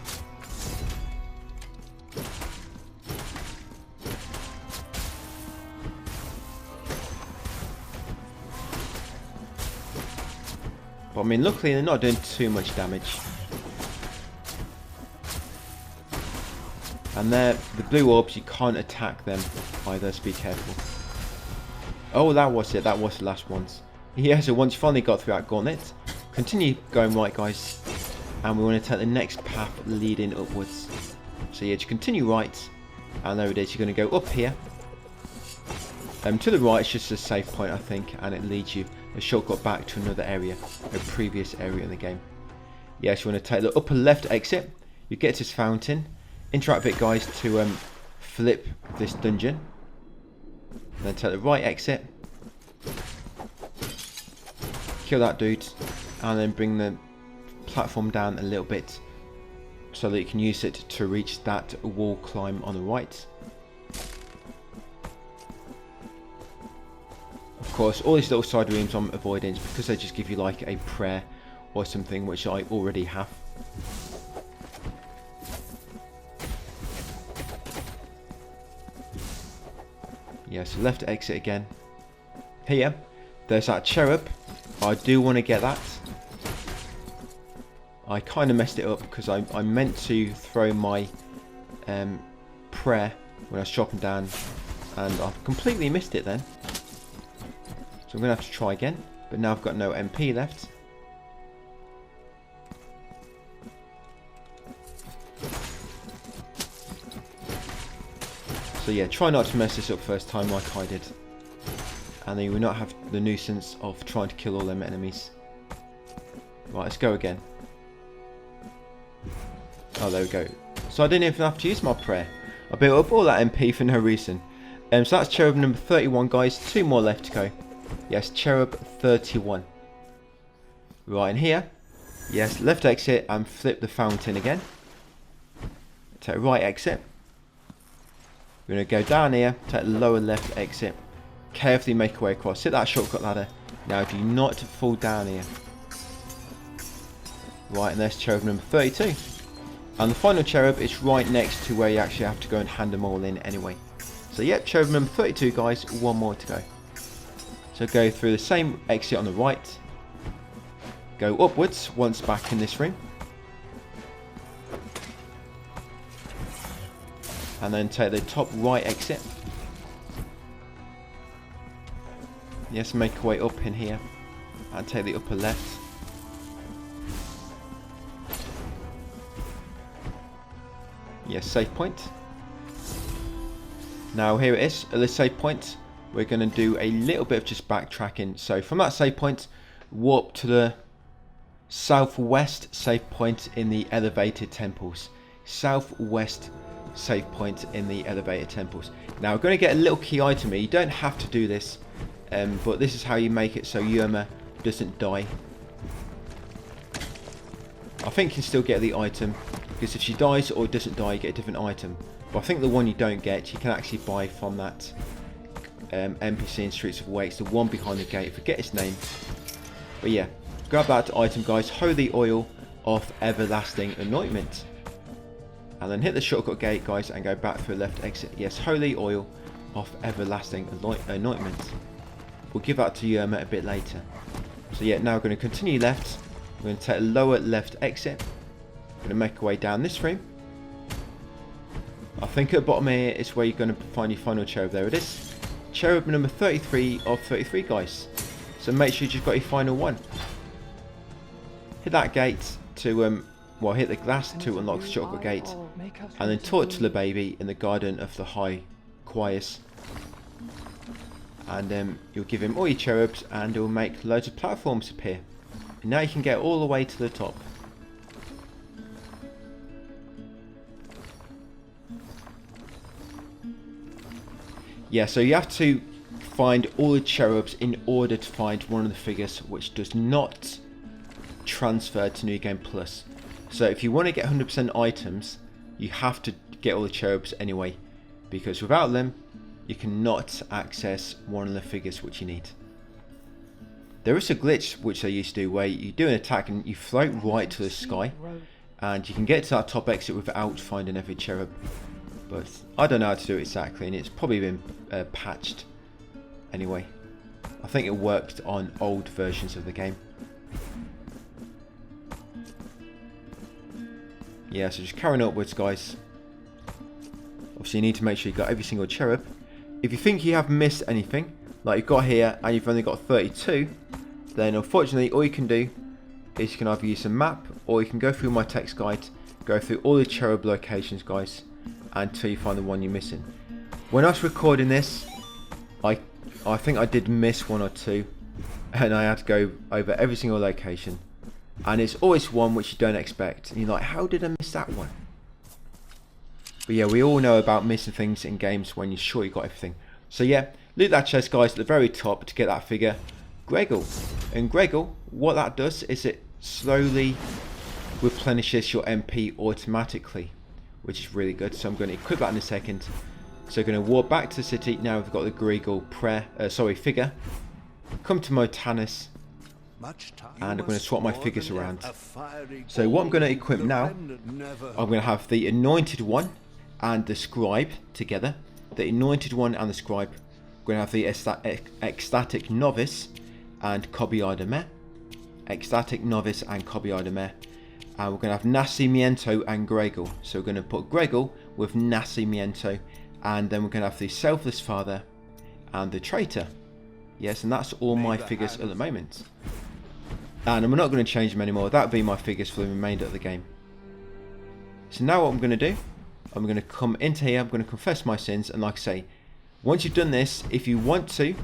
But I mean, luckily they're not doing too much damage. And there, the blue orbs, you can't attack them either, so be careful. Oh, that was it. That was the last ones. Yeah, so once you finally got through that gauntlet, continue going right, guys. And we want to take the next path leading upwards. So yeah, just continue right. And there it is. You're going to go up here. To the right, it's just a save point, I think. And it leads you a shortcut back to another area. A previous area in the game. Yeah, so you want to take the upper left exit. You get to this fountain. Interact with it, guys, to flip this dungeon. And then take the right exit. Kill that dude. And then bring the platform down a little bit. So that you can use it to reach that wall climb on the right. Of course, all these little side rooms I'm avoiding because they just give you like a prayer or something, which I already have. Yeah, so left exit again. Here, there's that cherub. I do want to get that. I kind of messed it up because I meant to throw my prayer when I was chopping down, and I've completely missed it then. So I'm going to have to try again, but now I've got no MP left. So yeah, try not to mess this up first time like I did. And then you will not have the nuisance of trying to kill all them enemies. Right, let's go again. Oh, there we go. So I didn't even have to use my prayer. I built up all that MP for no reason. So that's cherub number 31, guys. 2 more left to go. Yes, cherub 31. Right, in here. Yes, left exit and flip the fountain again. Take right exit. We're going to go down here, take the lower left exit. Carefully make your way across. Hit that shortcut ladder. Now do not fall down here. Right, and there's cherub number 32. And the final cherub is right next to where you actually have to go and hand them all in anyway. So yep, cherub number 32, guys. 1 more to go. So go through the same exit on the right. Go upwards once back in this room. And then take the top right exit. Yes, make your way up in here. And take the upper left. Yes, save point. Now here it is, at this save point. We're going to do a little bit of just backtracking. So from that save point, warp to the southwest save point in the elevated temples. Southwest save point in the elevated temples. Now we're going to get a little key item here. You don't have to do this, but this is how you make it so Yerma doesn't die. I think you can still get the item, because if she dies or doesn't die, you get a different item. But I think the one you don't get, you can actually buy from that NPC in Streets of Wakes, the one behind the gate. Forget its name. But yeah, grab that item, guys. Holy oil of everlasting anointment. And then hit the shortcut gate, guys, and go back through the left exit. Yes, holy oil of everlasting anointment. We'll give that to Yerma a bit later. So yeah, now we're going to continue left. We're going to take a lower left exit. We're going to make our way down this room. I think at the bottom here is where you're going to find your final cherub. There it is. Cherub number 33 of 33, guys. So make sure you just got your final one. Hit that gate to well, hit the glass to unlock the shortcut gate, and then talk to the baby in the garden of the high choirs, and you'll give him all your cherubs, and it will make loads of platforms appear. And now you can get all the way to the top. Yeah, so you have to find all the cherubs in order to find one of the figures which does not transfer to New Game Plus. So if you want to get 100% items, you have to get all the cherubs anyway, because without them, you cannot access one of the figures which you need. There is a glitch which they used to do where you do an attack and you float right to the sky, and you can get to that top exit without finding every cherub. But I don't know how to do it exactly, and it's probably been patched anyway. I think it worked on old versions of the game. Yeah, so just carrying upwards, guys. So you need to make sure you got every single cherub. If you think you have missed anything, like you've got here and you've only got 32, then unfortunately all you can do is you can either use a map, or you can go through my text guide, go through all the cherub locations, guys, until you find the one you're missing. When I was recording this, I think I did miss one or two, and I had to go over every single location, and it's always one which you don't expect, and you're like, how did I miss that one? But yeah, we all know about missing things in games when you're sure you got everything. So yeah, loot that chest, guys, at the very top to get that figure, Gregor. And Gregor, what that does is it slowly replenishes your MP automatically, which is really good. So I'm going to equip that in a second. So we're going to walk back to the city. Now we've got the Gregor figure. Come to Motanus, and I'm going to swap my figures around. So what I'm going to equip now, I'm going to have the Anointed One and the Scribe together. The Anointed One and the Scribe. We're going to have the Ecstatic Novice and Mea. Ecstatic Novice and Mea. And we're going to have Nacimiento and Gregor. So we're going to put Gregor with Nacimiento. And then we're going to have the Selfless Father and the Traitor. Yes, and that's all my figures at the moment. And I'm not going to change them anymore. That would be my figures for the remainder of the game. So now what I'm going to do, I'm going to come into here, I'm going to confess my sins, and like I say, once you've done this, if you want to,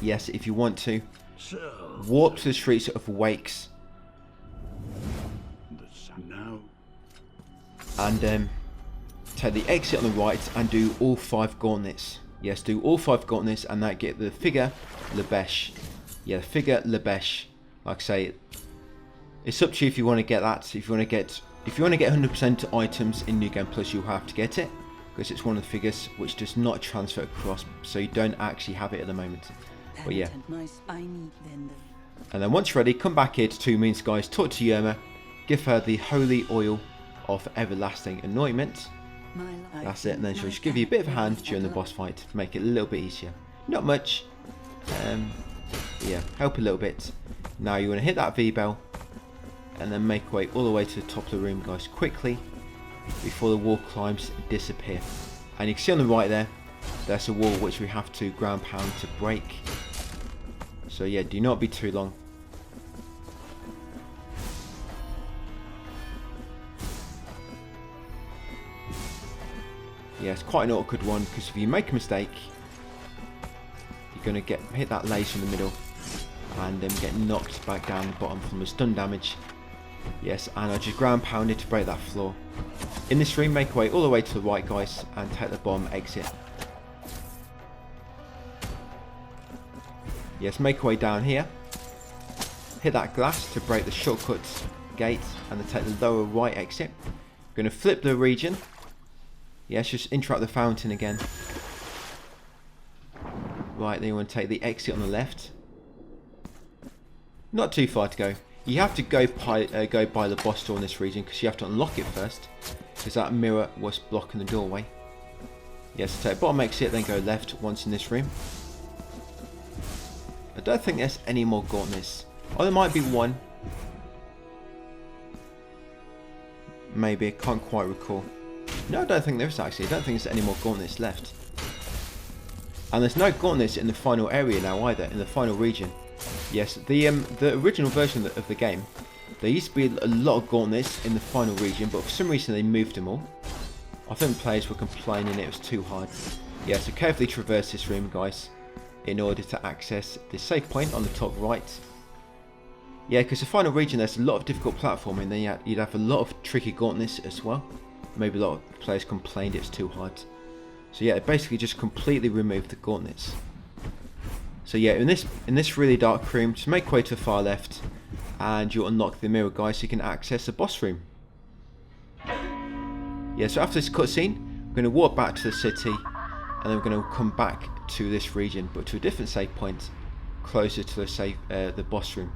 yes, if you want to, walk to the streets of Wakes. And take the exit on the right and do all 5 gauntlets. Yes, do all 5 gauntlets, and that get the figure Lebesh. Yeah, the figure Lebesh. Like I say, it's up to you if you want to get that. If you want to get 100% items in New Game Plus, you'll have to get it, because it's one of the figures which does not transfer across, so you don't actually have it at the moment. But yeah. And then once you're ready, come back here to 2 Means, guys, talk to Yerma, give her the Holy Oil of Everlasting Anointment. That's it, and then she'll just give you a bit of a hand during the boss fight to make it a little bit easier. Not much, yeah, help a little bit. Now you want to hit that V bell, and then make your way all the way to the top of the room, guys, quickly, before the wall climbs disappear. And you can see on the right there, there's a wall which we have to ground pound to break. So yeah, do not be too long. Yeah, it's quite an awkward one, because if you make a mistake, you're going to hit that laser in the middle, and then get knocked back down the bottom from the stun damage. Yes, and I just ground pounded to break that floor. In this room, make your way all the way to the right, guys, and take the bottom exit. Yes, make your way down here. Hit that glass to break the shortcut gate, and then take the lower right exit. Going to flip the region. Yes, just interrupt the fountain again. Right, then you want to take the exit on the left. Not too far to go. You have to go by the boss door in this region, because you have to unlock it first, because that mirror was blocking the doorway. Yes, take bottom exit, then go left once in this room. I don't think there's any more gauntlets. Oh, there might be one. Maybe, I can't quite recall. No, I don't think there is actually. I don't think there's any more gauntlets left. And there's no gauntlets in the final area now either, in the final region. Yes, the original version of the game, there used to be a lot of gauntlets in the final region, but for some reason they moved them all. I think players were complaining it was too hard. Yeah, so carefully traverse this room, guys, in order to access the save point on the top right. Yeah, because the final region, there's a lot of difficult platforming, then you'd have a lot of tricky gauntlets as well. Maybe a lot of players complained it's too hard. So yeah, it basically just completely removed the gauntlets. So yeah, in this really dark room, just make your way to the far left, and you'll unlock the mirror, guys, so you can access the boss room. Yeah, so after this cutscene, we're going to walk back to the city, and then we're going to come back to this region, but to a different save point, closer to the boss room.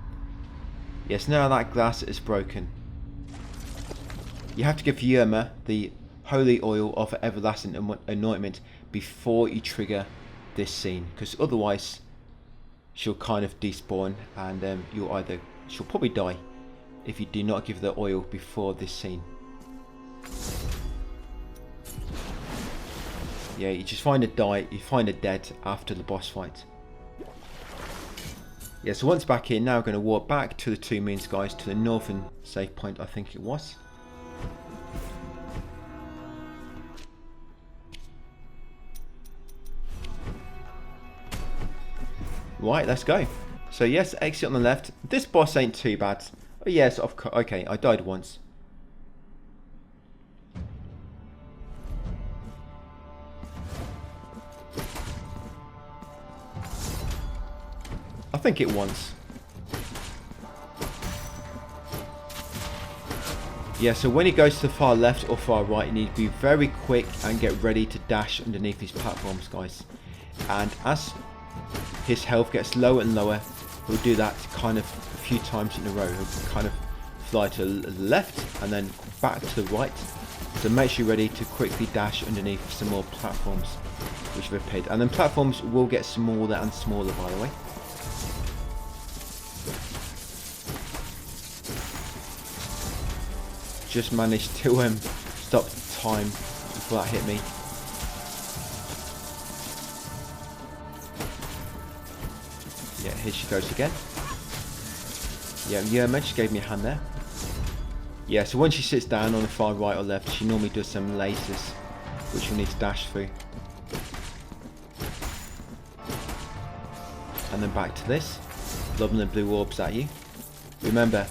Yes, now that glass is broken. You have to give Yerma the Holy Oil of Everlasting Anointment before you trigger this scene, because otherwise she'll kind of despawn, and she'll probably die if you do not give the oil before this scene. Yeah, you just find her dead after the boss fight. Yeah, so once back here, now we're going to walk back to the Two Moons, guys, to the northern save point, I think it was. Right, let's go. So yes, exit on the left. This boss ain't too bad. Oh yes, okay, I died once. I think it once. Yeah, so when he goes to the far left or far right, you need to be very quick and get ready to dash underneath these platforms, guys. And as his health gets lower and lower, he'll do that kind of a few times in a row. He'll kind of fly to the left and then back to the right. So make sure you're ready to quickly dash underneath some more platforms which have appeared. And then platforms will get smaller and smaller, by the way. Just managed to stop time before that hit me. Yeah, here she goes again. Yeah, she gave me a hand there. Yeah, so when she sits down on the far right or left, she normally does some lasers, which you'll need to dash through. And then back to this, lobbing the blue orbs at you. Remember,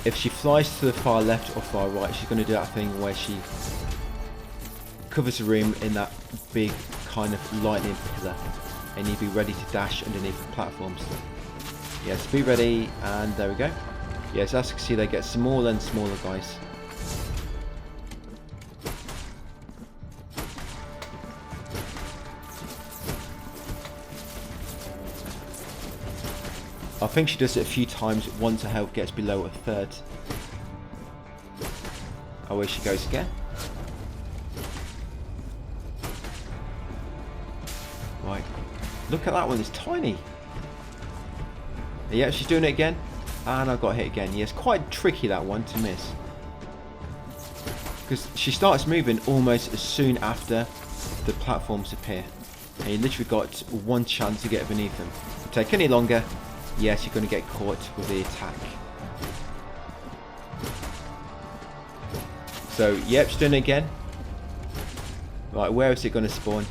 if she flies to the far left or far right, she's going to do that thing where she covers the room in that big kind of lightning pillar, and you'll be ready to dash underneath the platforms. Yes, be ready, and there we go. Yes, as you can see, they get smaller and smaller, guys. I think she does it a few times once her health gets below a third. Oh, here she goes again. Right. Look at that one, it's tiny. Yeah, she's doing it again. And I got hit again. Yeah, it's quite tricky, that one, to miss. Because she starts moving almost as soon after the platforms appear. And you literally got one chance to get beneath them. If you take any longer, yes, you're going to get caught with the attack. So, yep, she's doing it again. Right, where is it going to spawn?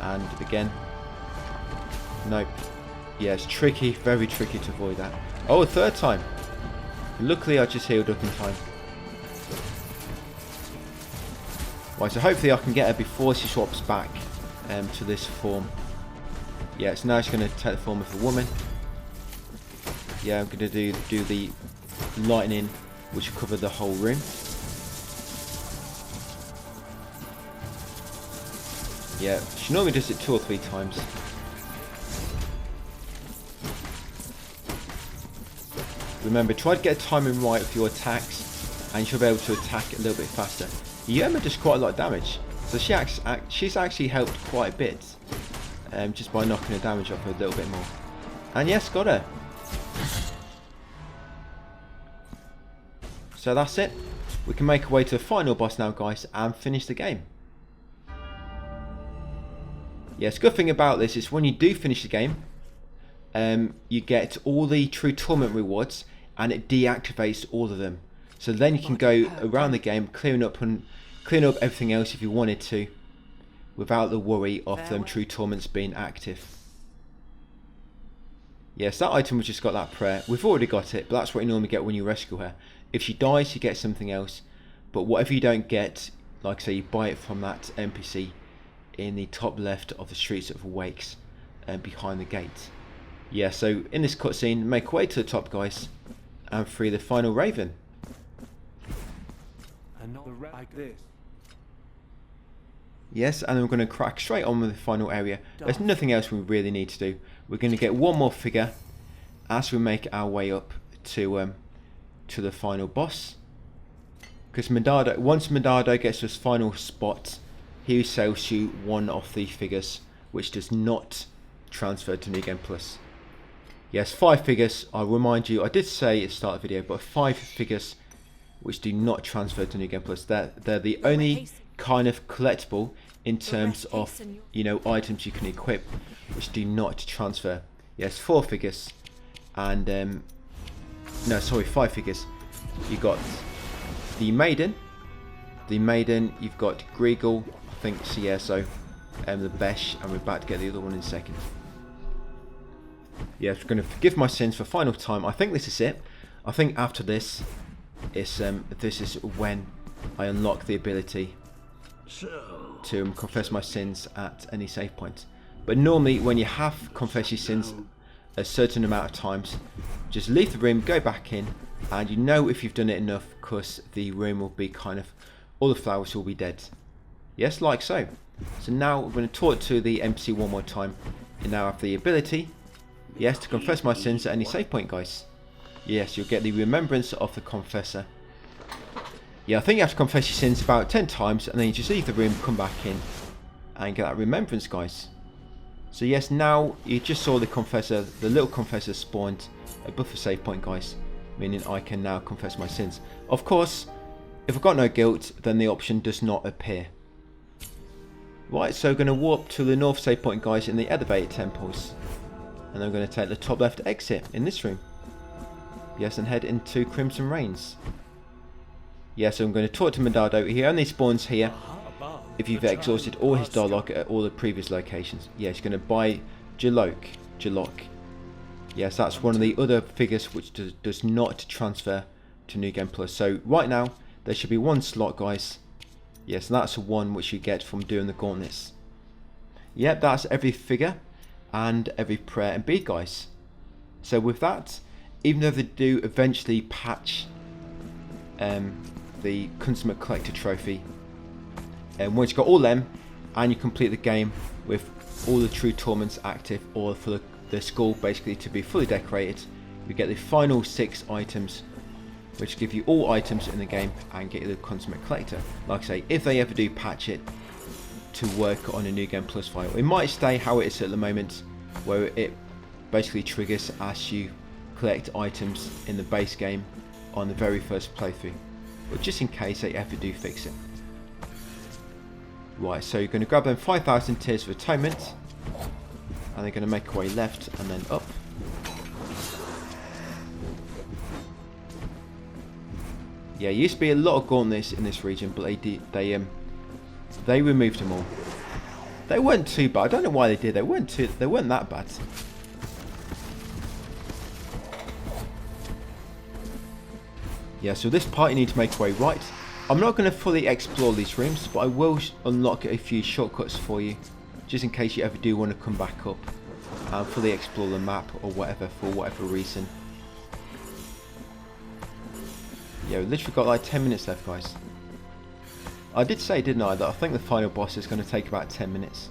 And again. Nope. Yeah, it's tricky, very tricky to avoid that. Oh, a third time. Luckily, I just healed up in time. Right, so hopefully I can get her before she swaps back to this form. Yeah, so now she's going to take the form of a woman. Yeah, I'm going to do the lightning, which will cover the whole room. Yeah, she normally does it 2 or 3 times. Remember, try to get timing right with your attacks, and she'll be able to attack a little bit faster. Yoma does quite a lot of damage, so she's actually helped quite a bit, just by knocking her damage up a little bit more. And yes, got her. So that's it. We can make our way to the final boss now, guys, and finish the game. Yes, good thing about this is when you do finish the game, you get all the True Torment rewards, and it deactivates all of them. So then you can go around the game clearing up everything else if you wanted to, without the worry of them True Torments being active. Yes, that item we just got, that prayer, we've already got it, but that's what you normally get when you rescue her. If she dies, you get something else, but whatever you don't get, like I say, you buy it from that NPC in the top left of the Streets of Wakes, behind the gate. Yeah, so in this cutscene, make way to the top, guys, and free the final Raven. And not like this. Yes, and we're going to crack straight on with the final area. There's nothing else we really need to do. We're going to get one more figure as we make our way up to the final boss. Because once Medado gets to his final spot, he sells you one of the figures, which does not transfer to New Game Plus. Yes, 5 figures. I'll remind you, I did say at the start of the video, but 5 figures which do not transfer to New Game Plus. They're the only kind of collectible in terms of, you know, items you can equip, which do not transfer. Yes, 4 figures, and no, sorry, 5 figures. You got the Maiden. You've got Greagle, I think Cierso, the Besh, and we're about to get the other one in a second. Yeah, I'm going to forgive my sins for final time. I think this is it. I think after this, this is when I unlock the ability to confess my sins at any save point. But normally, when you have confessed your sins a certain amount of times, just leave the room, go back in, and you know if you've done it enough, because the room will be kind of, all the flowers will be dead. Yes, like so. So now we're going to talk to the NPC one more time. You now have the ability, yes, to confess my sins at any save point, guys. Yes, you'll get the remembrance of the confessor. Yeah, I think you have to confess your sins about 10 times, and then you just leave the room, come back in, and get that remembrance, guys. So yes, now you just saw the confessor, the little confessor spawned above the save point, guys, meaning I can now confess my sins. Of course, if I've got no guilt, then the option does not appear. Right, so we're going to warp to the north save point, guys, in the elevated temples, and I'm going to take the top left exit in this room. Yes, and head into Crimson Rains. Yes, so I'm going to talk to Medado. He only spawns here if you've exhausted all his dialogue at all the previous locations. Yes, you're going to buy Jalok. Yes, that's one of the other figures which does not transfer to New Game Plus. So right now, there should be one slot, guys. Yes, and that's the one which you get from doing the gauntlets. Yep, that's every figure and every prayer and bead, guys. So with that, even though they do eventually patch the Consummate Collector trophy, and once you've got all them and you complete the game with all the True Torments active, or for the skull basically to be fully decorated, you get the final 6 items which give you all items in the game and get you the Consummate Collector. Like I say, if they ever do patch it to work on a New Game Plus file, it might stay how it is at the moment, where it basically triggers as you collect items in the base game on the very first playthrough, but just in case they ever do fix it. Right, so you're going to grab them 5,000 Tears of Atonement, and they're going to make a way left and then up. Yeah, used to be a lot of gauntlets in this region, but they removed them all. They weren't too bad. I don't know why they did. They weren't that bad. Yeah, so this part you need to make your way right. I'm not going to fully explore these rooms, but I will unlock a few shortcuts for you, just in case you ever do want to come back up and fully explore the map or whatever, for whatever reason. Yeah, we've literally got like 10 minutes left, guys. I did say, didn't I, that I think the final boss is going to take about 10 minutes.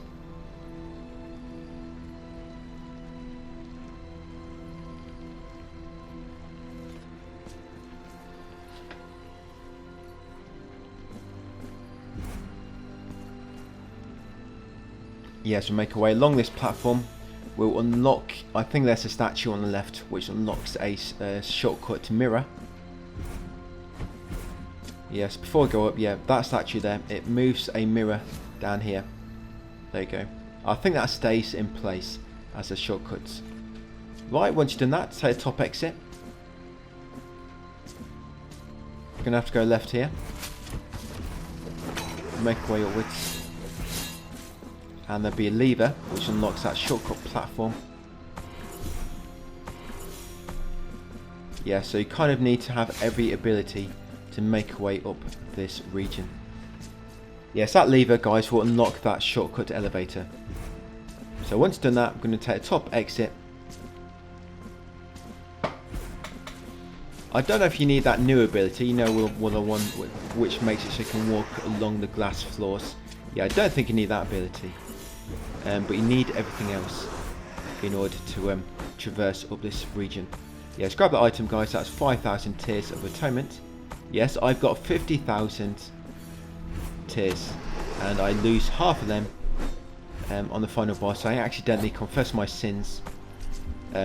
Yes, we'll make our way along this platform. We'll unlock, I think there's a statue on the left which unlocks a shortcut to Mirror. Yes, before I go up, yeah, that statue there, it moves a mirror down here. There you go. I think that stays in place as a shortcut. Right, once you've done that, take a top exit. You're going to have to go left here. Make our way upwards. And there'll be a lever which unlocks that shortcut platform. Yeah, so you kind of need to have every ability to make your way up this region. Yes, that lever, guys, will unlock that shortcut elevator. So once done that, I'm going to take a top exit. I don't know if you need that new ability, you know, the one which makes it so you can walk along the glass floors. Yeah, I don't think you need that ability, but you need everything else in order to traverse up this region. Yes, grab that item, guys. That's 5,000 Tears of Atonement. Yes, I've got 50,000 tears, and I lose half of them on the final boss. I accidentally confessed my sins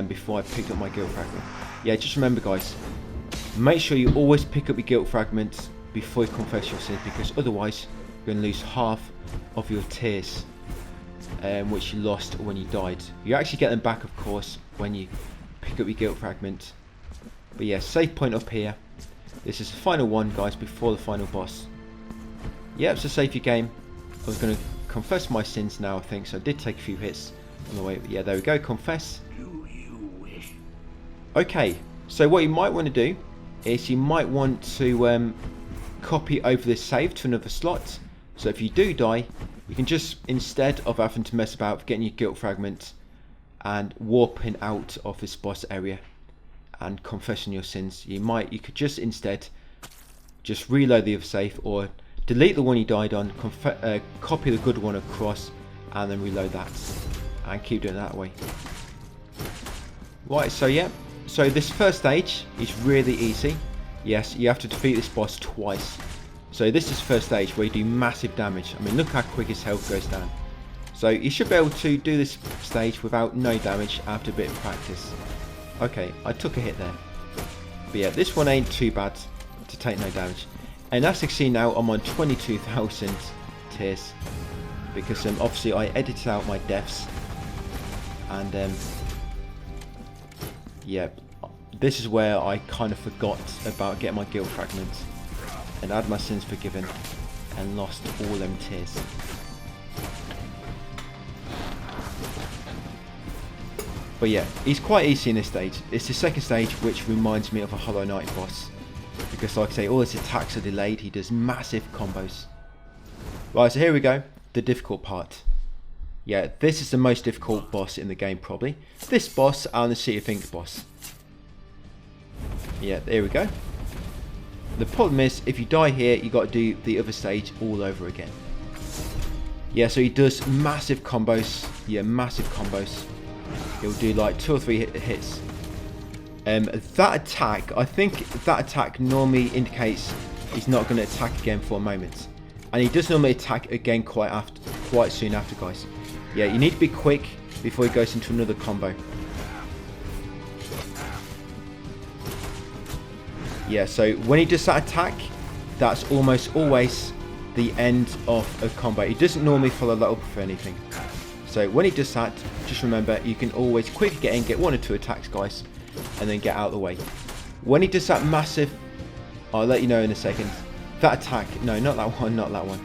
before I picked up my guild fragment. Yeah, just remember, guys, Make sure you always pick up your guilt fragments before you confess your sins, because otherwise you're going to lose half of your tears, which you lost when you died. You actually get them back, of course, when you pick up your guilt fragment. But yeah, save point up here. This is the final one, guys, before the final boss. Yep, so save your game. I was going to confess my sins now, I think, so I did take a few hits on the way. But yeah, there we go, confess. Do you wish? Okay, so what you might want to do is you might want to copy over this save to another slot. So if you do die, you can just, instead of having to mess about getting your guilt fragment and warping out of this boss area and confessing your sins, you could just instead just reload the other save, or delete the one you died on, copy the good one across, and then reload that, and keep doing it that way. Right, so yeah, so this first stage is really easy. Yes, you have to defeat this boss twice. So this is first stage where you do massive damage. I mean, look how quick his health goes down. So you should be able to do this stage without no damage after a bit of practice. Okay, I took a hit there. But yeah, this one ain't too bad to take no damage. And as you can see now, I'm on 22,000 tears. Because obviously I edited out my deaths. And yeah, this is where I kind of forgot about getting my guilt fragments. And had my sins forgiven. And lost all them tears. But yeah, he's quite easy in this stage. It's the second stage, which reminds me of a Hollow Knight boss. Because like I say, all his attacks are delayed. He does massive combos. Right, so here we go. The difficult part. Yeah, this is the most difficult boss in the game, probably. This boss and the City of Ink boss. Yeah, there we go. The problem is, if you die here, you got to do the other stage all over again. Yeah, so he does massive combos. Yeah, massive combos. He'll do like 2 or 3 hits. That attack, I think that attack normally indicates he's not going to attack again for a moment. And he does normally attack again quite soon after, guys. Yeah, you need to be quick before he goes into another combo. Yeah, so when he does that attack, that's almost always the end of a combo. He doesn't normally follow that up for anything. So when he does that, just remember, you can always quickly get in, get 1 or 2 attacks, guys, and then get out of the way. When he does that massive, I'll let you know in a second, that attack, no, not that one, not that one.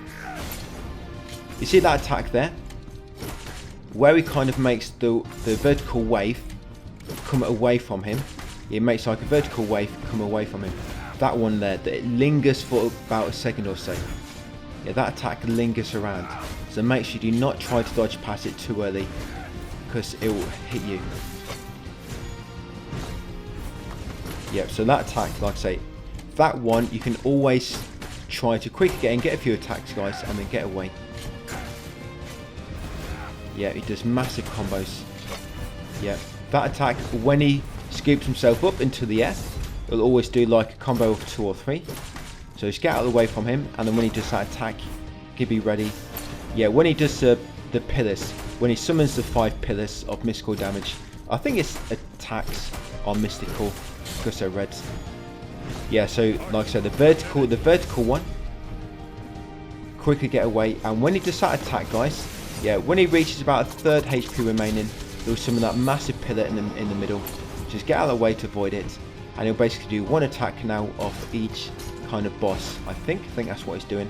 You see that attack there? Where he kind of makes the vertical wave come away from him. It makes like a vertical wave come away from him. That one there, that it lingers for about a second or so. Yeah, that attack lingers around. So make sure you do not try to dodge past it too early, because it will hit you. Yep, so that attack, like I say, that one you can always try to quickly get in, get a few attacks, guys, and then get away. Yeah, he does massive combos. Yeah, that attack, when he scoops himself up into the air, he'll always do like a combo of 2 or 3. So just get out of the way from him, and then when he does that attack, he'll be ready. Yeah, when he does the pillars, when he summons the 5 pillars of mystical damage, I think his attacks are mystical because they're red. Yeah, so like I said, the vertical one, quickly get away, and when he does that attack, guys, yeah, when he reaches about a 3rd HP remaining, he'll summon that massive pillar in the middle. Just get out of the way to avoid it, and he'll basically do 1 attack now off each kind of boss. I think that's what he's doing.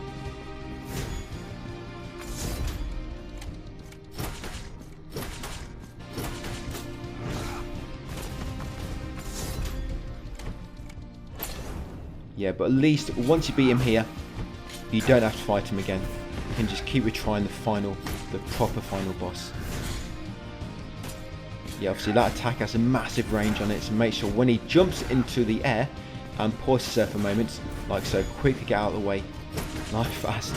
Yeah, but at least once you beat him here, you don't have to fight him again. You can just keep retrying the proper final boss. Yeah, obviously that attack has a massive range on it, so make sure when he jumps into the air and pauses there for a moment, like so, quickly get out of the way, like fast.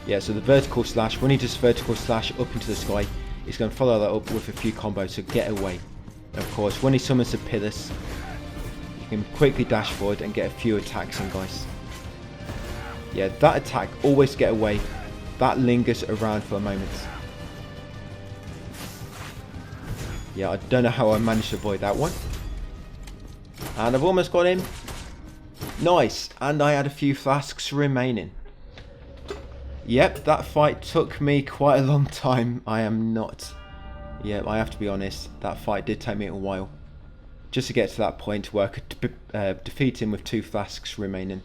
Yeah, so the vertical slash, when he does vertical slash up into the sky, he's going to follow that up with a few combos, so get away. And of course, when he summons the pillars, you can quickly dash forward and get a few attacks in, guys. Yeah, that attack, always get away. That lingers around for a moment. Yeah, I don't know how I managed to avoid that one. And I've almost got him. Nice. And I had a few flasks remaining. Yep, that fight took me quite a long time. I am not... Yep, I have to be honest. That fight did take me a while. Just to get to that point where I could defeat him with 2 flasks remaining.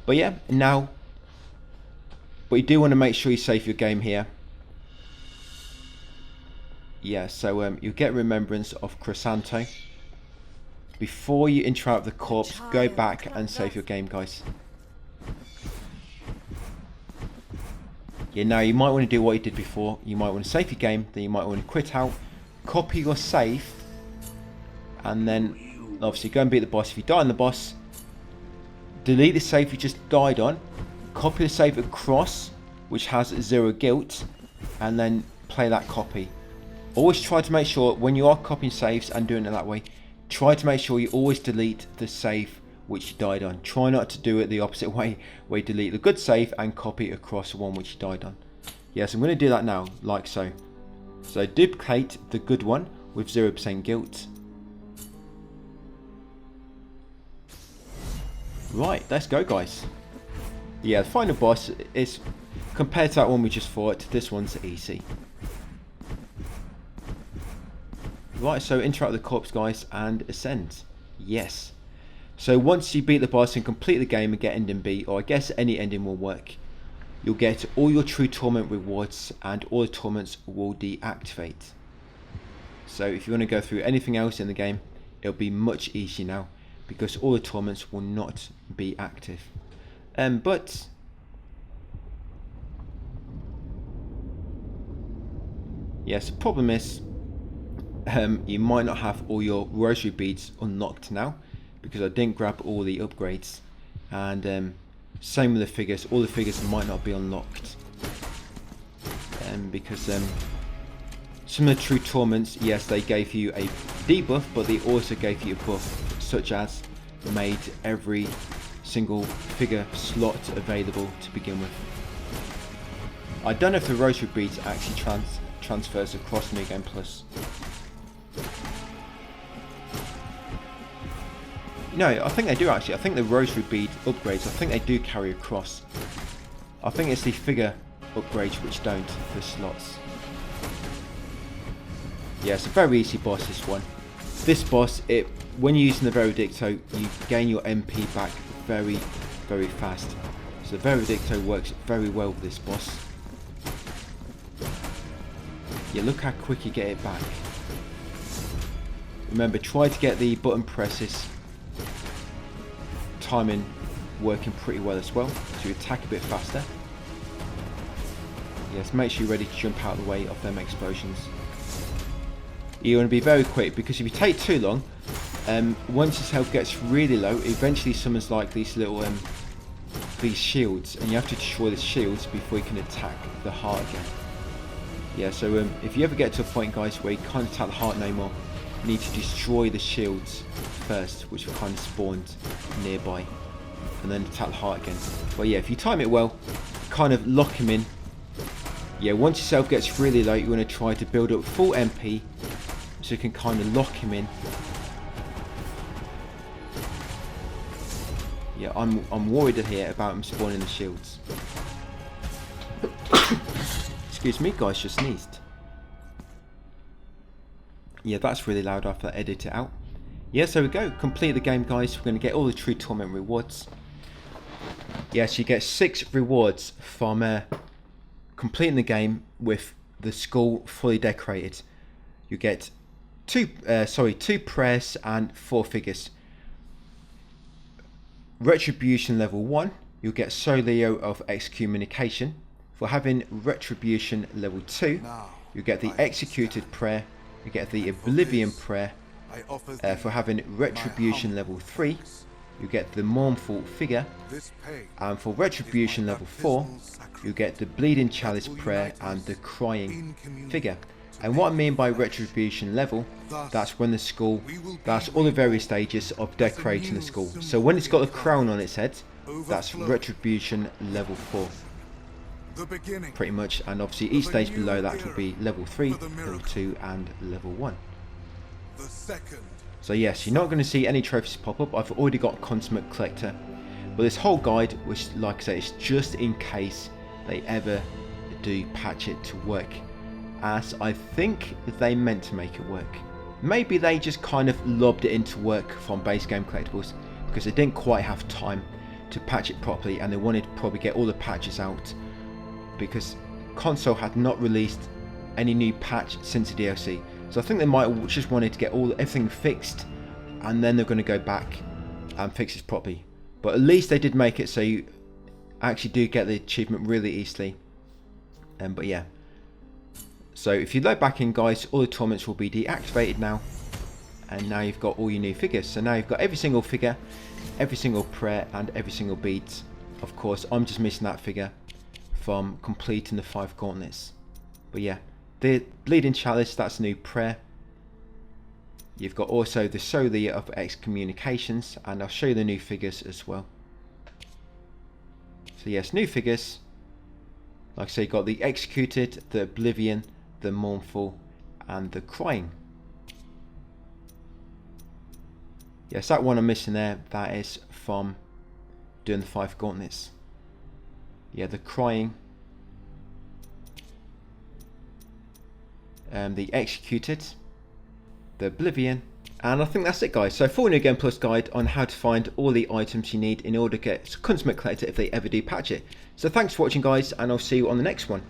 But yeah, now... But you do want to make sure you save your game here. Yeah, so you get Remembrance of Chrysanto. Before you interact with the corpse, go back and save your game, guys. Yeah, now you might want to do what you did before. You might want to save your game, then you might want to quit out, copy your save, and then obviously go and beat the boss. If you die on the boss, delete the save you just died on, copy the save across, which has 0 guilt, and then play that copy. Always try to make sure when you are copying saves and doing it that way, try to make sure you always delete the save which you died on. Try not to do it the opposite way, where you delete the good save and copy across the one which you died on. Yes, I'm going to do that now, like so. So duplicate the good one with 0% guilt. Right, let's go, guys. Yeah, the final boss is, compared to that one we just fought, this one's easy. Right, so interact with the corpse, guys, and ascend. Yes. So once you beat the boss and complete the game and get ending B, or I guess any ending will work, you'll get all your True Torment rewards and all the torments will deactivate. So if you want to go through anything else in the game, it'll be much easier now because all the torments will not be active. But yes, the problem is you might not have all your rosary beads unlocked now because I didn't grab all the upgrades, and same with the figures. All the figures might not be unlocked because some of the True Torments, yes, they gave you a debuff, but they also gave you a buff, such as made every single figure slot available to begin with. I don't know if the rosary beads actually transfers across New Game Plus. No, I think they do actually. I think the rosary bead upgrades, I think they do carry across. I think it's the figure upgrades which don't, the slots. Yeah, it's a very easy boss, this one. This boss, when you're using the Veredicto, you gain your MP back very, very fast. So the Veredicto works very well with this boss. Yeah, look how quick you get it back. Remember, try to get the button presses timing working pretty well as well, so you attack a bit faster. Yes, make sure you're ready to jump out of the way of them explosions. You want to be very quick, because if you take too long, once his health gets really low, it eventually summons like these little these shields, and you have to destroy the shields before you can attack the heart again. Yeah, so if you ever get to a point, guys, where you can't attack the heart no more, you need to destroy the shields first, which are kind of spawned nearby, and then attack the heart again. But yeah, if you time it well, kind of lock him in. Yeah, once your self gets really low, you want to try to build up full MP, so you can kind of lock him in. Yeah, I'm worried here about him spawning the shields. Excuse me, guys, just sneezed. Yeah, that's really loud. I have to edit it out. Yeah, so we go. Complete the game, guys. We're going to get all the True Torment rewards. Yes, you get 6 rewards from completing the game with the skull fully decorated. You get 2 prayers and 4 figures. Retribution level 1, you'll get Solio of Excommunication. For having Retribution level 2, you get the Executed Prayer. You get the Oblivion Prayer. For having Retribution level 3, you get the Mournful Figure. And for Retribution level 4, you get the Bleeding Chalice Prayer and the Crying Figure. And what I mean by Retribution level, that's when the skull, that's all the various stages of decorating the skull. So when it's got a crown on its head, that's Retribution level 4. Pretty much, and obviously each stage below that will be level 3, level 2 and level 1. So yes, you're not going to see any trophies pop up. I've already got Consummate Collector. But this whole guide, which like I say, is just in case they ever do patch it to work. As I think they meant to make it work. Maybe they just kind of lobbed it into work from base game collectibles because they didn't quite have time to patch it properly, and they wanted to probably get all the patches out because console had not released any new patch since the DLC. So I think they might have just wanted to get everything fixed, and then they're going to go back and fix it properly. But at least they did make it so you actually do get the achievement really easily. But yeah. So if you load back in, guys, all the torments will be deactivated now. And now you've got all your new figures. So now you've got every single figure, every single prayer, and every single beads. Of course, I'm just missing that figure from completing the 5 gauntlets. But yeah, the bleeding chalice, that's a new prayer. You've got also the Solia of excommunications, and I'll show you the new figures as well. So yes, new figures. Like I say, you've got the executed, the oblivion, the mournful, and the crying. Yes, that one I'm missing there, that is from doing the 5 gauntlets. Yeah, the crying, the executed, the oblivion, and I think that's it, guys. So full New Game Plus guide on how to find all the items you need in order to get Consummate Collector if they ever do patch it. So thanks for watching, guys, and I'll see you on the next one.